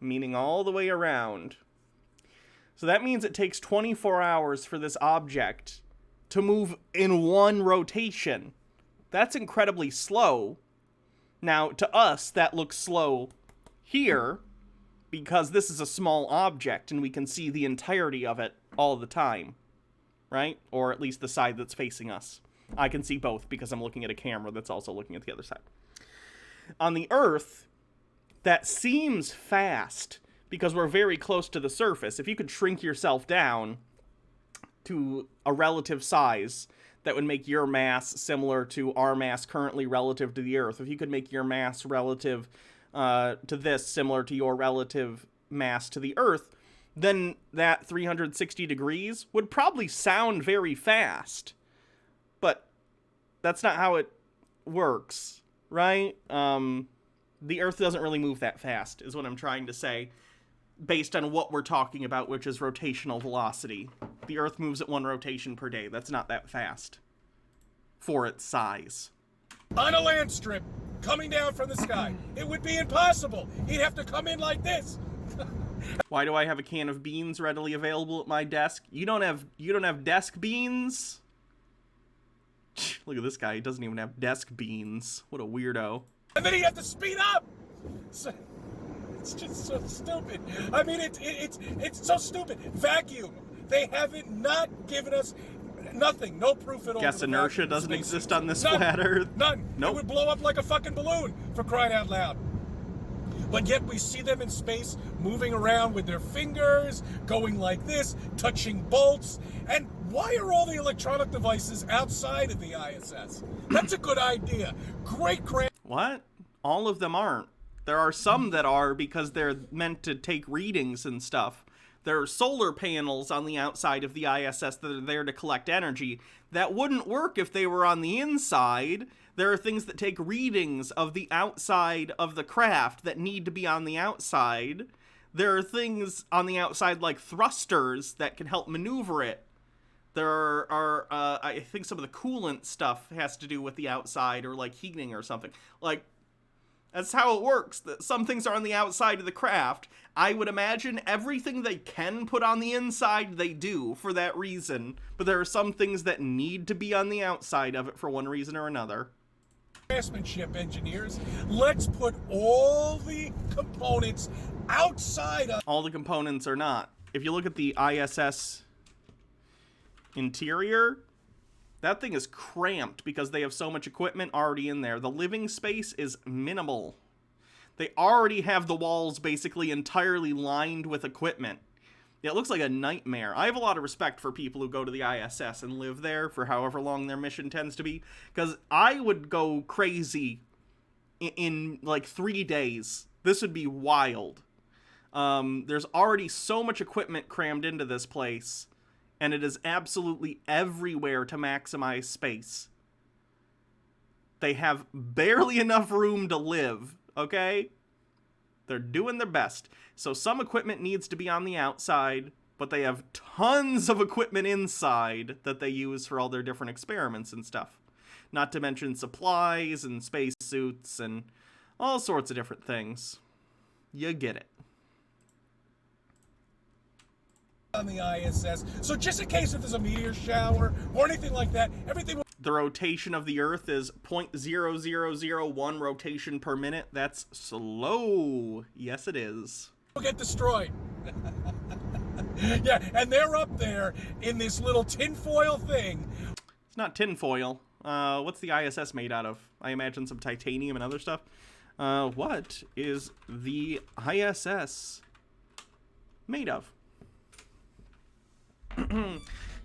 meaning all the way around. So that means it takes 24 hours for this object to move in one rotation. That's incredibly slow. Now, to us, that looks slow here because this is a small object and we can see the entirety of it all the time, right? Or at least the side that's facing us. I can see both because I'm looking at a camera that's also looking at the other side. On the Earth, that seems fast because we're very close to the surface. If you could shrink yourself down to a relative size that would make your mass similar to our mass currently relative to the Earth, if you could make your mass relative to this similar to your relative mass to the Earth, then that 360 degrees would probably sound very fast. But that's not how it works, right? The Earth doesn't really move that fast, is what I'm trying to say, based on what we're talking about, which is rotational velocity. The Earth moves at 1 rotation per day. That's not that fast for its size. On a land strip, coming down from the sky, it would be impossible. He'd have to come in like this. Why do I have a can of beans readily available at my desk? You don't have desk beans? Look at this guy. He doesn't even have desk beans. What a weirdo. And then he'd have to speed up. So, it's just so stupid. I mean, it's so stupid. Vacuum. They haven't not given us nothing. No proof at all. Guess inertia doesn't exist on this flat Earth. None. Nope. It would blow up like a fucking balloon, for crying out loud. But yet we see them in space moving around with their fingers, going like this, touching bolts. And why are all the electronic devices outside of the ISS? That's a good idea. Great. What? All of them aren't. There are some that are because they're meant to take readings and stuff. There are solar panels on the outside of the ISS that are there to collect energy. That wouldn't work if they were on the inside. There are things that take readings of the outside of the craft that need to be on the outside. There are things on the outside like thrusters that can help maneuver it. There are I think some of the coolant stuff has to do with the outside or like heating or something. Like, that's how it works. Some things are on the outside of the craft. I would imagine everything they can put on the inside, they do for that reason. But there are some things that need to be on the outside of it for one reason or another. Craftsmanship engineers, let's put all the components outside of... All the components are not. If you look at the ISS interior, that thing is cramped because they have so much equipment already in there. The living space is minimal. They already have the walls basically entirely lined with equipment. It looks like a nightmare. I have a lot of respect for people who go to the ISS and live there for however long their mission tends to be, because I would go crazy in like 3 days. This would be wild. There's already so much equipment crammed into this place, and it is absolutely everywhere to maximize space. They have barely enough room to live, okay? They're doing their best. So some equipment needs to be on the outside, but they have tons of equipment inside that they use for all their different experiments and stuff. Not to mention supplies and spacesuits and all sorts of different things. You get it. On the ISS, so just in case if there's a meteor shower or anything like that, everything will... The rotation of the Earth is 0.0001 rotation per minute. That's slow. Yes, it is. Will get destroyed. Yeah, and they're up there in this little tinfoil thing. It's not tinfoil. What's the ISS made out of? I imagine some titanium and other stuff. What is the ISS made of?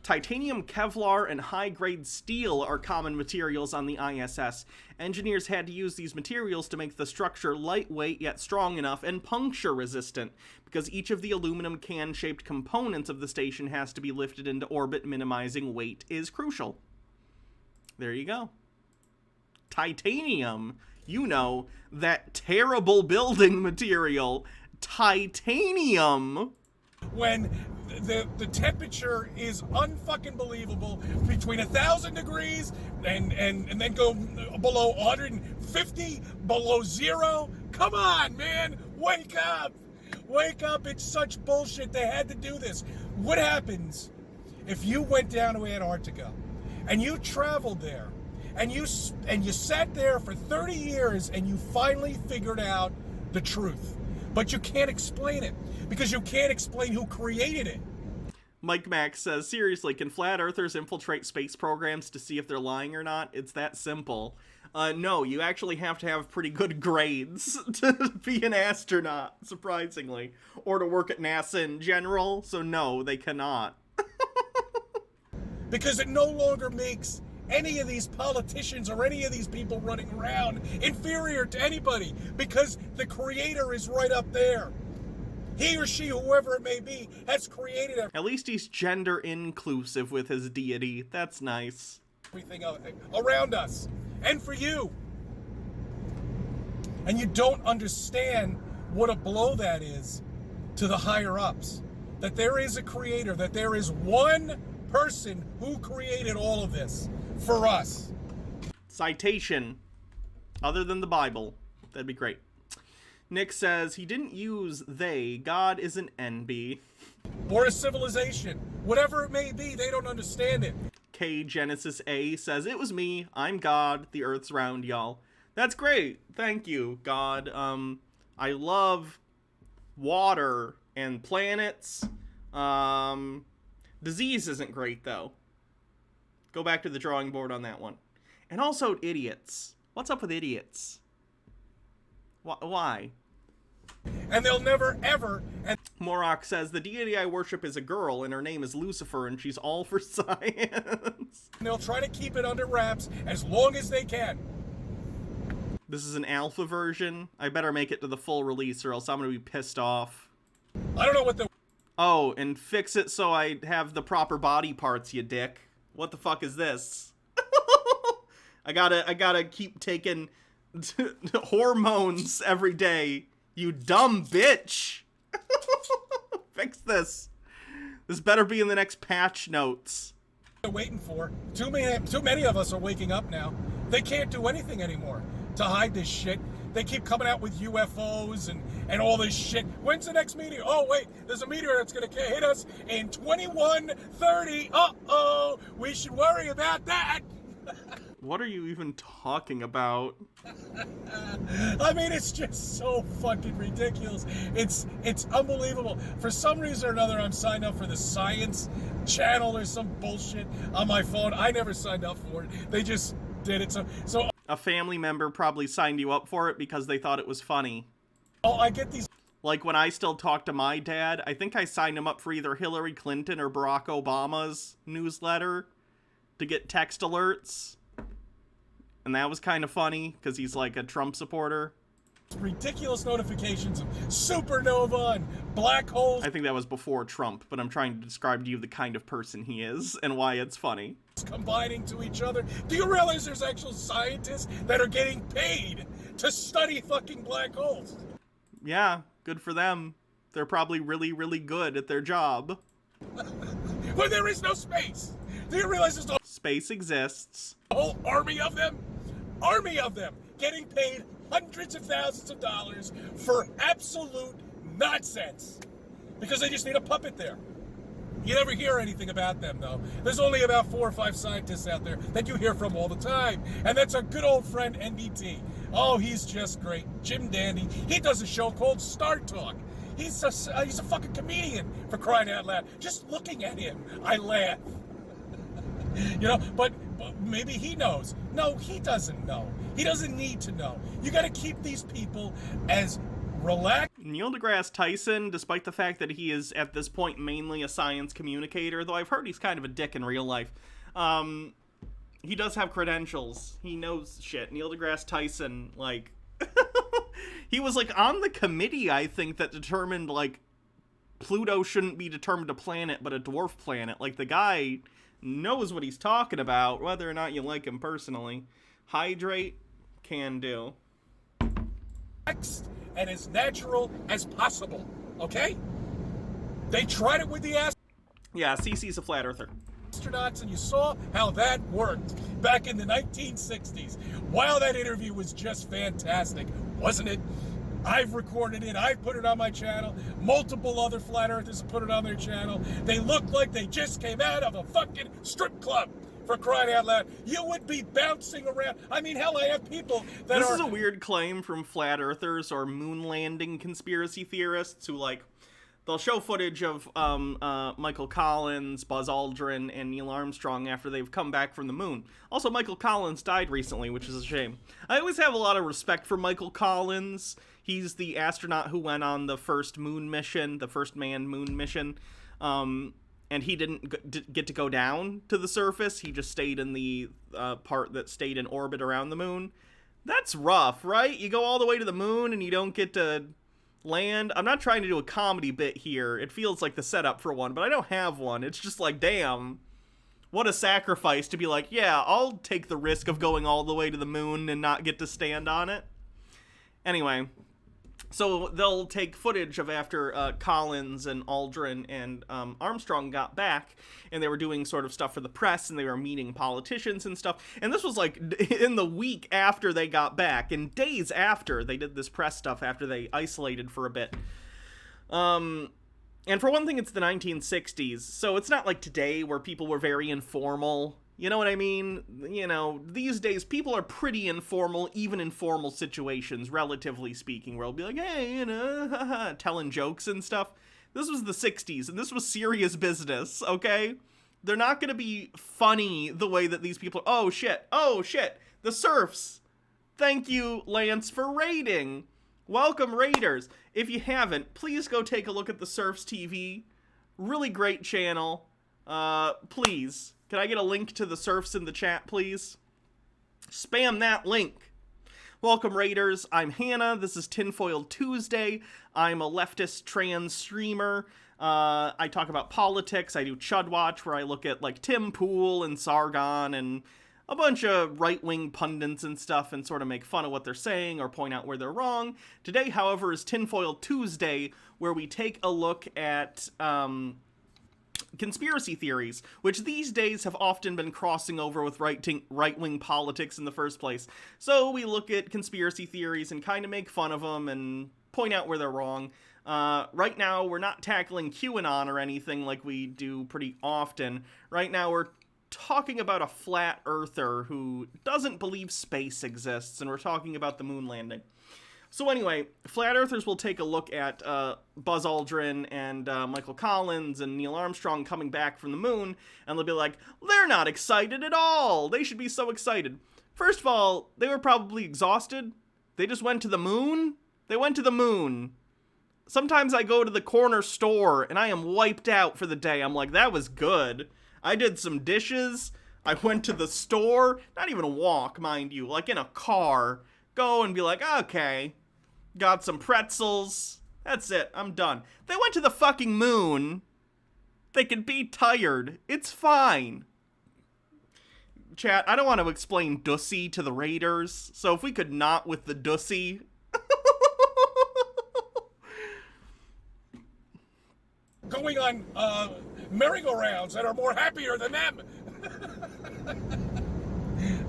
Titanium, Kevlar, and high-grade steel are common materials on the ISS. Engineers had to use these materials to make the structure lightweight yet strong enough and puncture-resistant, because each of the aluminum can-shaped components of the station has to be lifted into orbit. Minimizing weight is crucial. There you go. Titanium. You know, that terrible building material. Titanium. When the temperature is unfucking believable, between 1,000 degrees and then go below 150, below zero. Come on, man, wake up, it's such bullshit. They had to do this. What happens if you went down to Antarctica and you traveled there and you sat there for 30 years and you finally figured out the truth, but you can't explain it because you can't explain who created it? Mike Max says, seriously, can flat earthers infiltrate space programs to see if they're lying or not? It's that simple. No, you actually have to have pretty good grades to be an astronaut, surprisingly, or to work at NASA in general, so no, they cannot. Because it no longer makes any of these politicians or any of these people running around inferior to anybody, because the creator is right up there. He or she, whoever it may be, has created At least he's gender inclusive with his deity. That's nice. everything around us. And for you. And you don't understand what a blow that is to the higher ups. That there is a creator, that there is one person who created all of this for us. Citation, other than the Bible. That'd be great. Nick says he didn't use they. God is an NB. Or a civilization. Whatever it may be, they don't understand it. K Genesis A says, it was me. I'm God. The earth's round, y'all. That's great. Thank you, God. I love water and planets. Disease isn't great, though. Go back to the drawing board on that one. And also idiots. What's up with idiots? Why? And they'll never, ever... Morok says, the deity I worship is a girl, and her name is Lucifer, and she's all for science. And they'll try to keep it under wraps as long as they can. This is an alpha version. I better make it to the full release, or else I'm going to be pissed off. I don't know what the... Oh, and fix it so I have the proper body parts, you dick. What the fuck is this? I gotta keep taking hormones every day. You dumb bitch. Fix this. This better be in the next patch notes. Waiting for. Too many of us are waking up now. They can't do anything anymore to hide this shit. They keep coming out with UFOs and all this shit. When's the next meteor? Oh, wait, there's a meteor that's going to hit us in 2130. Uh-oh, we should worry about that. What are you even talking about? I mean, it's just so fucking ridiculous. It's unbelievable. For some reason or another, I'm signed up for the Science Channel or some bullshit on my phone. I never signed up for it. They just did it. So a family member probably signed you up for it because they thought it was funny. Oh, I get these. Like when I still talk to my dad, I think I signed him up for either Hillary Clinton or Barack Obama's newsletter to get text alerts. And that was kind of funny because he's like a Trump supporter. Ridiculous notifications of supernova and black holes. I think that was before Trump, but I'm trying to describe to you the kind of person he is and why it's funny. Combining to each other. Do you realize there's actual scientists that are getting paid to study fucking black holes? Yeah, good for them. They're probably really, really good at their job. When there is no space. Do you realize there's no... Space exists. A whole army of them? Army of them getting paid hundreds of thousands of dollars for absolute nonsense. Because they just need a puppet there. You never hear anything about them, though. There's only about 4 or 5 scientists out there that you hear from all the time. And that's our good old friend, NBT. Oh, he's just great. Jim Dandy. He does a show called Star Talk. He's a fucking comedian, for crying out loud. Just looking at him, I laugh. You know, but maybe he knows. No, he doesn't know. He doesn't need to know. You got to keep these people as relaxed. Neil deGrasse Tyson, despite the fact that he is at this point mainly a science communicator, though I've heard he's kind of a dick in real life, he does have credentials. He knows shit. Neil deGrasse Tyson, like, he was like on the committee, I think, that determined like Pluto shouldn't be determined a planet but a dwarf planet. Like, the guy knows what he's talking about, whether or not you like him personally. Hydrate, can do. And as natural as possible, okay? They tried it with the Yeah, CC's a flat earther. astronauts, and you saw how that worked back in the 1960s. Wow, that interview was just fantastic, wasn't it? I've recorded it. I've put it on my channel. Multiple other flat earthers have put it on their channel. They look like they just came out of a fucking strip club, for crying out loud. You would be bouncing around. I mean, hell, I have people that This is a weird claim from flat earthers or moon landing conspiracy theorists who, like, they'll show footage of Michael Collins, Buzz Aldrin, and Neil Armstrong after they've come back from the moon. Also, Michael Collins died recently, which is a shame. I always have a lot of respect for Michael Collins. He's the astronaut who went on the first moon mission, the first manned moon mission. And he didn't get to go down to the surface. He just stayed in the part that stayed in orbit around the moon. That's rough, right? You go all the way to the moon and you don't get to land. I'm not trying to do a comedy bit here. It feels like the setup for one, but I don't have one. It's just like, damn, what a sacrifice to be like, yeah, I'll take the risk of going all the way to the moon and not get to stand on it. Anyway, so they'll take footage of after Collins and Aldrin and Armstrong got back, and they were doing sort of stuff for the press, and they were meeting politicians and stuff. And this was like in the week after they got back, and days after they did this press stuff after they isolated for a bit. And for one thing, it's the 1960s, so it's not like today where people were very informal. You know what I mean? You know, these days people are pretty informal, even in formal situations, relatively speaking, where they'll be like, hey, you know, telling jokes and stuff. This was the 60s, and this was serious business, okay? They're not going to be funny the way that these people are. Oh, shit, the Surfs. Thank you, Lance, for raiding. Welcome, Raiders. If you haven't, please go take a look at the Surfs TV. Really great channel. Please. Can I get a link to the Surfs in the chat, please? Spam that link. Welcome, Raiders. I'm Hannah. This is Tinfoil Tuesday. I'm a leftist trans streamer. I talk about politics. I do Chud Watch, where I look at, like, Tim Pool and Sargon and a bunch of right-wing pundits and stuff and sort of make fun of what they're saying or point out where they're wrong. Today, however, is Tinfoil Tuesday, where we take a look at conspiracy theories, which these days have often been crossing over with right-wing politics in the first place. So we look at conspiracy theories and kind of make fun of them and point out where they're wrong. Right now, we're not tackling QAnon or anything like we do pretty often. Right now, we're talking about a flat earther who doesn't believe space exists, and we're talking about the moon landing. So anyway, flat earthers will take a look at Buzz Aldrin and Michael Collins and Neil Armstrong coming back from the moon, and they'll be like, they're not excited at all. They should be so excited. First of all, they were probably exhausted. They just went to the moon. They went to the moon. Sometimes I go to the corner store and I am wiped out for the day. I'm like, that was good. I did some dishes. I went to the store. Not even a walk, mind you, like in a car. Go and be like, okay, got some pretzels. That's it. I'm done. They went to the fucking moon. They can be tired. It's fine. Chat, I don't want to explain Dussy to the Raiders, so if we could not with the Dussy. Going on merry-go-rounds that are more happier than them.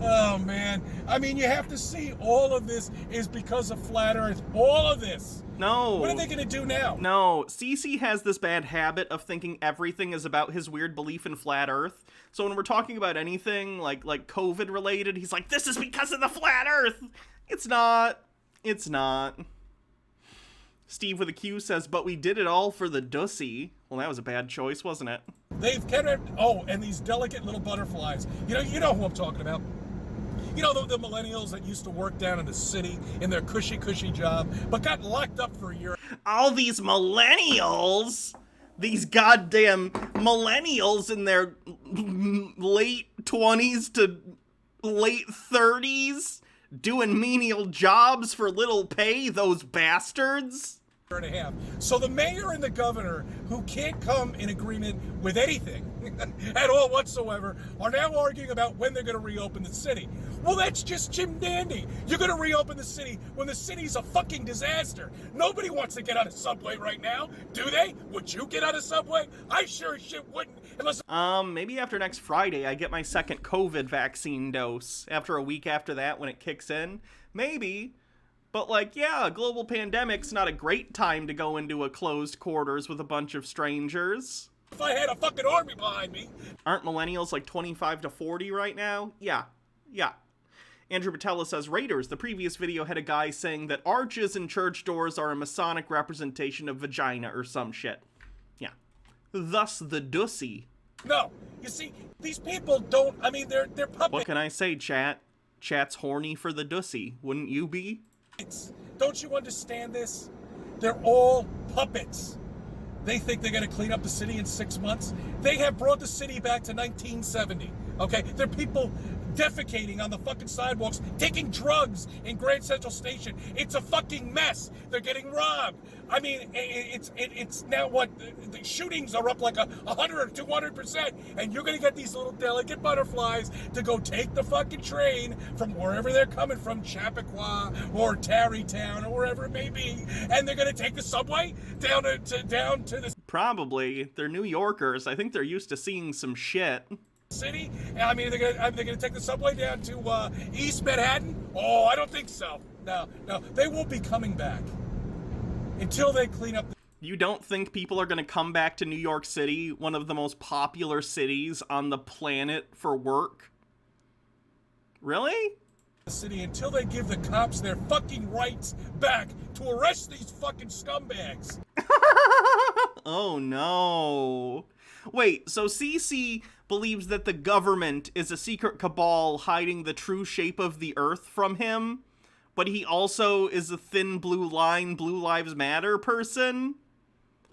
Oh, man. I mean, you have to see all of this is because of Flat Earth. All of this. No. What are they going to do now? No. Cece has this bad habit of thinking everything is about his weird belief in Flat Earth. So when we're talking about anything like COVID related, he's like, this is because of the Flat Earth. It's not. It's not. Steve with a Q says, but we did it all for the Dussy. Well, that was a bad choice, wasn't it? They've kept it. Oh, and these delicate little butterflies. You know who I'm talking about. You know the millennials that used to work down in the city in their cushy job, but got locked up for a year. All these millennials, these goddamn millennials in their late 20s to late 30s, doing menial jobs for little pay, those bastards. And a half. So the mayor and the governor, who can't come in agreement with anything at all whatsoever, are now arguing about when they're going to reopen the city. Well, that's just Jim Dandy. You're going to reopen the city when the city's a fucking disaster. Nobody wants to get on a subway right now, do they? Would you get on a subway? I sure as shit wouldn't. Unless maybe after next Friday I get my second COVID vaccine dose. After a week after that when it kicks in. Maybe. But, like, yeah, a global pandemic's not a great time to go into a closed quarters with a bunch of strangers. If I had a fucking army behind me. Aren't millennials like 25 to 40 right now? Yeah. Andrew Patella says, Raiders, the previous video had a guy saying that arches in church doors are a Masonic representation of vagina or some shit. Yeah. Thus the Dussy. No. You see, these people don't, I mean, they're puppets. What can I say, chat? Chat's horny for the Dussy. Wouldn't you be? Don't you understand this? They're all puppets. They think they're going to clean up the city in 6 months. They have brought the city back to 1970. Okay? They're people defecating on the fucking sidewalks, taking drugs in Grand Central Station. It's a fucking mess. They're getting robbed. I mean, it's now what, the shootings are up like 100 or 200%, and you're gonna get these little delicate butterflies to go take the fucking train from wherever they're coming from, Chappaqua or Tarrytown or wherever it may be, and they're gonna take the subway down to the Probably. They're New Yorkers. I think they're used to seeing some shit. city. I mean, they're gonna take the subway down to East Manhattan. Oh, I don't think so. No, they won't be coming back until they clean up. You don't think people are going to come back to New York City, one of the most popular cities on the planet, for work? Really? The city until they give the cops their fucking rights back to arrest these fucking scumbags. Oh no. Wait, so CC believes that the government is a secret cabal hiding the true shape of the earth from him, but he also is a thin blue line, Blue Lives Matter person?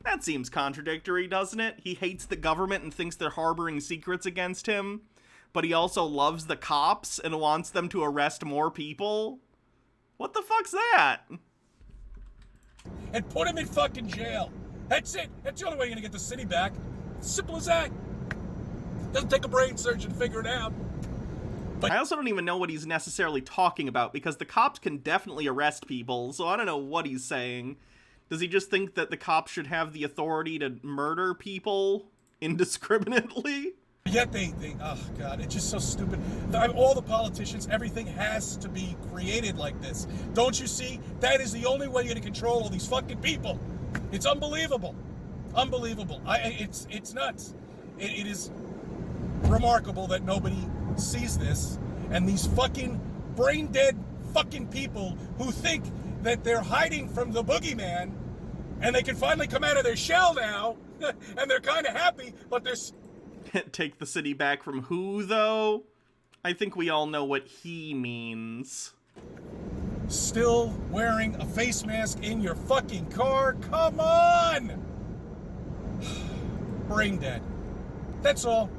That seems contradictory, doesn't it? He hates the government and thinks they're harboring secrets against him, but he also loves the cops and wants them to arrest more people? What the fuck's that? And put him in fucking jail. That's it. That's the only way you're gonna get the city back. Simple as that. Doesn't take a brain surgeon to figure it out. But I also don't even know what he's necessarily talking about, because the cops can definitely arrest people, so I don't know what he's saying. Does he just think that the cops should have the authority to murder people indiscriminately? Yet they oh God, it's just so stupid. All the politicians, everything has to be created like this. Don't you see? That is the only way you're gonna control all these fucking people. It's unbelievable. Unbelievable. It's nuts. It is remarkable that nobody sees this, and these fucking brain dead fucking people who think that they're hiding from the boogeyman and they can finally come out of their shell now and they're kind of happy, but they're Take the city back from who, though? I think we all know what he means. Still wearing a face mask in your fucking car? Come on! Brain dead. That's all.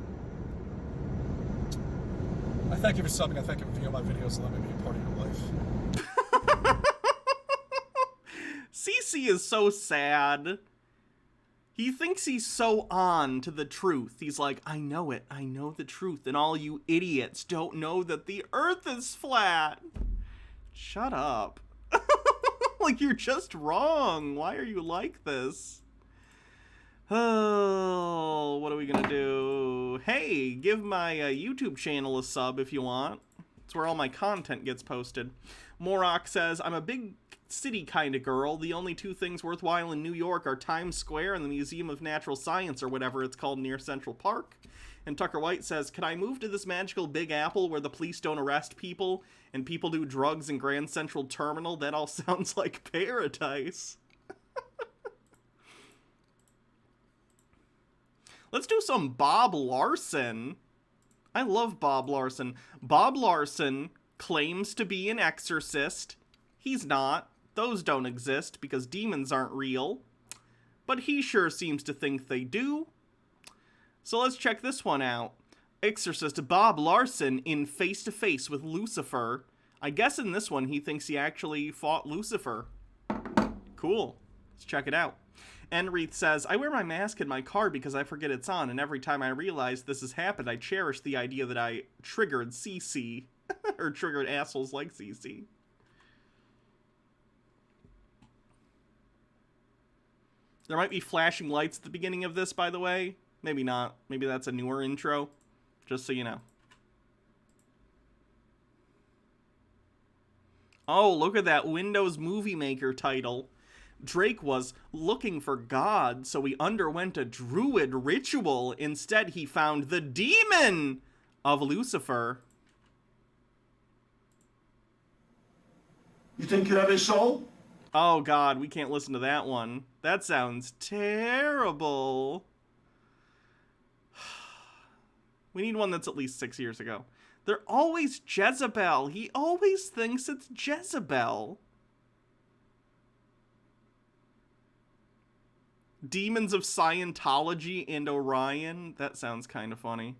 I thank you for subbing. I thank you for viewing my videos and letting me be a part of your life. CC is so sad. He thinks he's so on to the truth. He's like, I know it. I know the truth. And all you idiots don't know that the earth is flat. Shut up. Like, you're just wrong. Why are you like this? Oh, what are we gonna do? Hey, give my YouTube channel a sub if you want. It's where all my content gets posted. Morok says, I'm a big city kind of girl. The only two things worthwhile in New York are Times Square and the Museum of Natural Science, or whatever it's called, near Central Park. And Tucker White says, can I move to this magical Big Apple where the police don't arrest people and people do drugs in Grand Central Terminal? That all sounds like paradise. Let's do some Bob Larson. I love Bob Larson. Bob Larson claims to be an exorcist. He's not. Those don't exist because demons aren't real. But he sure seems to think they do. So let's check this one out. Exorcist Bob Larson in Face to Face with Lucifer. I guess in this one he thinks he actually fought Lucifer. Cool. Let's check it out. Enreath says, I wear my mask in my car because I forget it's on, and every time I realize this has happened, I cherish the idea that I triggered CC. Or triggered assholes like CC. There might be flashing lights at the beginning of this, by the way. Maybe not. Maybe that's a newer intro. Just so you know. Oh, look at that Windows Movie Maker title. Drake was looking for God, so he underwent a druid ritual. Instead, he found the demon of Lucifer. You think you have a soul? Oh God, we can't listen to that one. That sounds terrible. We need one that's at least 6 years ago. They're always Jezebel. He always thinks it's Jezebel. Demons of Scientology and Orion. That sounds kind of funny.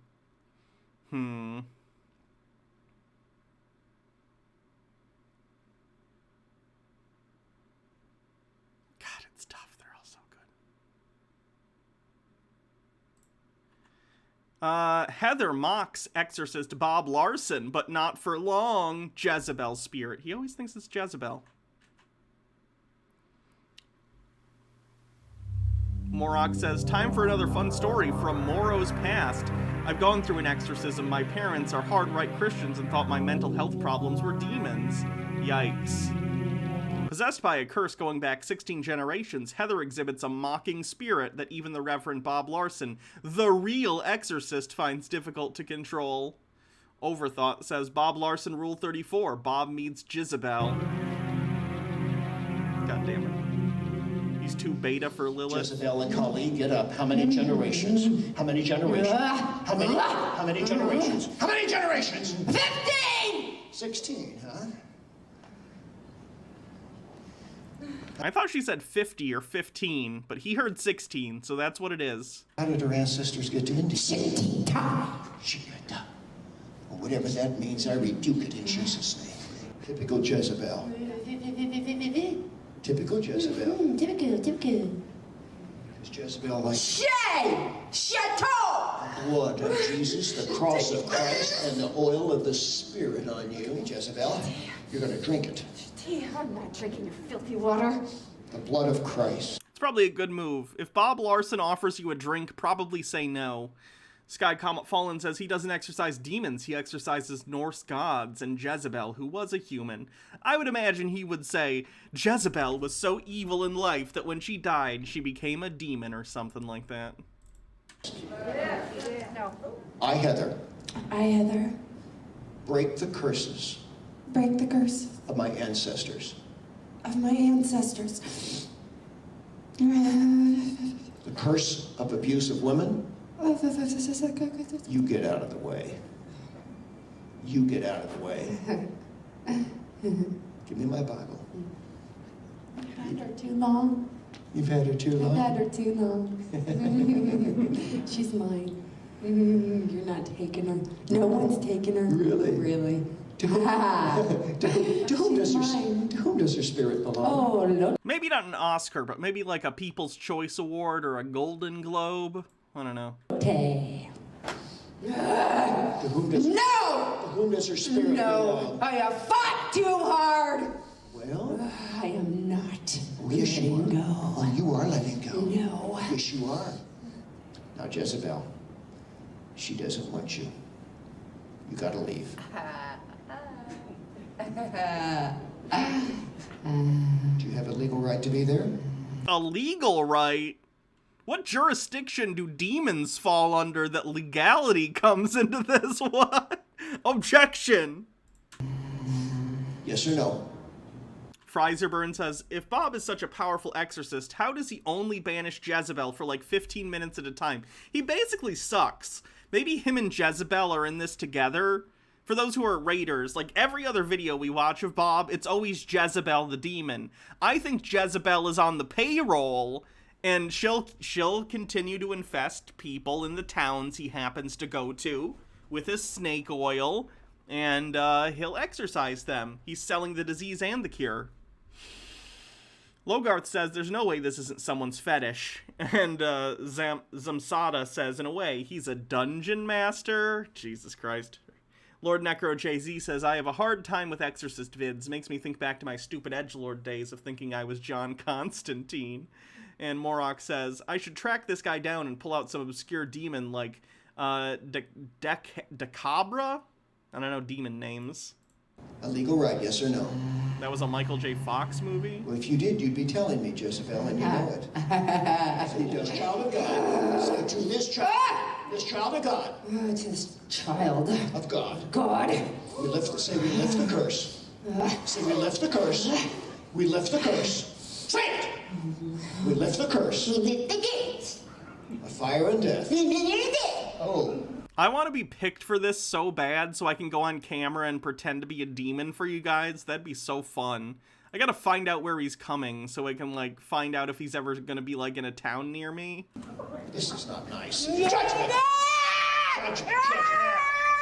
Heather mocks exorcist Bob Larson, but not for long. Jezebel spirit. He always thinks it's Jezebel. Morok says, time for another fun story from Moro's past. I've gone through an exorcism. My parents are hard-right Christians and thought my mental health problems were demons. Yikes. Possessed by a curse going back 16 generations, Heather exhibits a mocking spirit that even the Reverend Bob Larson, the real exorcist, finds difficult to control. Overthought says, Bob Larson Rule 34, Bob meets Jezebel. God damn it. He's too beta for Lilith. Jezebel and Kali, get up. How many generations? How many generations? How many generations? How many generations? 15! 16, huh? I thought she said 50 or 15, but he heard 16, so that's what it is. How did her ancestors get to India? 17 times. Or whatever that means, I rebuke it in Jesus' name. Typical Jezebel. Typical Jezebel. Typical. Is Jezebel like... Chateau! The blood of Jesus, the cross of Christ, and the oil of the Spirit on you, Jezebel. You're going to drink it. I'm not drinking your filthy water. The blood of Christ. It's probably a good move. If Bob Larson offers you a drink, probably say no. Sky Comet Fallen says he doesn't exorcise demons, he exorcises Norse gods and Jezebel, who was a human. I would imagine he would say Jezebel was so evil in life that when she died, she became a demon or something like that. I, Heather. I, Heather. Break the curses. Break the curse. Of my ancestors. Of my ancestors. The curse of abuse of women. You get out of the way. You get out of the way. Give me my Bible. I've had her too long. You've had her too long? I've had her too long. She's mine. You're not taking her. No one's taking her. Really? Really. To whom does her spirit belong? Oh, no. Maybe not an Oscar, but maybe like a People's Choice Award or a Golden Globe. I don't know. Okay. To whom does her spirit belong? I have fought too hard. Well, I am not. Yes, you are. Go. You are letting go. No. Yes, you are. Now, Jezebel, she doesn't want you. You gotta leave. Do you have a legal right to be there? A legal right? What jurisdiction do demons fall under that legality comes into this? What? Objection! Yes or no? Freiserburn says, if Bob is such a powerful exorcist, how does he only banish Jezebel for like 15 minutes at a time? He basically sucks. Maybe him and Jezebel are in this together. For those who are raiders, like every other video we watch of Bob, it's always Jezebel the demon. I think Jezebel is on the payroll, and she'll continue to infest people in the towns he happens to go to with his snake oil, and he'll exorcise them. He's selling the disease and the cure. Logarth says there's no way this isn't someone's fetish. And Zamsada says, in a way, he's a dungeon master. Jesus Christ. Lord Necro JZ says, I have a hard time with exorcist vids. Makes me think back to my stupid edgelord days of thinking I was John Constantine. And Morok says, I should track this guy down and pull out some obscure demon like Decabra? I don't know demon names. A legal right, yes or no? That was a Michael J. Fox movie? Well, if you did, you'd be telling me, Jezebel, and you know it. Say to this child of God. Say to this child of God. To this child. Of God. God. Say we lift the curse. Say we lift the curse. We lift the curse. Say it! We lift the curse. We lift the gates. Of fire and death. Oh. I want to be picked for this so bad so I can go on camera and pretend to be a demon for you guys. That'd be so fun. I gotta find out where he's coming so I can, like, find out if he's ever gonna be, like, in a town near me. This is not nice. Judgment! Judgment!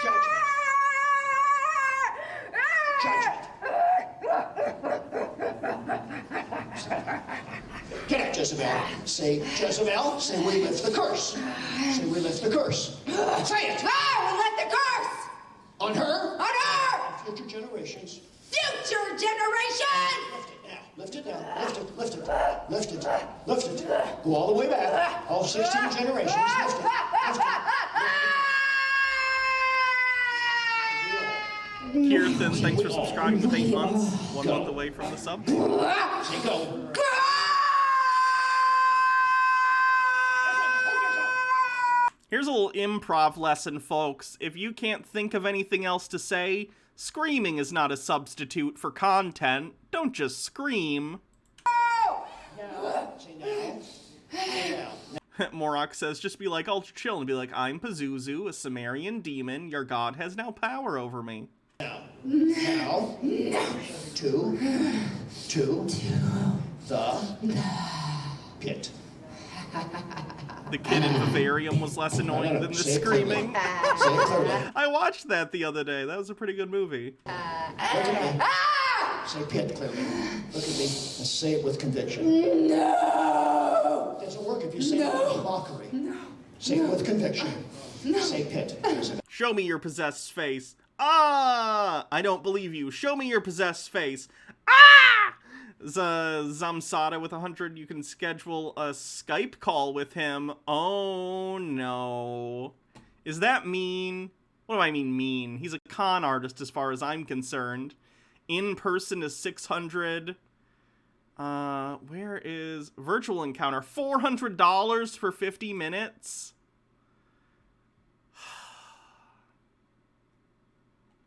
Judgment! Get up, Jezebel. Say, Jezebel, say we lift the curse. Say we lift the curse. Say it! I will let the curse! On her? On her! And future generations. Future generation! Lift it down. Lift it. Lift it. Lift it. Lift it. Go all the way back. All 16 generations. Lift it. Lift it. Kirsten, thanks for subscribing with 8 months. 1 month away from the sub. Say go. Here's a little improv lesson, folks. If you can't think of anything else to say, screaming is not a substitute for content. Don't just scream. Morok says, just be like ultra chill and be like, I'm Pazuzu, a Sumerian demon. Your god has now power over me. Now, to the pit. The kid in Vivarium was less annoying than the screaming. I watched that the other day. That was a pretty good movie. Say pit clearly. Look at me and say it with conviction. No! It doesn't work if you say it with mockery. No. Say it with conviction. No. Say pit. Show me your possessed face. Ah! I don't believe you. Show me your possessed face. Ah! Zamsada with 100. You can schedule a Skype call with him. Oh no. Is that mean? What do I mean mean? He's a con artist as far as I'm concerned. In person is 600. Where is virtual encounter? $400 for 50 minutes?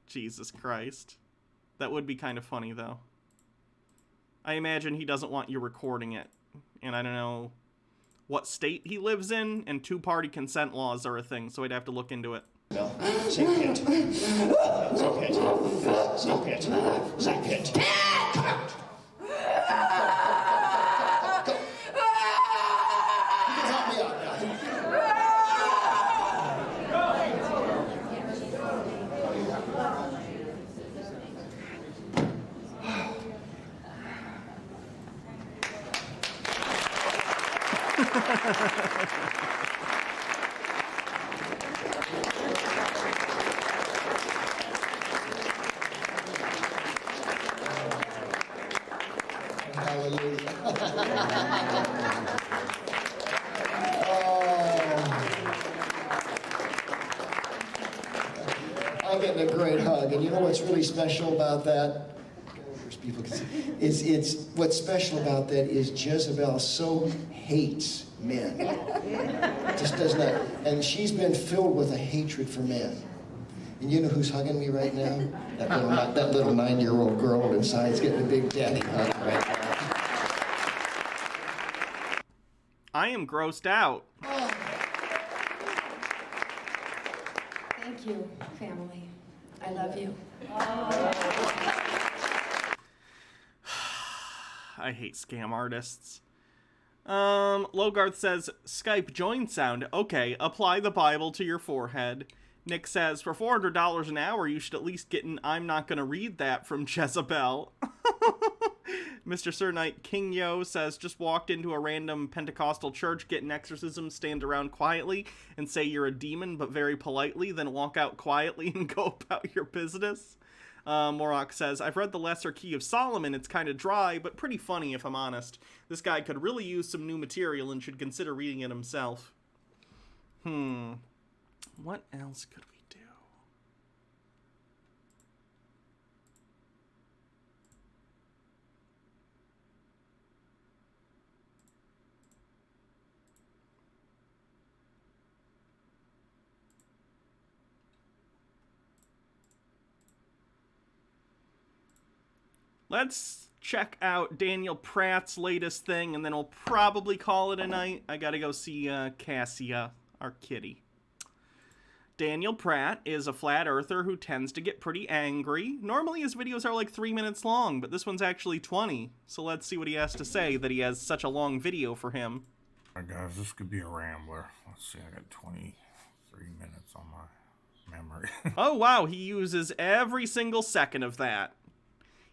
Jesus Christ. That would be kind of funny, though. I imagine he doesn't want you recording it. And I don't know what state he lives in, and two-party consent laws are a thing, so I'd have to look into it. Say pit. Say pit. Say pit. Say pit. Come out. Go. You can help me out I'm getting a great hug, and you know what's really special about that? People can see. It's what's special about that is Jezebel so hates men. Just does not. And she's been filled with a hatred for men. And you know who's hugging me right now? That little 9-year-old girl inside is getting a big daddy hug right now. I am grossed out. Oh. Thank you, family. I love you. I hate scam artists. Logarth says, Skype join sound. Okay, apply the Bible to your forehead. Nick says, for $400 an hour, you should at least get an I'm not gonna read that from Jezebel. Mr. Sir Knight King Yo says, just walked into a random Pentecostal church, get an exorcism, stand around quietly, and say you're a demon, but very politely, then walk out quietly and go about your business. Morok says, I've read the Lesser Key of Solomon. It's kind of dry, but pretty funny if I'm honest. This guy could really use some new material and should consider reading it himself. What else could we do? Let's check out Daniel Pratt's latest thing, and then we'll probably call it a night. I gotta go see Cassia, our kitty. Daniel Pratt is a flat earther who tends to get pretty angry. Normally his videos are like 3 minutes long, but this one's actually 20. So let's see what he has to say that he has such a long video for him. Alright guys, this could be a rambler. Let's see, I got 23 minutes on my memory. Oh wow, he uses every single second of that.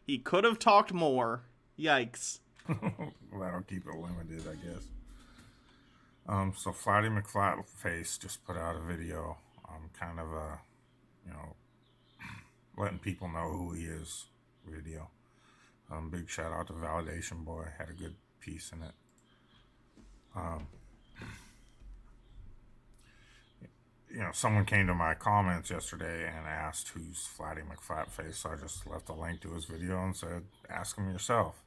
He could have talked more. Yikes. Well, that'll keep it limited, I guess. So Flatty McFlatface just put out a video kind of a, letting people know who he is video. Big shout out to Validation Boy, had a good piece in it. Someone came to my comments yesterday and asked who's Flatty McFlatface, so I just left a link to his video and said, ask him yourself.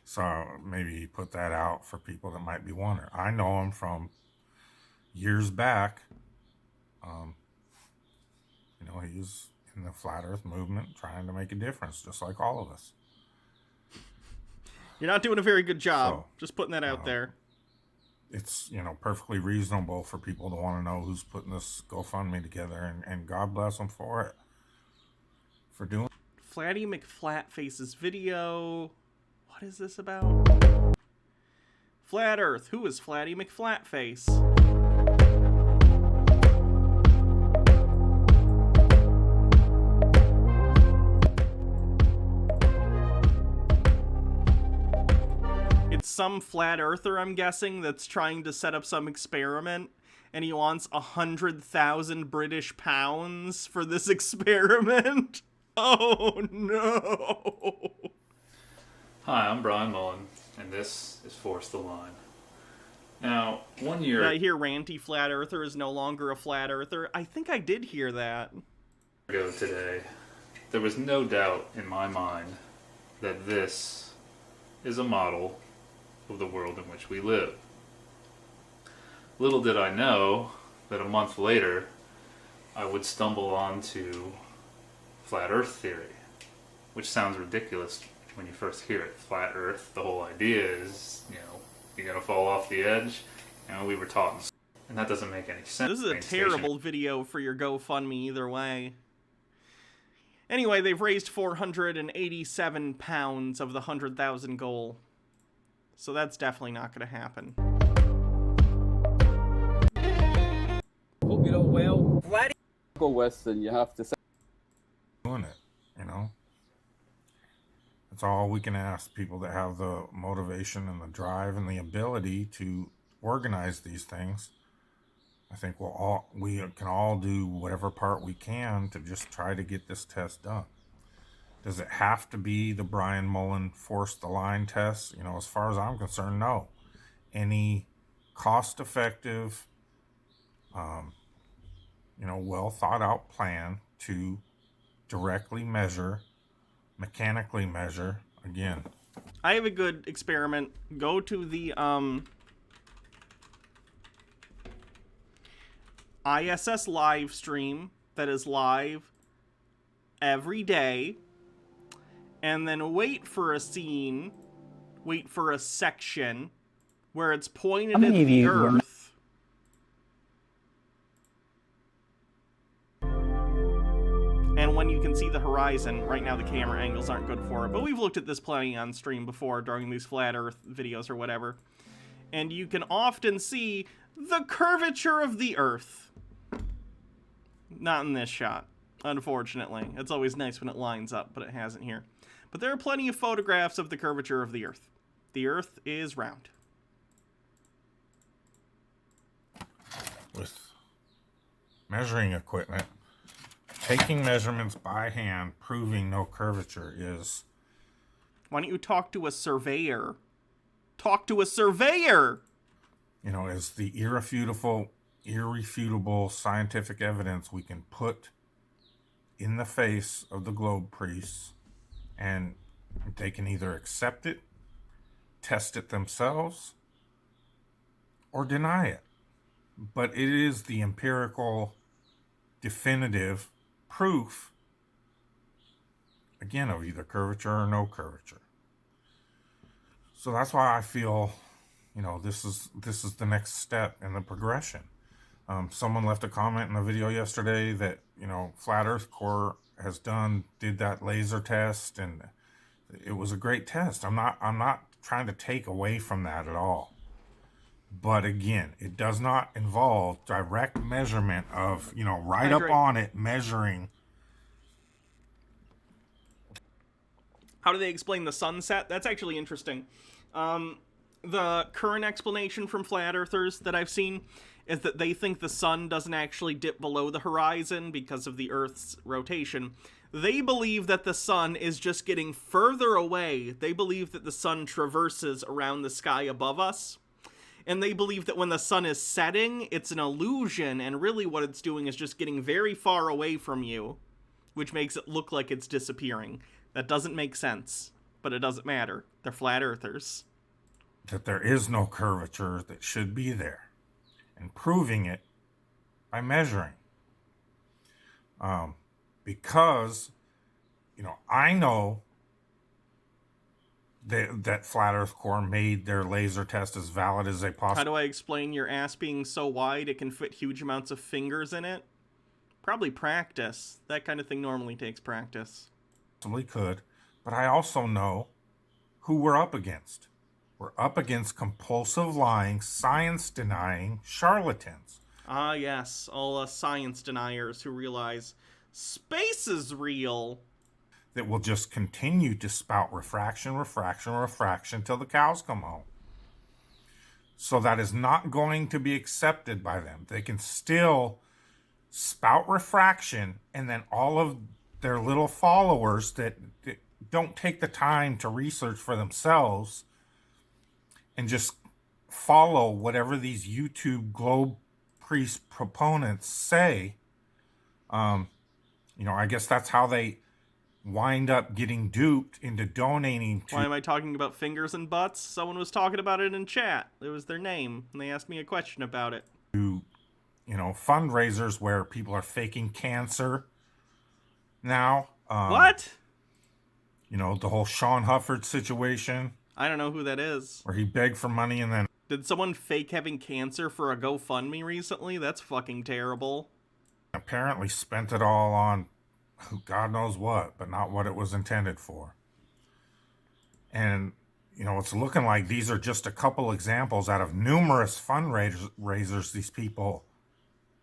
So maybe he put that out for people that might be wondering. I know him from years back. He's in the Flat Earth movement trying to make a difference, just like all of us. You're not doing a very good job. Just putting that out there. It's, perfectly reasonable for people to want to know who's putting this GoFundMe together, and God bless them for it. For doing Flatty McFlatface's video. What is this about? Flat Earth. Who is Flatty McFlatface? Some flat earther, I'm guessing, that's trying to set up some experiment, and he wants 100,000 British pounds for this experiment. Oh no! Hi, I'm Brian Mullen, and this is Force the Line. Now, 1 year I hear ranty flat earther is no longer a flat earther. I think I did hear that. Ago today, there was no doubt in my mind that this is a model of the world in which we live. Little did I know that a month later I would stumble onto flat earth theory, which sounds ridiculous when you first hear it. Flat earth, the whole idea is, you're gonna fall off the edge, we were taught in school, and that doesn't make any sense. This is a terrible video for your GoFundMe either way. Anyway, they've raised 487 pounds of the 100,000 goal. So that's definitely not going to happen. Hope you know well. Go Western, you have to say. Doing it, That's all we can ask people that have the motivation and the drive and the ability to organize these things. I think we can all do whatever part we can to just try to get this test done. Does it have to be the Brian Mullen Force the Line test? As far as I'm concerned, no. Any cost-effective, well thought out plan to directly measure, mechanically measure, again. I have a good experiment. Go to the ISS live stream that is live every day. And then wait for a section where it's pointed at the Earth. And when you can see the horizon, right now the camera angles aren't good for it, but we've looked at this plenty on stream before during these flat Earth videos or whatever. And you can often see the curvature of the Earth. Not in this shot, unfortunately. It's always nice when it lines up, but it hasn't here. But there are plenty of photographs of the curvature of the Earth. The Earth is round. With measuring equipment, taking measurements by hand, proving no curvature is... Why don't you talk to a surveyor? Talk to a surveyor! Is the irrefutable scientific evidence we can put in the face of the globe priests, and they can either accept it, test it themselves, or deny it. But it is the empirical, definitive proof, again, of either curvature or no curvature. So that's why I feel, this is the next step in the progression. Someone left a comment in the video yesterday that, Flat Earth Corps did that laser test, and it was a great test. I'm not trying to take away from that at all. But again, it does not involve direct measurement of, right up on it, measuring. How do they explain the sunset? That's actually interesting. The current explanation from flat earthers that I've seen is that they think the sun doesn't actually dip below the horizon because of the Earth's rotation. They believe that the sun is just getting further away. They believe that the sun traverses around the sky above us. And they believe that when the sun is setting, it's an illusion, and really what it's doing is just getting very far away from you, which makes it look like it's disappearing. That doesn't make sense, but it doesn't matter. They're flat earthers. That there is no curvature that should be there, and proving it by measuring. Because, I know that Flat Earth Core made their laser test as valid as they possibly. How do I explain your ass being so wide it can fit huge amounts of fingers in it? Probably practice. That kind of thing normally takes practice. Could, but I also know who we're up against. We're up against compulsive lying, science-denying charlatans. Ah, yes, all us science deniers who realize space is real. That will just continue to spout refraction till the cows come home. So that is not going to be accepted by them. They can still spout refraction, and then all of their little followers that don't take the time to research for themselves and just follow whatever these YouTube globe priest proponents say. I guess that's how they wind up getting duped into donating to... Why am I talking about fingers and butts? Someone was talking about it in chat. It was their name, and they asked me a question about it. Fundraisers where people are faking cancer now. What? The whole Sean Hufford situation. I don't know who that is. Where he begged for money and then... Did someone fake having cancer for a GoFundMe recently? That's fucking terrible. Apparently spent it all on God knows what, but not what it was intended for. And, it's looking like these are just a couple examples out of numerous fundraisers these people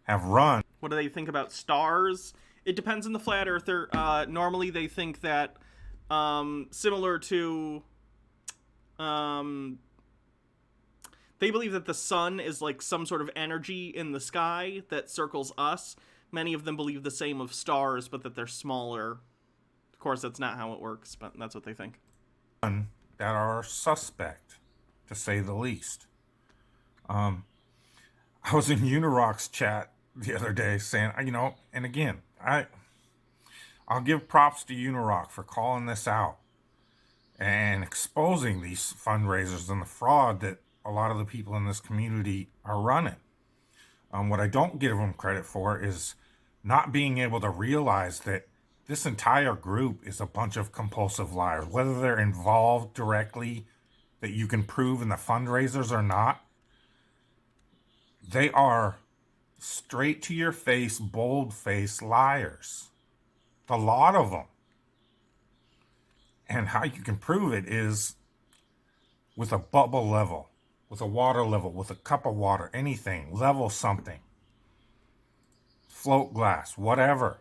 have run. What do they think about stars? It depends on the flat earther. Normally they think that, similar to, they believe that the sun is like some sort of energy in the sky that circles us. Many of them believe the same of stars, but that they're smaller. Of course, that's not how it works, but that's what they think. That are suspect, to say the least. I was in Unirock's chat the other day saying, and again, I'll give props to Unirock for calling this out and exposing these fundraisers and the fraud that a lot of the people in this community are running. What I don't give them credit for is not being able to realize that this entire group is a bunch of compulsive liars, whether they're involved directly, that you can prove in the fundraisers or not. They are straight to your face, bold-faced liars. A lot of them. And how you can prove it is with a bubble level, with a water level, with a cup of water, anything, level something. Float glass, whatever.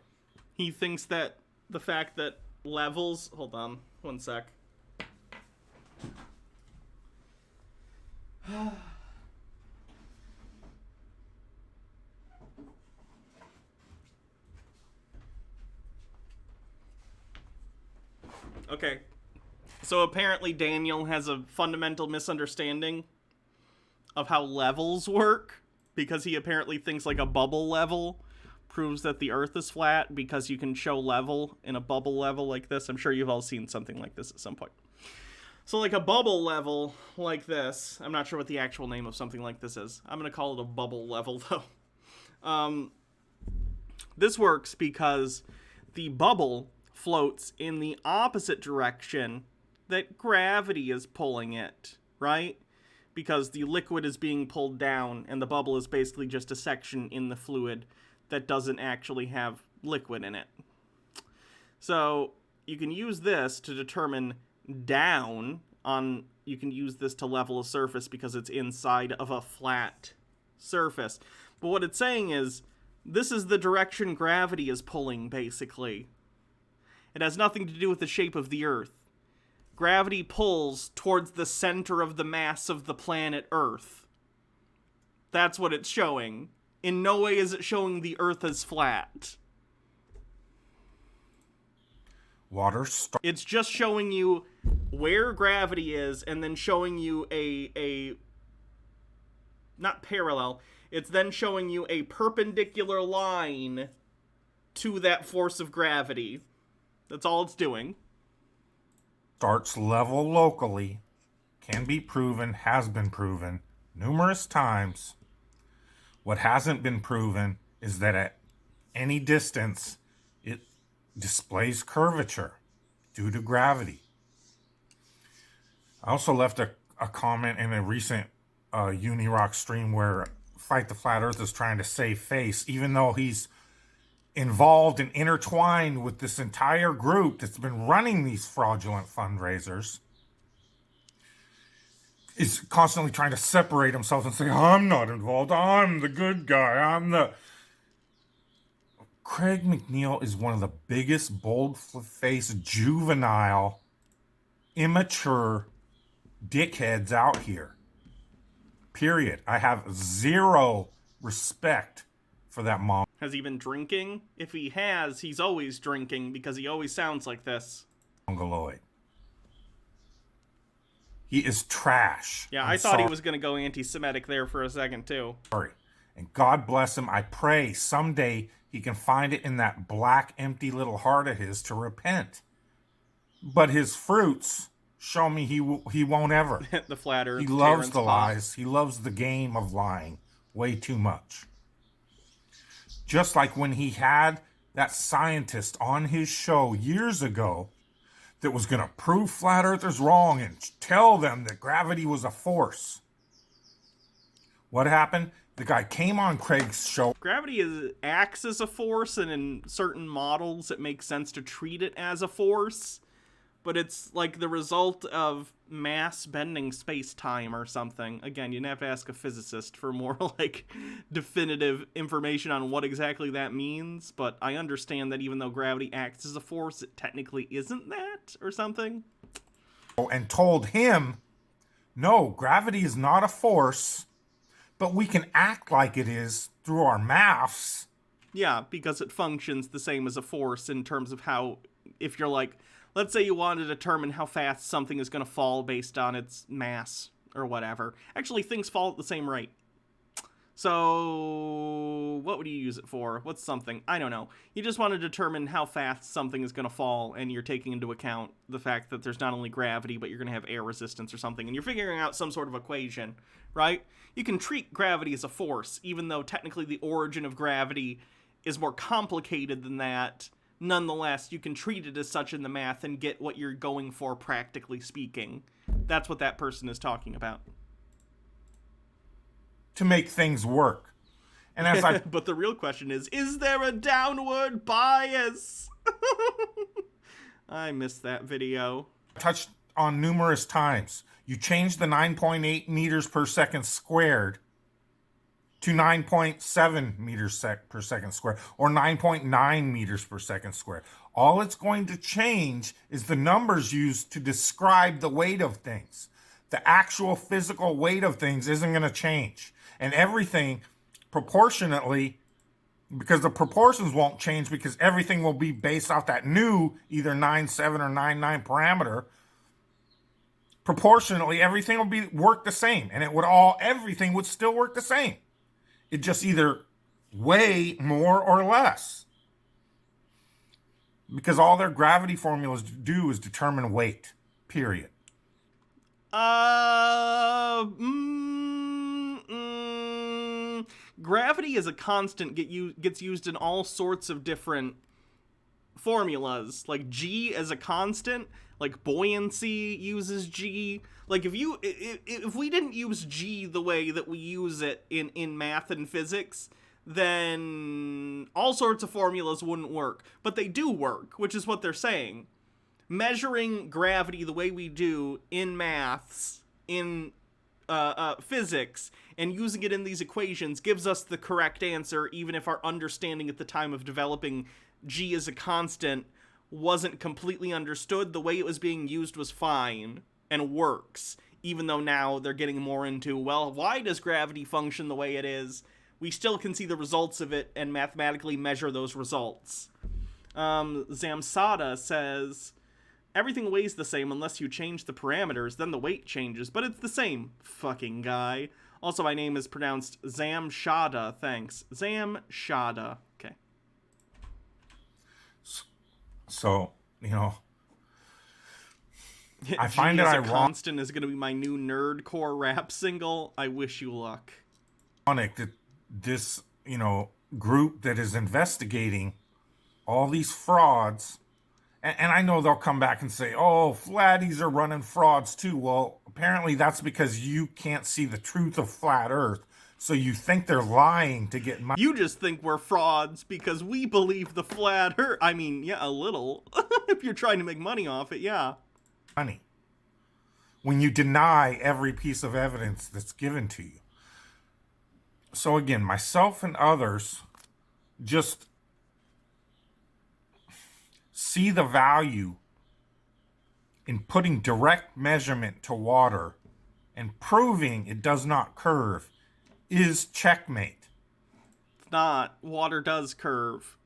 He thinks that the fact that levels... Hold on, one sec. Okay. So apparently Daniel has a fundamental misunderstanding of how levels work, because he apparently thinks like a bubble level proves that the Earth is flat because you can show level in a bubble level like this. I'm sure you've all seen something like this at some point. So like a bubble level like this, I'm not sure what the actual name of something like this is. I'm going to call it a bubble level though. This works because the bubble floats in the opposite direction that gravity is pulling it, right? Because the liquid is being pulled down and the bubble is basically just a section in the fluid that doesn't actually have liquid in it. So you can use this to determine down on, you can use this to level a surface because it's inside of a flat surface. But what it's saying is, this is the direction gravity is pulling, basically. It has nothing to do with the shape of the Earth. Gravity pulls towards the center of the mass of the planet Earth. That's what it's showing. In no way is it showing the Earth as flat. It's just showing you where gravity is, and then showing you a not parallel. It's then showing you a perpendicular line to that force of gravity. That's all it's doing. Starts level locally, can be proven, has been proven numerous times. What hasn't been proven is that at any distance, it displays curvature due to gravity. I also left a comment in a recent Unirock stream where Fight the Flat Earth is trying to save face, even though he's involved and intertwined with this entire group that's been running these fraudulent fundraisers. Is constantly trying to separate himself and say, I'm not involved, I'm the good guy, I'm the... Craig McNeil is one of the biggest bold-faced, juvenile, immature dickheads out here. Period. I have zero respect for that mom. Has he been drinking? If he has, he's always drinking because he always sounds like this. Mongoloid. He is trash. Yeah, I thought he was going to go anti-Semitic there for a second, too. Sorry. And God bless him. I pray someday he can find it in that black, empty little heart of his to repent. But his fruits show me he won't ever. The flat earth. He loves the lies. He loves the game of lying way too much. Just like when he had that scientist on his show years ago that was going to prove flat earthers wrong and tell them that gravity was a force. What happened? The guy came on Craig's show. Gravity acts as a force, and in certain models it makes sense to treat it as a force, but it's like the result of mass bending space-time or something. Again, you'd have to ask a physicist for more like definitive information on what exactly that means, but I understand that even though gravity acts as a force, it technically isn't that or something. And told him, no, gravity is not a force, but we can act like it is through our maths. Yeah, because it functions the same as a force in terms of how, if you're like, let's say you want to determine how fast something is going to fall based on its mass or whatever. Actually, things fall at the same rate. So what would you use it for? What's something? I don't know. You just want to determine how fast something is going to fall, and you're taking into account the fact that there's not only gravity, but you're going to have air resistance or something, and you're figuring out some sort of equation, right? You can treat gravity as a force, even though technically the origin of gravity is more complicated than that. Nonetheless, you can treat it as such in the math and get what you're going for, practically speaking. That's what that person is talking about. To make things work. And as I... But the real question is there a downward bias? I missed that video. Touched on numerous times. You change the 9.8 meters per second squared to 9.7 meters per second squared, or 9.9 meters per second squared. All it's going to change is the numbers used to describe the weight of things. The actual physical weight of things isn't going to change. And everything proportionately, because the proportions won't change, because everything will be based off that new either 9.7 or 9.9 parameter. Proportionally, everything will work the same, and everything would still work the same. It just either weigh more or less. Because all their gravity formulas do is determine weight. Period. Gravity as a constant gets used in all sorts of different formulas. Like G as a constant, like buoyancy uses G. Like if we didn't use G the way that we use it in math and physics, then all sorts of formulas wouldn't work. But they do work, which is what they're saying. Measuring gravity the way we do in maths, in physics, and using it in these equations gives us the correct answer, even if our understanding at the time of developing G as a constant wasn't completely understood. The way it was being used was fine and works, even though now they're getting more into, well, why does gravity function the way it is? We still can see the results of it and mathematically measure those results. Zamsada says, everything weighs the same unless you change the parameters, then the weight changes, but it's the same, fucking guy. Also, my name is pronounced Zamshada, thanks. Zamshada. Okay. So, you know, I find it ironic. Constant is going to be my new nerdcore rap single. I wish you luck. That this, you know, group that is investigating all these frauds, and I know they'll come back and say, oh, flatties are running frauds too. Well, apparently that's because you can't see the truth of flat Earth, so you think they're lying to get money. You just think we're frauds because we believe the flat Earth. I mean, yeah, a little. If you're trying to make money off it, yeah. Money. When you deny every piece of evidence that's given to you. So again, myself and others just see the value in putting direct measurement to water and proving it does not curve is checkmate. It's not. Water does curve.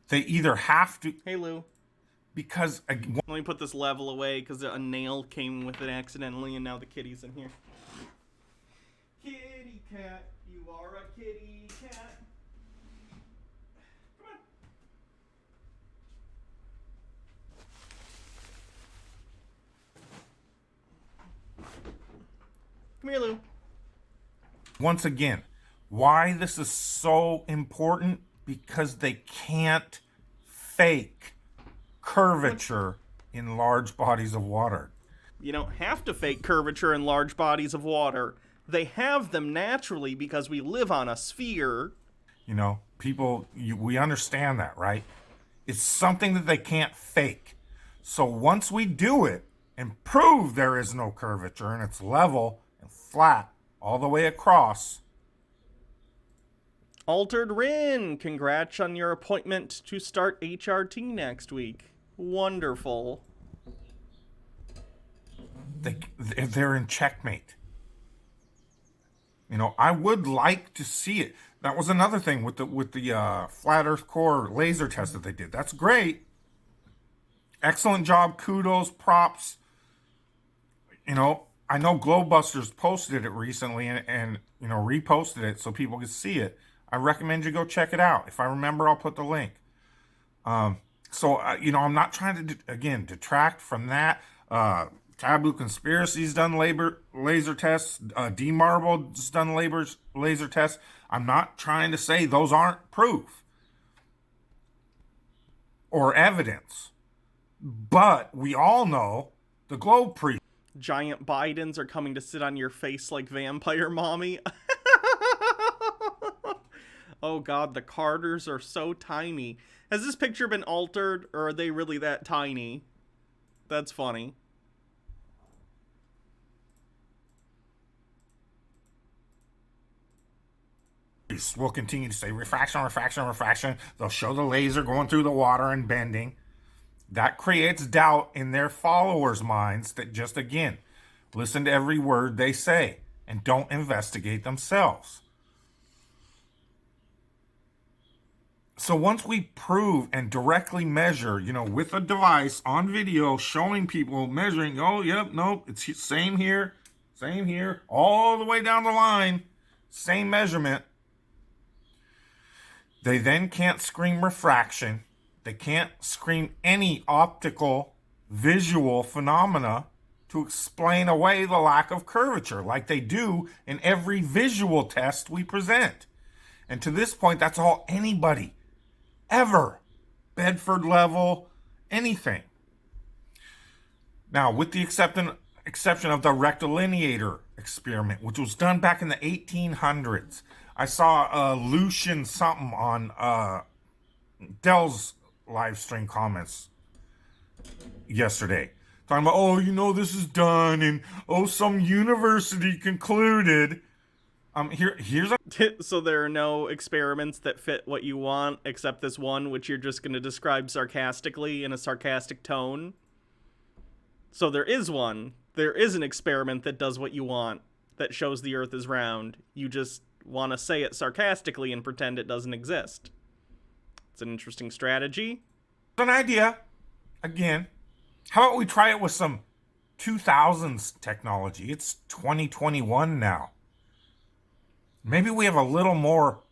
They either have to... Hey, Lou. Because... Let me put this level away because a nail came with it accidentally and now the kitty's in here. Kitty cat, you are a kitty cat. Come here, Lou. Once again, why this is so important? Because they can't fake curvature in large bodies of water. You don't have to fake curvature in large bodies of water. They have them naturally because we live on a sphere. You know, people, we understand that, right? It's something that they can't fake. So once we do it and prove there is no curvature and it's level and flat all the way across. Altered Rin, congrats on your appointment to start HRT next week. Wonderful. They're in checkmate. You know, I would like to see it. That was another thing with the flat Earth core laser test that they did. That's great. Excellent job. Kudos, props. You know, I know Globebusters posted it recently and you know, reposted it so people can see it. I recommend you go check it out. If I remember, I'll put the link. You know, I'm not trying to, again, detract from that. Taboo Conspiracies done laser tests. D-Marbled's done laser tests. I'm not trying to say those aren't proof or evidence. But we all know the globe pre. Giant Bidens are coming to sit on your face like vampire mommy. Oh god, the Carters are so tiny. Has this picture been altered, or are they really that tiny? That's funny. We'll continue to say refraction, refraction, refraction. They'll show the laser going through the water and bending. That creates doubt in their followers' minds that just, again, listen to every word they say and don't investigate themselves. So once we prove and directly measure, you know, with a device on video showing people measuring, oh, yep, nope, it's same here, all the way down the line, same measurement. They then can't scream refraction. They can't scream any optical, visual phenomena to explain away the lack of curvature like they do in every visual test we present. And to this point, that's all anybody, ever, Bedford level, anything. Now, with the exception of the rectilineator experiment, which was done back in the 1800s, I saw Lucian something on Dell's live stream comments yesterday. Talking about, oh, you know, this is done, and oh, some university concluded. Here's a... So there are no experiments that fit what you want, except this one, which you're just going to describe sarcastically in a sarcastic tone. So there is one there is an experiment that does what you want, that shows the Earth is round. You just want to say it sarcastically and pretend it doesn't exist. It's an interesting strategy. An idea. Again, how about we try it with some 2000s technology? It's 2021 now. Maybe we have a little more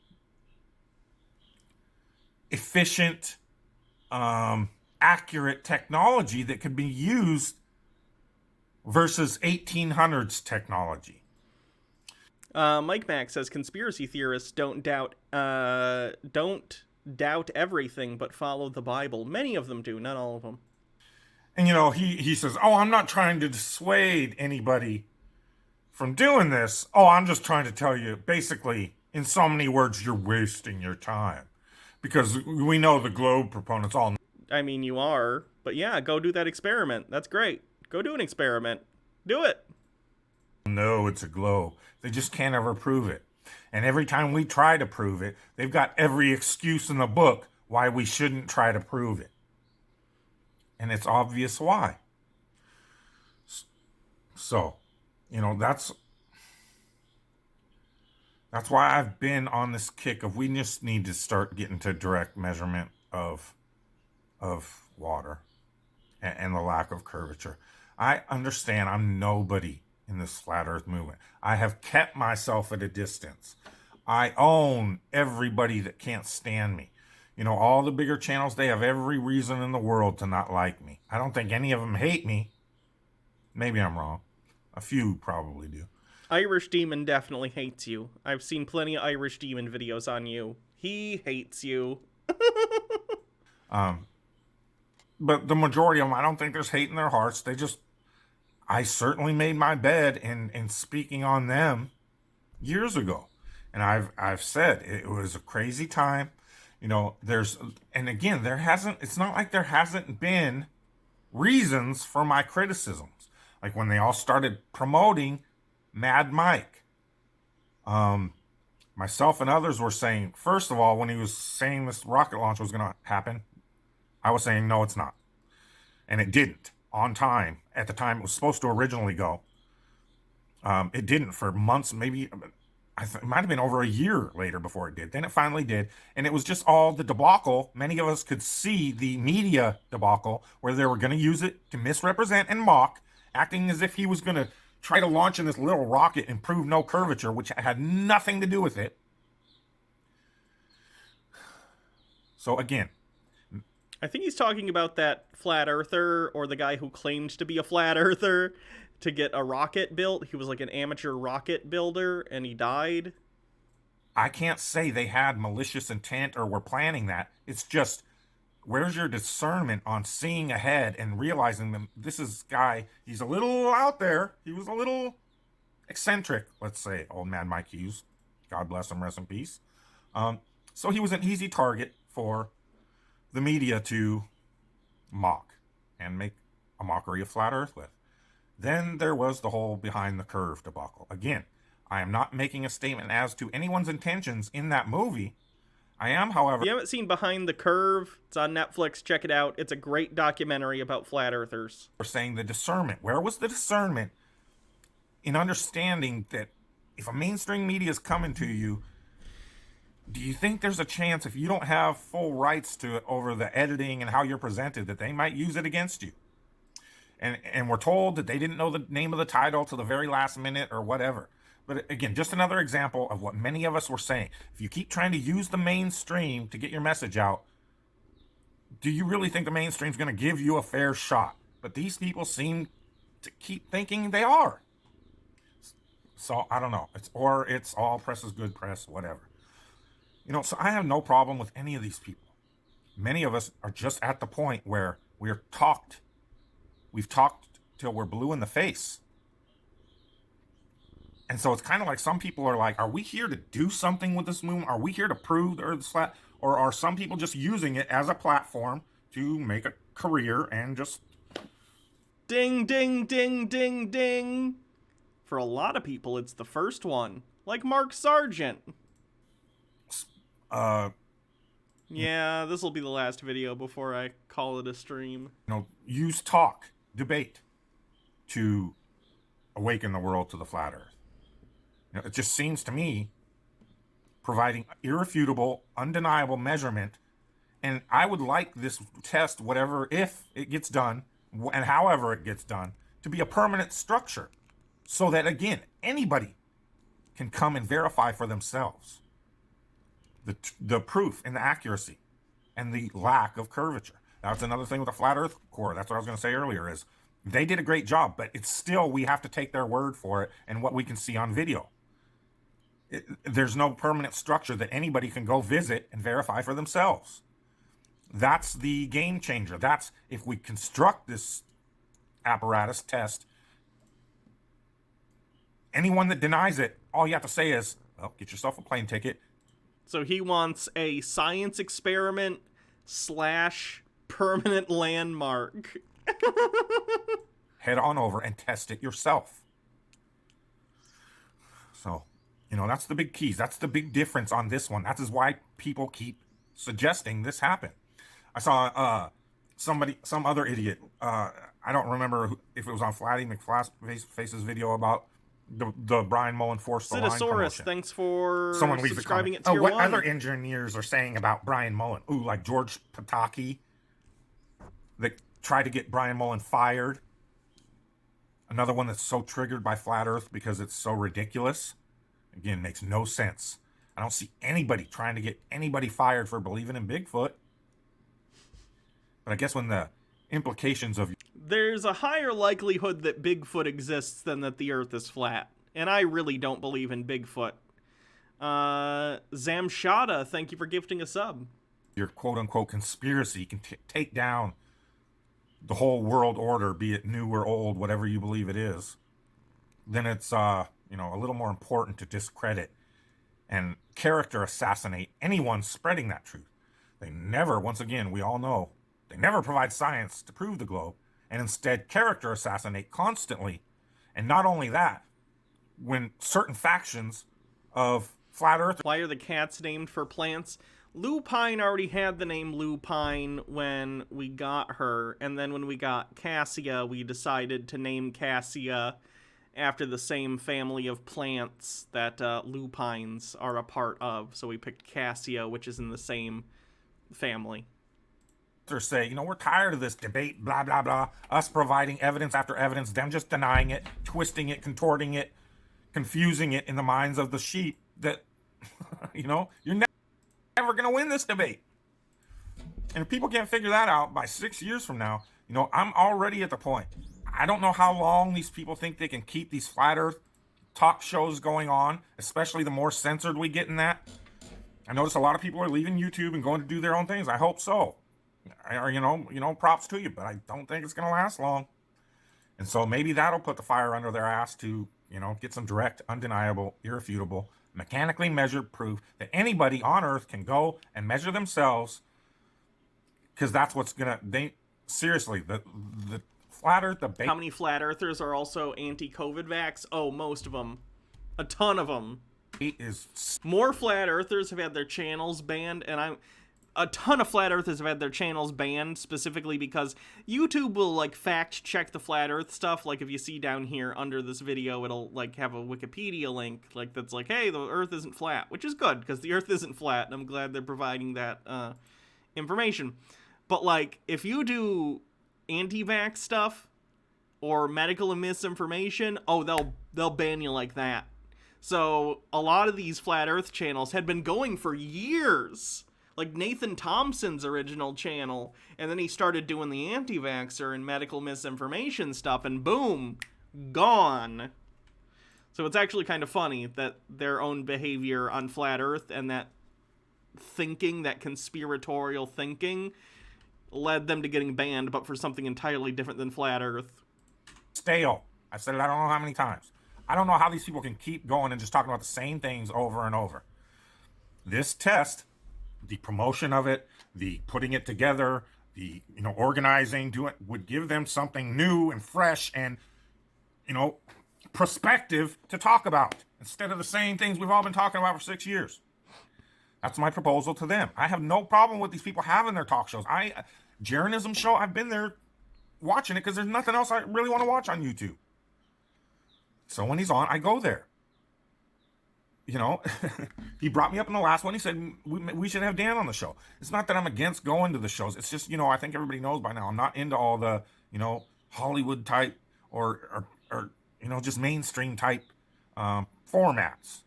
efficient, accurate technology that could be used versus 1800s technology. Mike Mack says conspiracy theorists don't doubt everything, but follow the Bible. Many of them do, not all of them. And, he says, oh, I'm not trying to dissuade anybody from doing this. Oh, I'm just trying to tell you, basically, in so many words, you're wasting your time. Because we know the globe proponents all... I mean, you are. But yeah, go do that experiment. That's great. Go do an experiment. Do it. No, it's a globe. They just can't ever prove it. And every time we try to prove it, they've got every excuse in the book why we shouldn't try to prove it. And it's obvious why. So, that's why I've been on this kick of we just need to start getting to direct measurement of water and the lack of curvature. I understand I'm nobody in this flat earth movement. I have kept myself at a distance. I own everybody that can't stand me. All the bigger channels, they have every reason in the world to not like me. I don't think any of them hate me. Maybe I'm wrong. A few probably do. Irish Demon definitely hates you. I've seen plenty of Irish Demon videos on you. He hates you. But the majority of them, I don't think there's hate in their hearts. I certainly made my bed in speaking on them years ago. And I've said it was a crazy time. It's not like there hasn't been reasons for my criticisms. Like when they all started promoting Mad Mike. Myself and others were saying, first of all, when he was saying this rocket launch was going to happen, I was saying, no, it's not. And it didn't on time. At the time it was supposed to originally go. It didn't for months, maybe it might have been over a year later before it did. Then it finally did. And it was just all the debacle. Many of us could see the media debacle where they were going to use it to misrepresent and mock, acting as if he was going to try to launch in this little rocket and prove no curvature, which had nothing to do with it. So again, I think he's talking about that flat earther, or the guy who claimed to be a flat earther to get a rocket built. He was like an amateur rocket builder and he died. I can't say they had malicious intent or were planning that. It's just, where's your discernment on seeing ahead and realizing that this is guy, he's a little out there. He was a little eccentric, let's say, old man Mike Hughes. God bless him, rest in peace. So he was an easy target for the media to mock and make a mockery of flat earth with. Then there was the whole behind the curve debacle. Again, I am not making a statement as to anyone's intentions in that movie. I am, however... If you haven't seen Behind the Curve, it's on Netflix. Check it out. It's a great documentary about flat earthers. We're saying the discernment. Where was the discernment in understanding that if a mainstream media is coming to you, do you think there's a chance, if you don't have full rights to it over the editing and how you're presented, that they might use it against you? And we're told that they didn't know the name of the title to the very last minute or whatever. But again, just another example of what many of us were saying. If you keep trying to use the mainstream to get your message out, do you really think the mainstream's going to give you a fair shot? But these people seem to keep thinking they are. So I don't know. It's all press is good press, whatever. So I have no problem with any of these people. Many of us are just at the point where we've talked till we're blue in the face. And so it's kind of like some people are like, are we here to do something with this movement? Are we here to prove the Earth's flat? Or are some people just using it as a platform to make a career and just... Ding, ding, ding, ding, ding. For a lot of people, it's the first one. Like Mark Sargent. Yeah, this will be the last video before I call it a stream. Use talk, debate to awaken the world to the flat earth. You know, it just seems to me providing irrefutable, undeniable measurement. And I would like this test, whatever, if it gets done, and however it gets done, to be a permanent structure. So that, again, anybody can come and verify for themselves the proof and the accuracy and the lack of curvature. That's another thing with the Flat Earth Core. That's what I was going to say earlier is they did a great job, but it's still, we have to take their word for it and what we can see on video. There's no permanent structure that anybody can go visit and verify for themselves. That's the game changer. That's if we construct this apparatus test, anyone that denies it, all you have to say is, well, get yourself a plane ticket. So he wants a science experiment / permanent landmark. Head on over and test it yourself. So, you know, that's the big keys. That's the big difference on this one. That is why people keep suggesting this happen. I saw some other idiot. I don't remember if it was on Flatty McFace's video about the Brian Mullen Force the Line promotion. Thanks for Someone leaves subscribing a at comment. tier What 1. other engineers are saying about Brian Mullen? Ooh, like George Pataki that tried to get Brian Mullen fired. Another one that's so triggered by Flat Earth because it's so ridiculous. Again, makes no sense. I don't see anybody trying to get anybody fired for believing in Bigfoot. But I guess when the implications of... There's a higher likelihood that Bigfoot exists than that the Earth is flat. And I really don't believe in Bigfoot. Zamshada, thank you for gifting a sub. Your quote-unquote conspiracy can take down the whole world order, be it new or old, whatever you believe it is. Then it's, you know, a little more important to discredit and character assassinate anyone spreading that truth. They never, once again, we all know, they never provide science to prove the globe, and instead character assassinate constantly. And not only that, when certain factions of Flat Earth... Why are the cats named for plants? Lupine already had the name Lupine when we got her, and then when we got Cassia, we decided to name Cassia after the same family of plants that lupines are a part of. So we picked Cassia, which is in the same family. Say, you know, we're tired of this debate, blah, blah, blah, us providing evidence after evidence, them just denying it, twisting it, contorting it, confusing it in the minds of the sheep that, you know, you're never going to win this debate. And if people can't figure that out by 6 years from now, you know, I'm already at the point. I don't know how long these people think they can keep these flat earth talk shows going on, especially the more censored we get in that. I notice a lot of people are leaving YouTube and going to do their own things. I hope so. Or, you know, props to you, but I don't think it's going to last long. And so maybe that'll put the fire under their ass to, you know, get some direct, undeniable, irrefutable, mechanically measured proof that anybody on Earth can go and measure themselves, because that's what's going to, seriously, the flat earth debate. How many flat earthers are also anti-COVID vax? Oh, most of them. A ton of them. More flat earthers have had their channels banned, and a ton of flat earthers have had their channels banned, specifically because YouTube will, like, fact check the flat earth stuff. Like, if you see down here under this video, it'll, like, have a Wikipedia link, like, that's like, hey, the earth isn't flat, which is good, because the earth isn't flat, and I'm glad they're providing that information. But, like, if you do anti-vax stuff or medical and misinformation, oh, they'll ban you like that. So a lot of these flat earth channels had been going for years, like Nathan Thompson's original channel, and then he started doing the anti-vaxxer and medical misinformation stuff, and boom, gone. So it's actually kind of funny that their own behavior on flat earth and that thinking, that conspiratorial thinking, led them to getting banned, but for something entirely different than flat earth. Stale. I've said it I don't know how many times. I don't know how these people can keep going and just talking about the same things over and over. This test, the promotion of it, the putting it together, the, you know, organizing, would give them something new and fresh and, you know, perspective to talk about instead of the same things we've all been talking about for 6 years. That's my proposal to them. I have no problem with these people having their talk shows. Jeranism show, I've been there watching it because there's nothing else I really want to watch on YouTube. So when he's on, I go there. You know, he brought me up in the last one. He said we should have Dan on the show. It's not that I'm against going to the shows. It's just, you know, I think everybody knows by now I'm not into all the, you know, Hollywood type or you know, just mainstream type formats.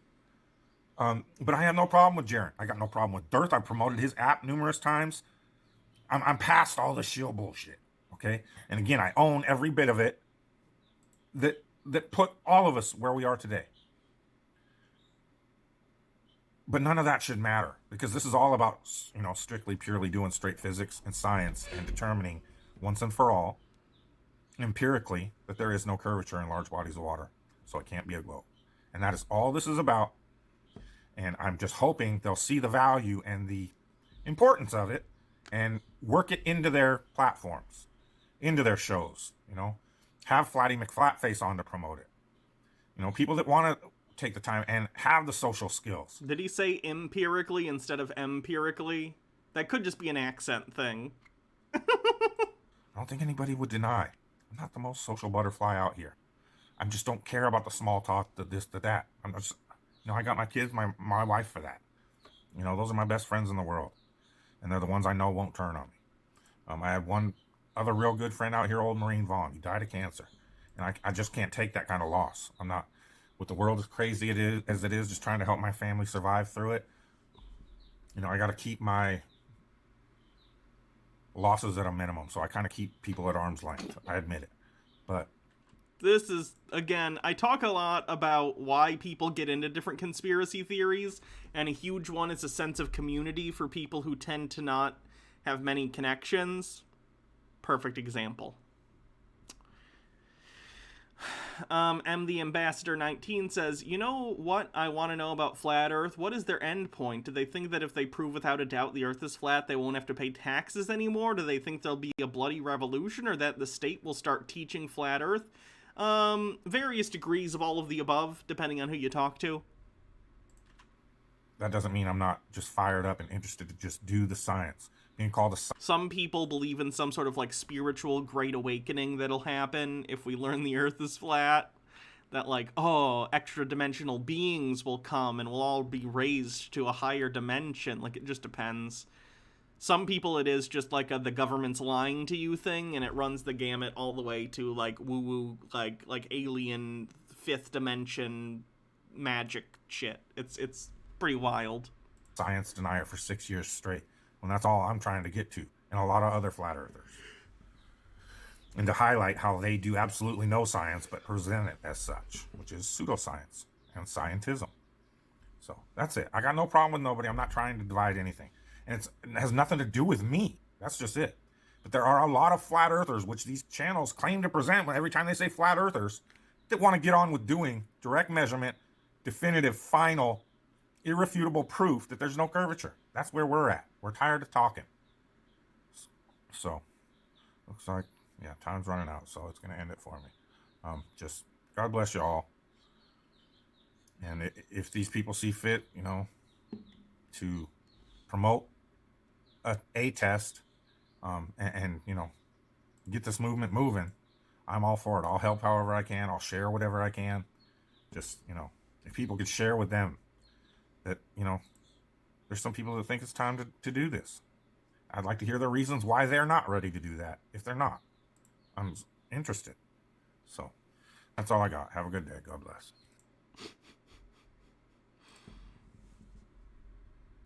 But I have no problem with Jaren. I got no problem with Dearth. I promoted his app numerous times. I'm past all the shield bullshit. Okay, and again, I own every bit of it that put all of us where we are today. But none of that should matter, because this is all about, you know, strictly, purely doing straight physics and science and determining once and for all, empirically, that there is no curvature in large bodies of water. So it can't be a globe. And that is all this is about. And I'm just hoping they'll see the value and the importance of it and work it into their platforms, into their shows, you know. Have Flatty McFlatface on to promote it. You know, people that want to take the time and have the social skills. Did he say empirically instead of empirically? That could just be an accent thing. I don't think anybody would deny. I'm not the most social butterfly out here. I just don't care about the small talk, the this, the that. I'm just, you know, I got my kids, my wife for that. You know, those are my best friends in the world. And they're the ones I know won't turn on me. I have one other real good friend out here, old Marine Vaughn. He died of cancer. And I just can't take that kind of loss. I'm not, with the world as crazy as it is, just trying to help my family survive through it. You know, I got to keep my losses at a minimum. So I kind of keep people at arm's length. I admit it. But this is, again, I talk a lot about why people get into different conspiracy theories, and a huge one is a sense of community for people who tend to not have many connections. Perfect example. M the Ambassador 19 says, you know what I want to know about Flat Earth? What is their end point? Do they think that if they prove without a doubt the Earth is flat, they won't have to pay taxes anymore? Do they think there'll be a bloody revolution, or that the state will start teaching Flat Earth? Various degrees of all of the above, depending on who you talk to. that doesn't mean I'm not just fired up and interested to just do the science. Being called a Some people believe in some sort of like spiritual great awakening that'll happen if we learn the Earth is flat. That like, oh, extra dimensional beings will come and we'll all be raised to a higher dimension. Like, it just depends. Some people it is just like the government's lying to you thing, and it runs the gamut all the way to like woo-woo, like alien fifth dimension magic shit. It's pretty wild. Science denier for 6 years straight. When that's all I'm trying to get to, and a lot of other flat earthers. And to highlight how they do absolutely no science, but present it as such, which is pseudoscience and scientism. So that's it. I got no problem with nobody. I'm not trying to divide anything. And it has nothing to do with me. That's just it. But there are a lot of flat earthers, which these channels claim to present every time they say flat earthers, that want to get on with doing direct measurement, definitive, final, irrefutable proof that there's no curvature. That's where we're at. We're tired of talking. So, looks like, yeah, time's running out, so it's going to end it for me. Just, God bless you all. And if these people see fit, you know, to promote a test and, you know, get this movement moving, I'm all for it. I'll help however I can. I'll share whatever I can. Just, you know, if people could share with them that, you know, there's some people that think it's time to do this. I'd like to hear their reasons why they're not ready to do that, if they're not. I'm interested. So, that's all I got. Have a good day. God bless.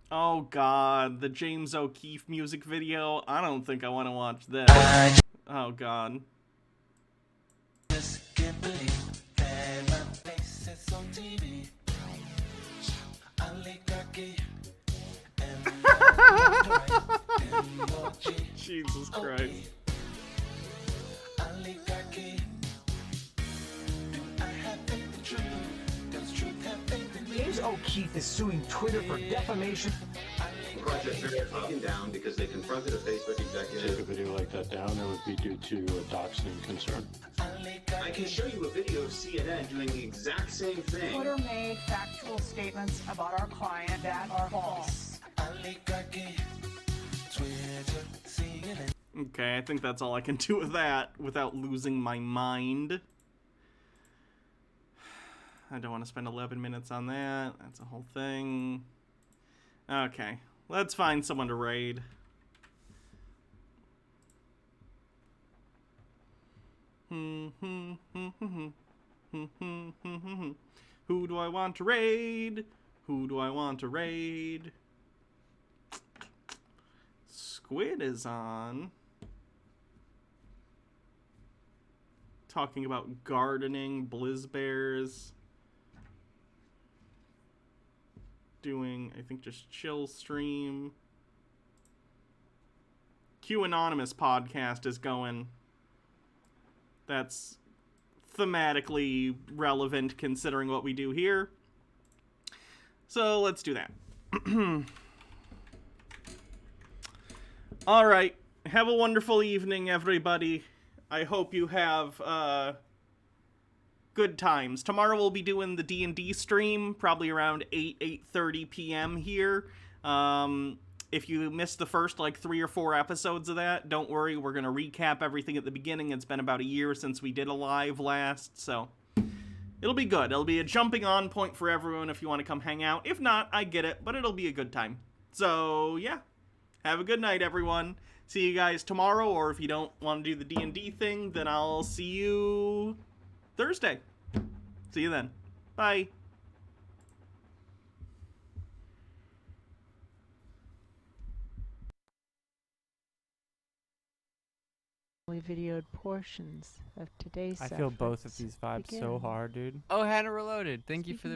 Oh God, the James O'Keefe music video. I don't think I want to watch this. Oh God. Just can't believe that my face is on TV. Jesus Christ. James O'Keefe is suing Twitter for defamation. Project was taken down because they confronted a Facebook executive. Take a video like that down, it would be due to a doxing concern. I can show you a video of CNN doing the exact same thing. Twitter made factual statements about our client that are false. Okay, I think that's all I can do with that without losing my mind. I don't want to spend 11 minutes on that. That's a whole thing. Okay, let's find someone to raid. Who do I want to raid? Who do I want to raid? Squid is on. Talking about gardening, Blizzbears. Doing, I think, just chill stream. Q Anonymous podcast is going. That's thematically relevant considering what we do here. So let's do that. All right. Have a wonderful evening, everybody. I hope you have good times. Tomorrow we'll be doing the D&D stream, probably around 8:30 p.m. here. If you missed the first, 3 or 4 episodes of that, don't worry. We're going to recap everything at the beginning. It's been about a year since we did a live last, so it'll be good. It'll be a jumping on point for everyone if you want to come hang out. If not, I get it, but it'll be a good time. So, yeah. Have a good night, everyone. See you guys tomorrow, or if you don't want to do the D&D thing, then I'll see you Thursday. See you then. Bye. We videoed portions of today's I feel both of these vibes so hard, dude. Oh, Hannah Reloaded. Thank you for the